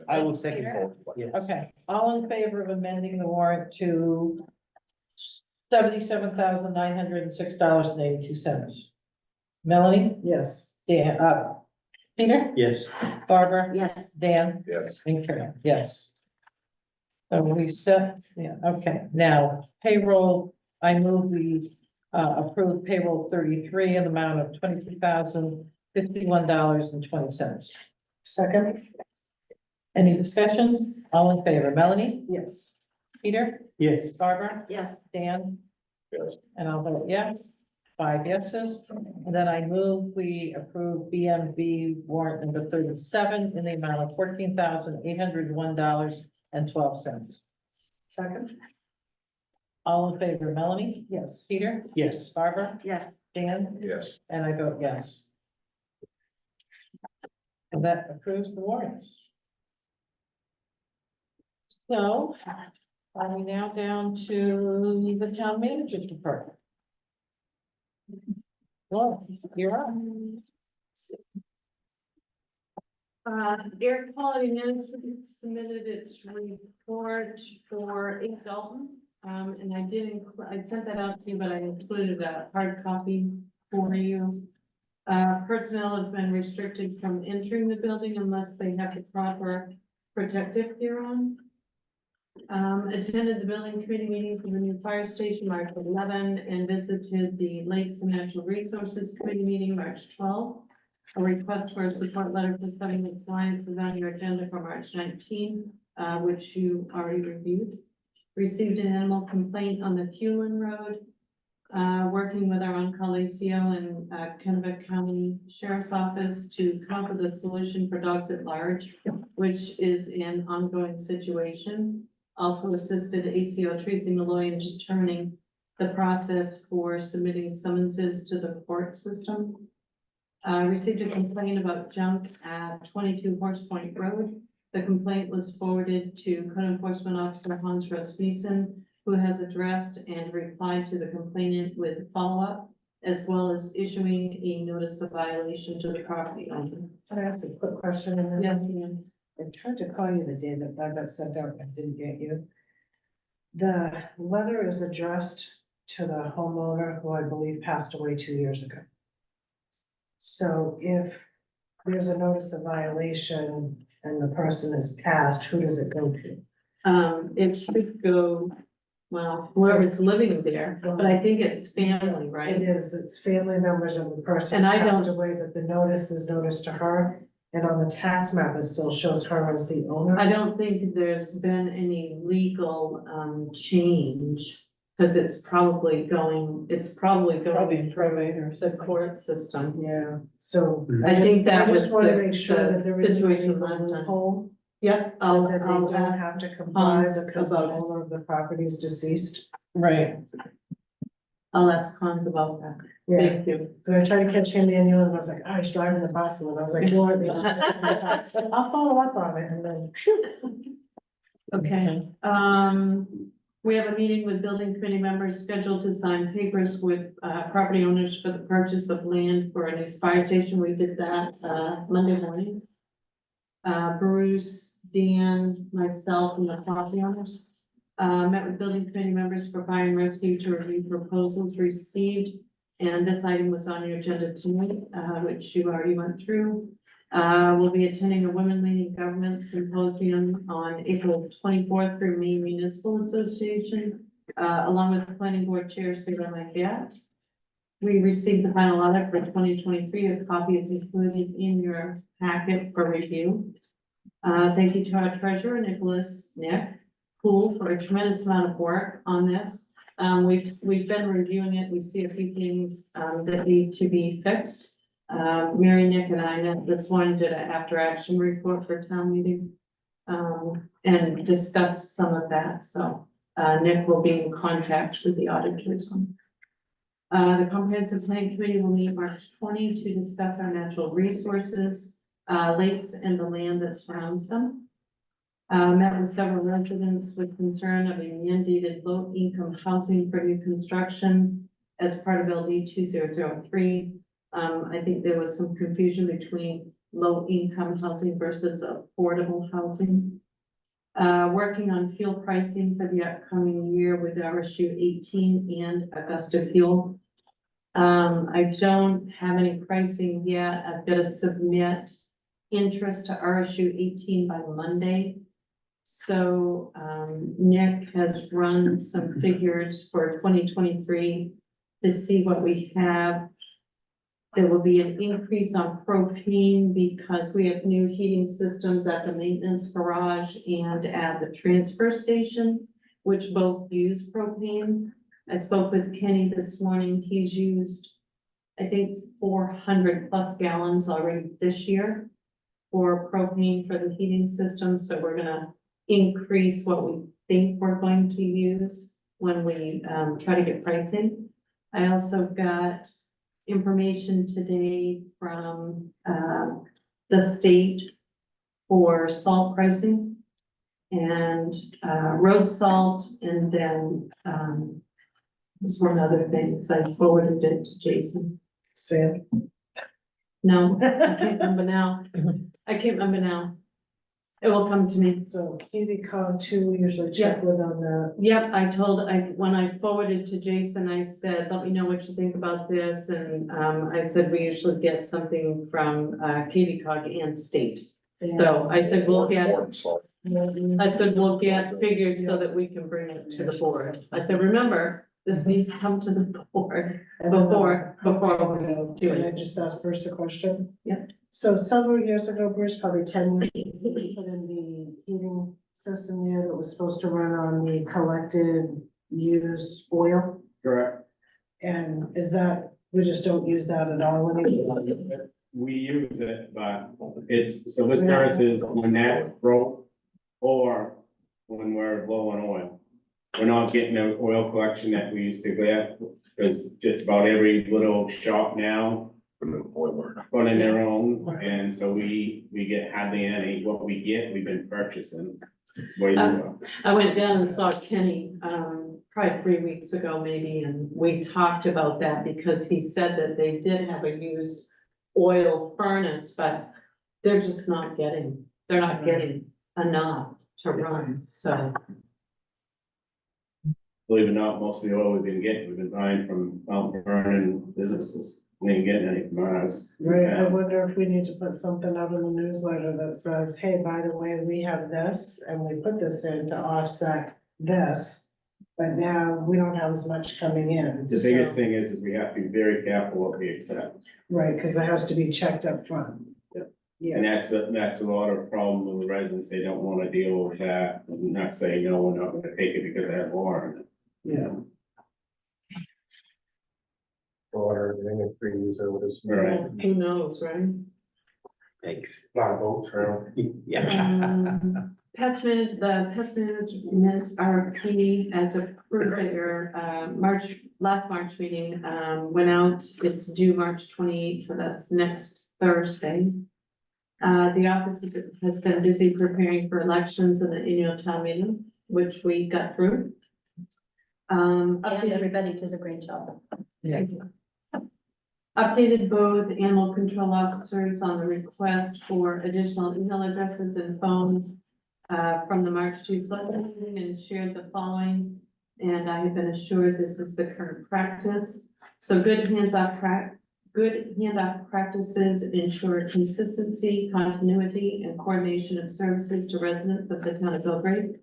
I will second that, yes. Okay, all in favor of amending the warrant to $77,906.82? Melanie? Yes. Dan, Peter? Yes. Barbara? Yes. Dan? Yes. And Karen, yes. So we set, yeah, okay, now payroll, I move we approve payroll 33 in the amount of $22,051.20. Second? Any discussion? All in favor, Melanie? Yes. Peter? Yes. Barbara? Yes. Dan? Yes. And I'll vote yes. 5 yeses. And then I move we approve BMV warrant number 37 in the amount of $14,801.12. Second? All in favor, Melanie? Yes. Peter? Yes. Barbara? Yes. Dan? Yes. And I vote yes. And that approves the warrants. So are we now down to the town manager's department? Well, you're up. Air quality management submitted its report for 8 Dalton. And I sent that out to you, but I included a hard copy for you. Personnel have been restricted from entering the building unless they have the proper protective gear on. Attended the building committee meeting for the new fire station March 11 and visited the Lakes and Natural Resources Committee meeting March 12. A request for a support letter for Setting Alliance is on your agenda for March 19, which you already reviewed. Received an animal complaint on the Hewlin Road. Working with our on-call ACO and Kennebec County Sheriff's Office to come up with a solution for dogs at large, which is an ongoing situation. Also assisted ACO Tracy Malloy in determining the process for submitting summonses to the court system. Received a complaint about junk at 22 Horse Point Road. The complaint was forwarded to Code Enforcement Officer Hans Rasmussen, who has addressed and replied to the complainant with follow-up, as well as issuing a notice of violation to the property owner. Can I ask a quick question? And then Yes, ma'am. I tried to call you the day that got sent out, and I didn't get you. The letter is addressed to the homeowner who I believe passed away 2 years ago. So if there's a notice of violation and the person is passed, who does it go to? It should go, well, whoever's living there, but I think it's family, It right? is, it's family members of the person And who I passed don't- away, but the notice is noticed to her. And on the tax map, it still shows her as the owner. I don't think there's been any legal, change, because it's probably going Probably through probate or the court system. Yeah, so. I think that I was just want to the- make sure the that there isn't any situation last time. loophole, Yep, and that they I'll don't ask have to comply because the about it. owner of the property is deceased. Right. I'll ask Hans about that. Yeah, Thank you. so I tried to catch him manual and I was like, oh, he's driving the bus, and I was like, you want me? I'll follow up on it, and then, shoot. Okay, we have a meeting with building committee members scheduled to sign papers with, property owners for the purchase of land for a new fire station. We did that, Monday morning. Bruce Dan, myself, and the property owners. Met with building committee members for fire and rescue to review proposals received. And this item was on your agenda tonight, which you already went through. We'll be attending a Women Leading Government Symposium on April 24th through Maine Municipal Association, along with the planning board chair, Sarah Lafayette. We received the final audit for 2023. A copy is included in your packet for review. Thank you to our treasurer, Nick Poole, for a tremendous amount of work on this. We've been reviewing it. We see a few things that need to be fixed. Mary, Nick, and I met this morning, did an after action report for town meeting, and discussed some of that. So Nick will be in contact with the auditors. The Comprehensive Plan Committee will meet March 20 to discuss our natural resources, lakes, and the land that surrounds them. Met with several residents with concern of a mandated low-income housing for new construction as part of LD 2003. I think there was some confusion between low-income housing versus affordable housing. Working on fuel pricing for the upcoming year with RSU 18 and Augusta Fuel. I don't have any pricing yet. I've got to submit interest to RSU 18 by Monday. So Nick has run some figures for 2023 to see what we have. There will be an increase on propane because we have new heating systems at the maintenance garage and at the transfer station, which both use propane. I spoke with Kenny this morning. He's used, I think, 400 plus gallons already this year for propane for the heating system. So we're gonna increase what we think we're going to use when we try to get pricing. I also got information today from the state for salt pricing and road salt, and then there's one other thing, so I forwarded it to Jason. Sam? No, I can't remember now. I can't remember now. It will come to me. So QB too, we usually check with on that. Yep, when I forwarded to Jason, I said, let me know what you think about this, and I said, we usually get something from KVCOG and state. So I said, we'll get figures so that we can bring it to the board. I said, remember, this needs to come to the board before we do Can I it. just ask Bruce a question? Yeah. So several years ago, Bruce, probably 10 years, ago, we put in the heating system there that was supposed to run on the collected used oil. Correct. And is that, we just don't use that at all anymore? We use it, but it's, so this current is when that broke or when we're low on oil. We're not getting the oil collection that we used to get, because just about every little shop now put in their own, and so we get hardly any. What we get, we've been purchasing way more. I went down and saw Kenny, probably 3 weeks ago maybe, and we talked about that because he said that they did have a used oil furnace, but they're just not getting enough to run, so. Believe it or not, most of the oil we've been buying from Mount Vernon businesses. We ain't getting any from ours. Right, I wonder if we need to put something out in the newsletter that says, hey, by the way, we have this and we put this in to offset this. But now we don't have as much coming in. The biggest thing is we have to be very careful what we accept. Right, because it has to be checked up front. Yeah. And that's a lot of problem with the residents. They don't want to deal with that. And not saying, no, we're not gonna take it because I have water in it. Yeah. Water, everything is pretty used over this. Right. Who knows, right? Thanks. A lot of boats around. Yeah. Pest management RFP as approved at your last March meeting, went out. It's due March 28th, so that's next Thursday. The office has been busy preparing for elections and the annual town meeting, which we got through. And everybody did a great job. Thank you. Updated both animal control officers on the request for additional email addresses and phone from the March 2 Selectboard Meeting and shared the following. And I have been assured this is the current practice. So good hands-off practices ensure consistency, continuity, and coordination of services to residents of the town of Belgrade.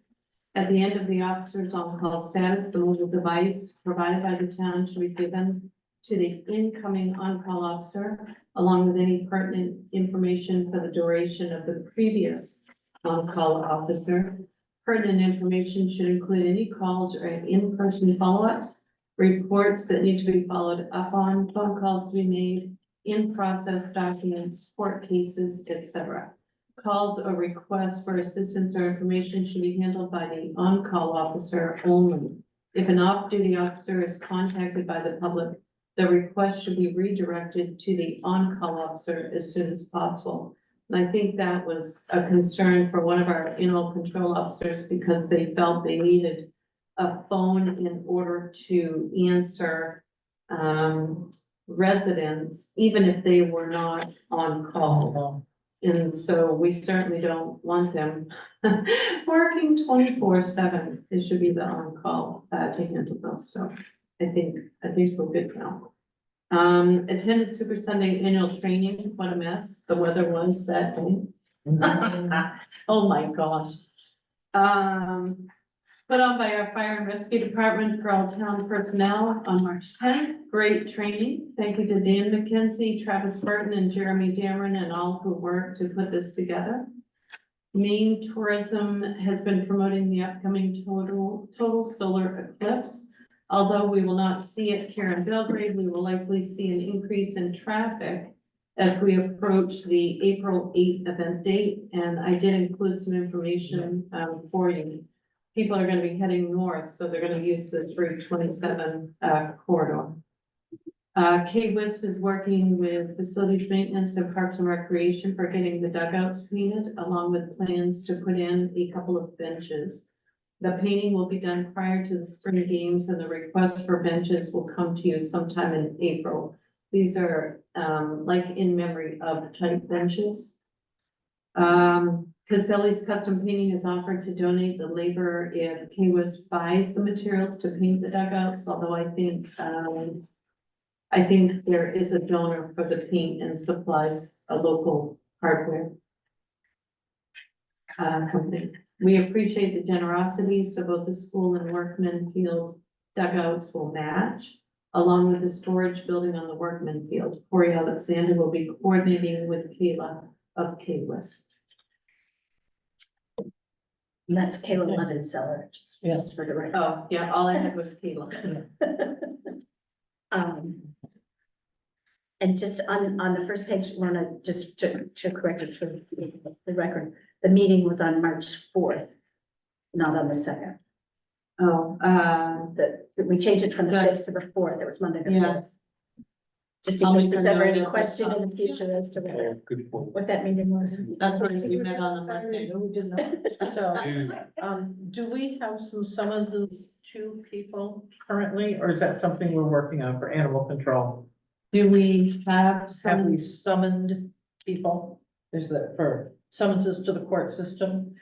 At the end of the officer's on-call status, the mobile device provided by the town should be given to the incoming on-call officer, along with any pertinent information for the duration of the previous on-call officer. Pertinent information should include any calls or in-person follow-ups, reports that need to be followed up on, phone calls to be made, in-process documents, court cases, etc. Calls or requests for assistance or information should be handled by the on-call officer only. If an off-duty officer is contacted by the public, the request should be redirected to the on-call officer as soon as possible. And I think that was a concern for one of our animal control officers because they felt they needed a phone in order to answer residents, even if they were not on call. And so we certainly don't want them working 24/7. It should be the on-call to handle those. So I think we're good now. Attended Super Sunday annual training. What a mess the weather was that day. Oh my gosh. Put on by our fire and rescue department for all town personnel on March 10th. Great training. Thank you to Dan McKenzie, Travis Burton, and Jeremy Dameron, and all who worked to put this together. Maine Tourism has been promoting the upcoming total solar eclipse. Although we will not see it here in Belgrade, we will likely see an increase in traffic as we approach the April 8th event date. And I did include some information for you. People are going to be heading north, so they're going to use this Route 27 corridor. K-WISP is working with facilities maintenance and parks and recreation for getting the dugouts painted, along with plans to put in a couple of benches. The painting will be done prior to the spring games, and the request for benches will come to you sometime in April. These are like in memory of type benches. Caselli's Custom Painting is offered to donate the labor if K-WISP buys the materials to paint the dugouts, although I think there is a donor for the paint and supplies, a local hardware company. We appreciate the generosity, so both the school and workman field dugouts will match, along with the storage building on the workman field. Corey Alexander will be coordinating with Kayla of K-WISP. And that's Kayla Levenseller, just for the record. Oh, yeah, all I had was Kayla. And just on the first page, wanna just to correct it for the record, the meeting was on March 4th, not on the 2nd. Oh, We changed it from the 5th to the 4th, it was Monday the 4th. Just in I'll case make a there's ever note any of question it. in the future as to Good point. what that meeting was. That's right, we met on the Monday. No, we did not. So, do we have some summonses to people currently, or is that something we're working on for animal control? Do we have Have some? we summoned people? Is that for summonses to the court system?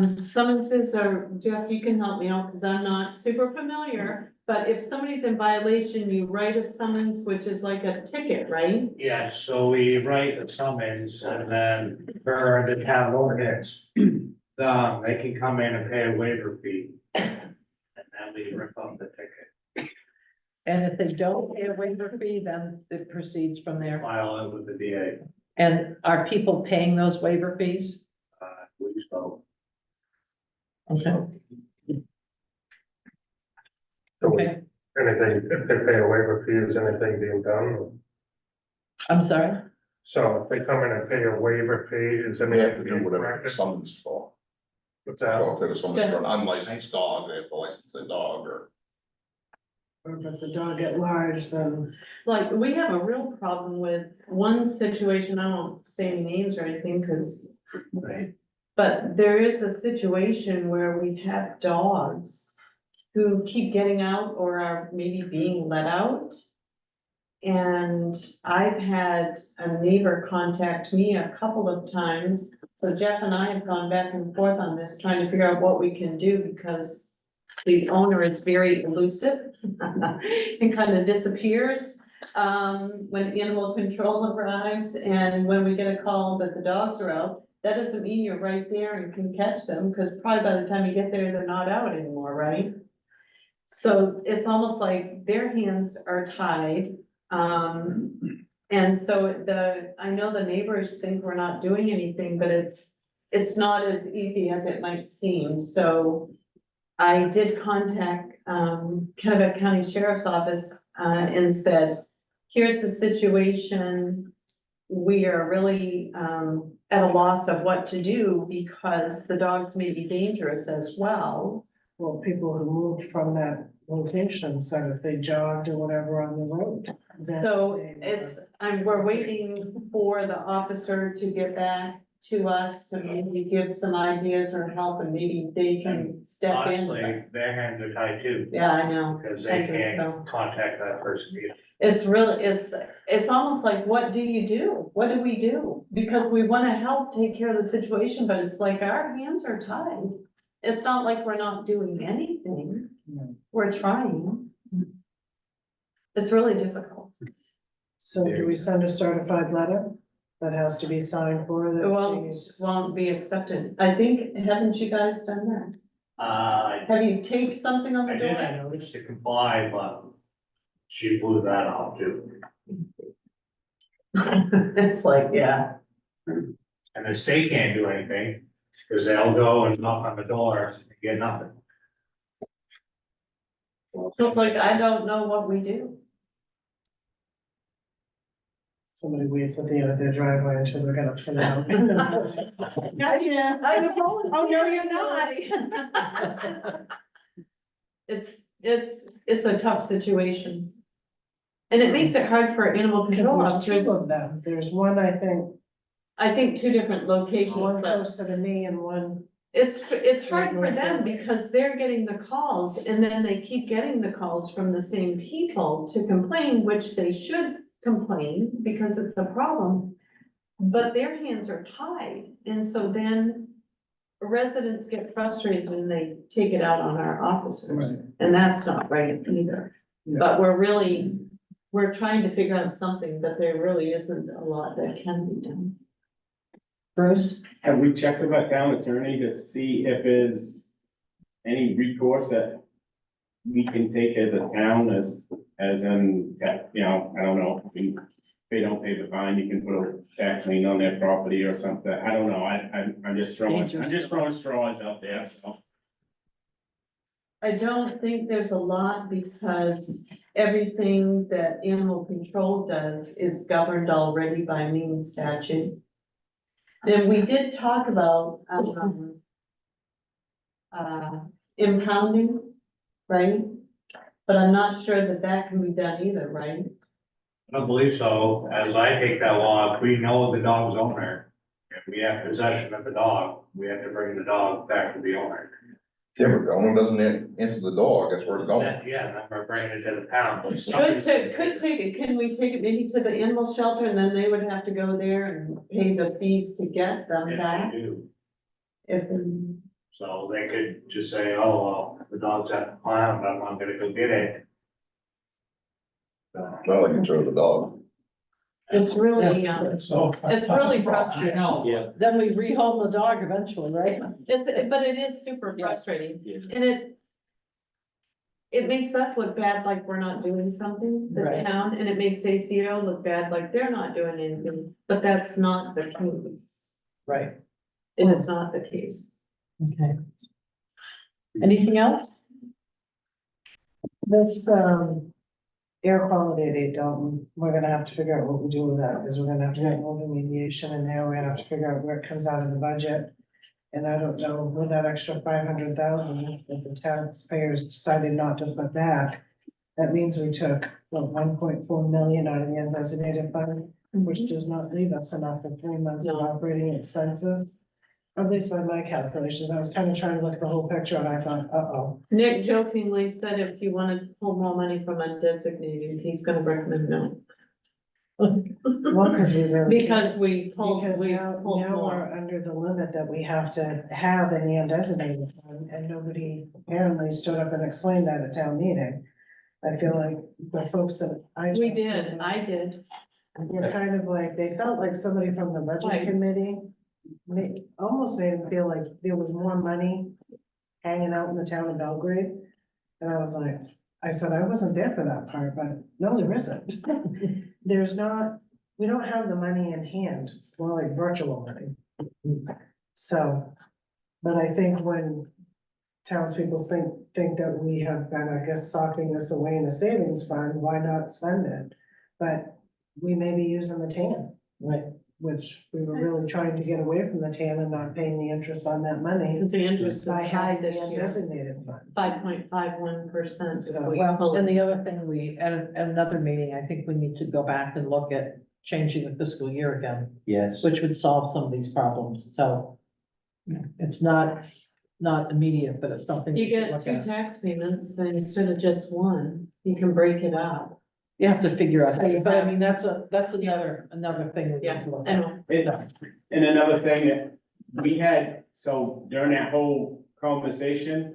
Summonses are, Jeff, you can help me out because I'm not super familiar, but if somebody's in violation, you write a summons, which is like a ticket, right? Yeah, so we write the summons and then for the town ordinance, they can come in and pay a waiver fee. And then we rip up the ticket, And if they don't pay a waiver fee, then it proceeds from there. file it with the DA. And are people paying those waiver fees? We spoke. Okay. Okay. Anything, if they pay a waiver fee, is anything being done? I'm sorry? So if they come in and pay a waiver fee, is They have to anything do being whatever corrected? someone's for. What's So that? if there was someone for an unlicensed dog, they have to license a dog or. Or if it's a dog at large, then. Like, we have a real problem with one situation, I won't say any names or anything, because. But there is a situation where we have dogs who keep getting out or are maybe being let out. And I've had a neighbor contact me a couple of times So Jeff and I have gone back and forth on this, trying to figure out what we can do, because the owner is very elusive and kind of disappears when animal control arrives, and when we get a call that the dogs are out, that doesn't mean you're right there and can catch them, because probably by the time you get there, they're not out anymore, right? So it's almost like their hands are tied. And so I know the neighbors think we're not doing anything, but it's not as easy as it might seem. So I did contact, Kennebec County Sheriff's Office, and said, here's a situation. We are really, at a loss of what to do, because the dogs may be dangerous as well. Well, people who moved from that location said if they jogged or whatever on the road. then So they- we're waiting for the officer to get back to us to maybe give some ideas or help, and maybe they can step in. Honestly, their hands are tied too, Yeah, I know. because they Thank you. can't contact that person either. It's really, it's almost like, what do you do? What do we do? Because we wanna help take care of the situation, but it's like our hands are tied. It's not like we're not doing anything. We're trying. It's really difficult. So do we send a certified letter that has to be signed for It that won't, says? won't be accepted. I think, haven't you guys done that? Have you taped something on the I did, door? I noticed to comply, but she blew that off too. It's like, yeah. And the state can't do anything, because they'll go and knock on the door and get nothing. So it's like, I don't know what we do. Somebody waits at the end of their driveway until they're gonna fill out. Gotcha. Oh, no, you're not. It's a tough situation. And it makes it hard for animal control Because there's officers. two of them. There's one, I think two different locations, one but closer to me and one. it's hard for Right, them right. because they're getting the calls, and then they keep getting the calls from the same people to complain, which they should complain because it's a problem. But their hands are tied, and so then residents get frustrated and they take it out on our officers, and that's not right either. But we're trying to figure out something, but there really isn't a lot that can be done. Bruce? Have we checked with our town attorney to see if there's any recourse that we can take as a town, as in, you know, I don't know, if they don't pay the fine, you can put a tax lien on their property or something, I don't know, I'm just throwing straws out there, so. I don't think there's a lot, because everything that animal control does is governed already by Maine statute. And we did talk about, impounding, right? But I'm not sure that that can be done either, right? I don't believe so, as I take that law, if we know the dog's owner, if we have possession of the dog, we have to bring the dog back to the owner. Yeah, but the owner doesn't answer the door, guess where it's going? Yeah, then we're bringing it to the town, but Could somebody. take it, can we take it maybe to the animal shelter, and then they would have to go there and pay the fees to get them If back? they do, If, so they could just say, oh, well, the dog's at the pound, but I'm gonna go get it. Not like you throw the dog. it's really, it's really frustrating. Yeah. Then we rehome the dog eventually, right? But it is super frustrating, and it makes us look bad like we're not doing something, the Right. town, and it makes ACO look bad like they're not doing anything, but that's not the case. Right. It is not the case. Okay. Anything else? This, air quality at 8 Dalton, we're gonna have to figure out what we do with that, because we're gonna have to get more remediation in there, we're gonna have to figure out where it comes out of the budget. And I don't know, with that extra 500,000, if the taxpayers decided not to put back, that means we took, 1.4 million out of the undesignated fund, which does not leave us enough for 3 months of No. operating expenses. At least by my calculations, I was kind of trying to look at the whole picture, and I thought, uh-oh. Nick jokingly said if you want to pull more money from undesignated, he's gonna recommend no. Well, because we really. Because we pulled Because now more. we're under the limit that we have to have in the undesignated fund, and nobody apparently stood up and explained that at town meeting. I feel like the folks that I. We talked to, did, I did. were kind of like, they felt like somebody from the Right. budget committee almost made them feel like there was more money hanging out in the town of Belgrade. And I was like, I said, I wasn't there for that part, but no, there isn't. There's not, we don't have the money in hand. It's more like virtual money. So, but I think when townspeople think that we have been, I guess, socking this away in a savings fund, why not spend it? But we may be using the TAN, right, which we were really trying to get away from the TAN and not paying the interest on that money. The interest is By high having this the year, undesignated fund. 5.51%. So, Well, and the other thing at another meeting, I think we need to go back and look at changing the fiscal year again, Yes. which would solve some of these problems, so. It's not immediate, but it's something. You we can get look 2 at. tax payments instead of just 1, you can break it up. You have to figure out, So you but I have- mean, that's another thing we Yeah, need to look I at. know. And another thing that we had, so during that whole conversation,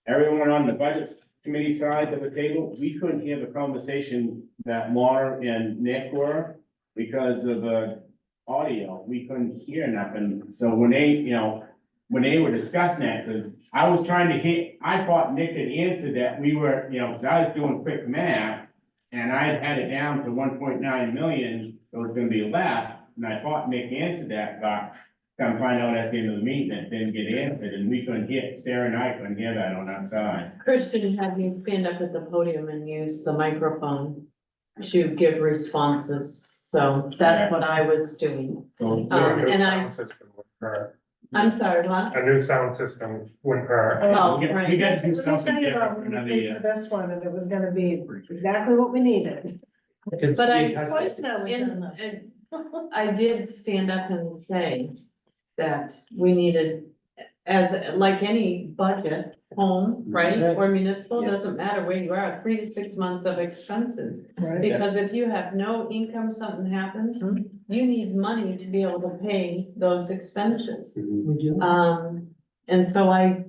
everyone on the budget committee side of the table, we couldn't hear the conversation that Laura and Nick were because of the audio. We couldn't hear nothing. So when they were discussing that, because I was trying to hit, I thought Nick had answered that we were, because I was doing quick math. And I had it down to 1.9 million, that was gonna be left, and I thought Nick answered that, but come find out at the end of the meeting, it didn't get answered, and we couldn't hear, Sarah and I couldn't hear that on our side. Christian had me stand up at the podium and use the microphone to give responses, so that's what I was doing. So, and I- Sound system would hurt. I'm sorry, what? A new sound system wouldn't hurt. Oh, we right. got to do Let me tell something you different about for when we another paid year. for this one, and it was gonna be exactly what we needed. Because But I- we had- Twice now we've done this. And I did stand up and say that we needed, as, like any budget, home, right, or municipal, Yes. doesn't matter where you are, 3 to 6 months of expenses. Right. Because if you have no income, something happens, you need money to be able to pay those expenses. We do. And so I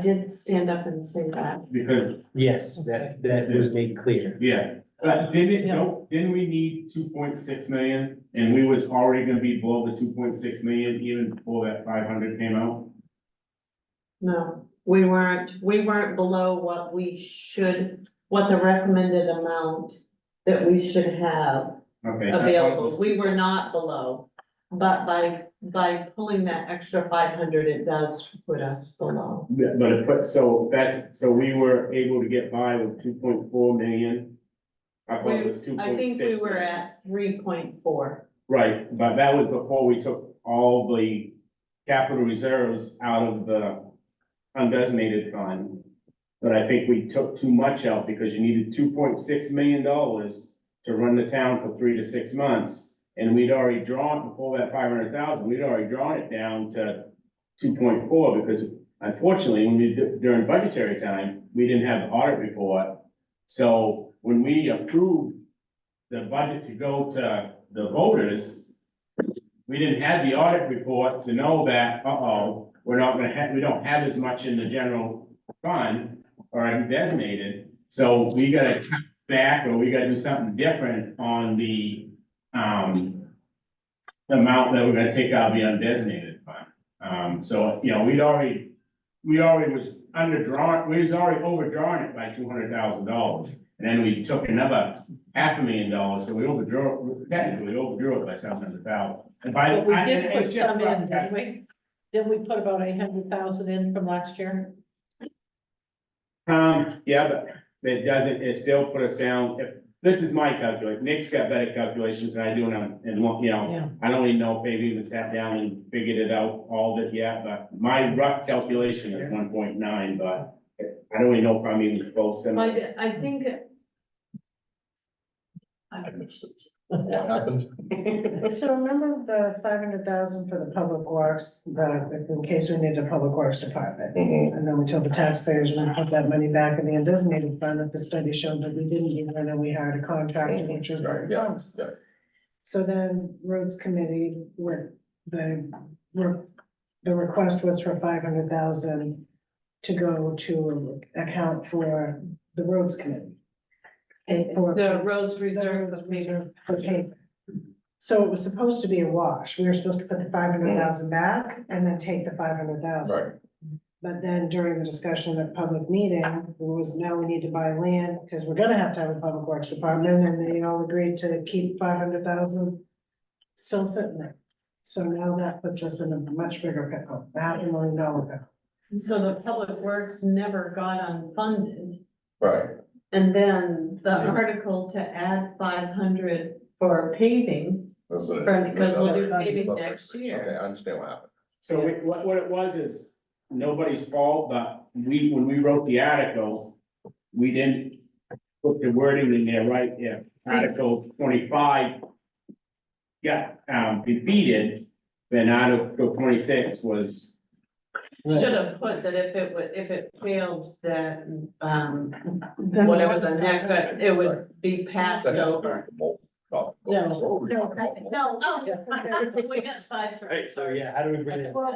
did stand up and say that. Because, Yes, that was made clear. yeah, but didn't we need 2.6 million, and we was already gonna be below the 2.6 million even before that 500 came out? No, we weren't below what we should, what the recommended amount that we should have Okay. so I thought it available. was- We were not below. But by pulling that extra 500, it does put us below. Yeah, but so we were able to get by with 2.4 million. I thought it was 2.6. I think we were at 3.4. Right, but that was before we took all the capital reserves out of the undesignated fund. But I think we took too much out because you needed $2.6 million to run the town for 3 to 6 months. And we'd already drawn, before that 500,000, we'd already drawn it down to 2.4 because unfortunately, when we did during budgetary time, we didn't have the audit report. So when we approved the budget to go to the voters, we didn't have the audit report to know that, we don't have as much in the general fund or designated. So we gotta cut back, or we gotta do something different on the amount that we're gonna take out of the undesignated fund. So, we already was underdrawn, we was already overdrawn it by $200,000. And then we took another $500,000, so technically we overdrew it by $700,000. And by the But we time. did put it's just some in, rough, didn't we? Didn't we put about 800,000 in from last year? Yeah, but it doesn't, it still put us down, this is my calculation, Nick's got better calculations than I do, Yeah. I don't even know if they've even sat down and figured it out all of it yet, but my rough calculation is 1.9, but I don't even know if I'm even close. I think What happened? So remember the 500,000 for the public works, in case we needed a public works department? And then we told the taxpayers we're gonna put that money back in the undesignated fund if the study showed that we didn't need it, and then we hired a contractor, which was very Yeah, promising. yeah. So then roads committee the request was for 500,000 to go to account for the roads committee. For The roads reserved for paving. for paving. So it was supposed to be a wash. We were supposed to put the 500,000 back and then take the 500,000. Right. But then during the discussion at public meeting, it was now we need to buy land because we're gonna have to have a public works department, and they all agreed to keep 500,000 still sitting there. So now that puts us in a much bigger pickle, $500,000 pickle. So the public works never got unfunded. Right. And then the article to add 500 for paving, because we'll do paving next year. Okay, I understand what happened. So what it was is nobody's fault, but when we wrote the article, we didn't put the wording in there right, yeah, Article 25 got defeated, then Article 26 was. Should have put that if it failed, that, whatever the next, it would be passed over. No. No, we got five for. Right, so yeah, how do we bring it? Well,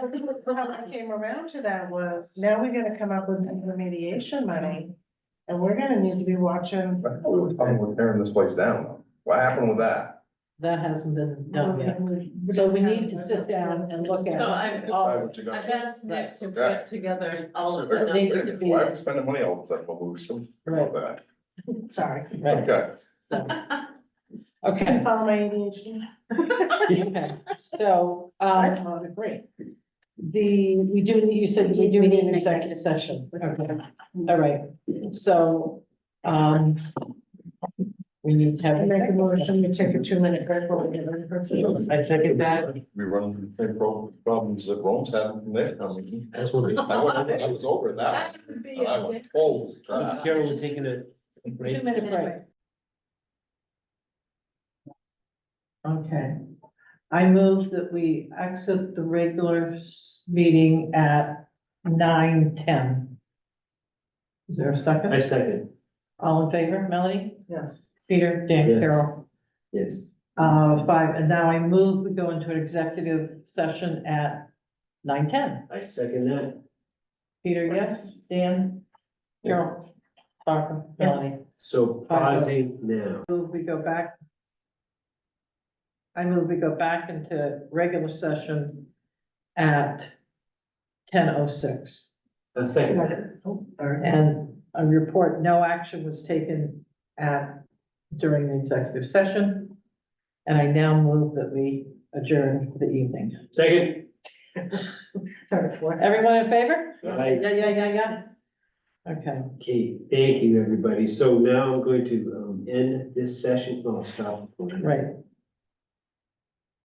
how I came around to that was, now we're gonna come up with remediation money, and we're gonna need to be watching. I thought we were talking about tearing this place down. What happened with that? That hasn't been done yet. So we need to sit down and look at. So Decide what you're gonna I've do. asked Nick to Okay. put together all of It needs to that. be- Why are we spending money all of a sudden, we'll move something about that? Sorry. Right. Okay. Okay, Follow my ADHD. okay, so, I thought it great. we do, you said we do need an executive session. Okay, all right, so, we need to have. I make a motion, we take a 2-minute break while we get ready for session. I second that. We run into the same problems that Rome's having from there. That's what we. I was over that. That would be And I a went, oh, crap. Carol, we're taking a break. 2-minute break. Okay, I move that we exit the regular meeting at 9:10. Is there a second? I second. All in favor, Melanie? Yes. Peter, Dan, Yes. Carol? Yes. 5, and now I move, we go into an executive session at 9:10. I second that. Peter, yes, Dan, Carol, Barbara, Yes. Melanie. So pausing now. Move, we go back. I move we go back into regular session at 10:06. I second that. And a report, no action was taken during the executive session. And I now move that we adjourn for the evening. Second. Third, fourth. Everyone in favor? Aye. Yeah. Okay, Okay, thank you, everybody. So now I'm going to end this session. I'll stop. right.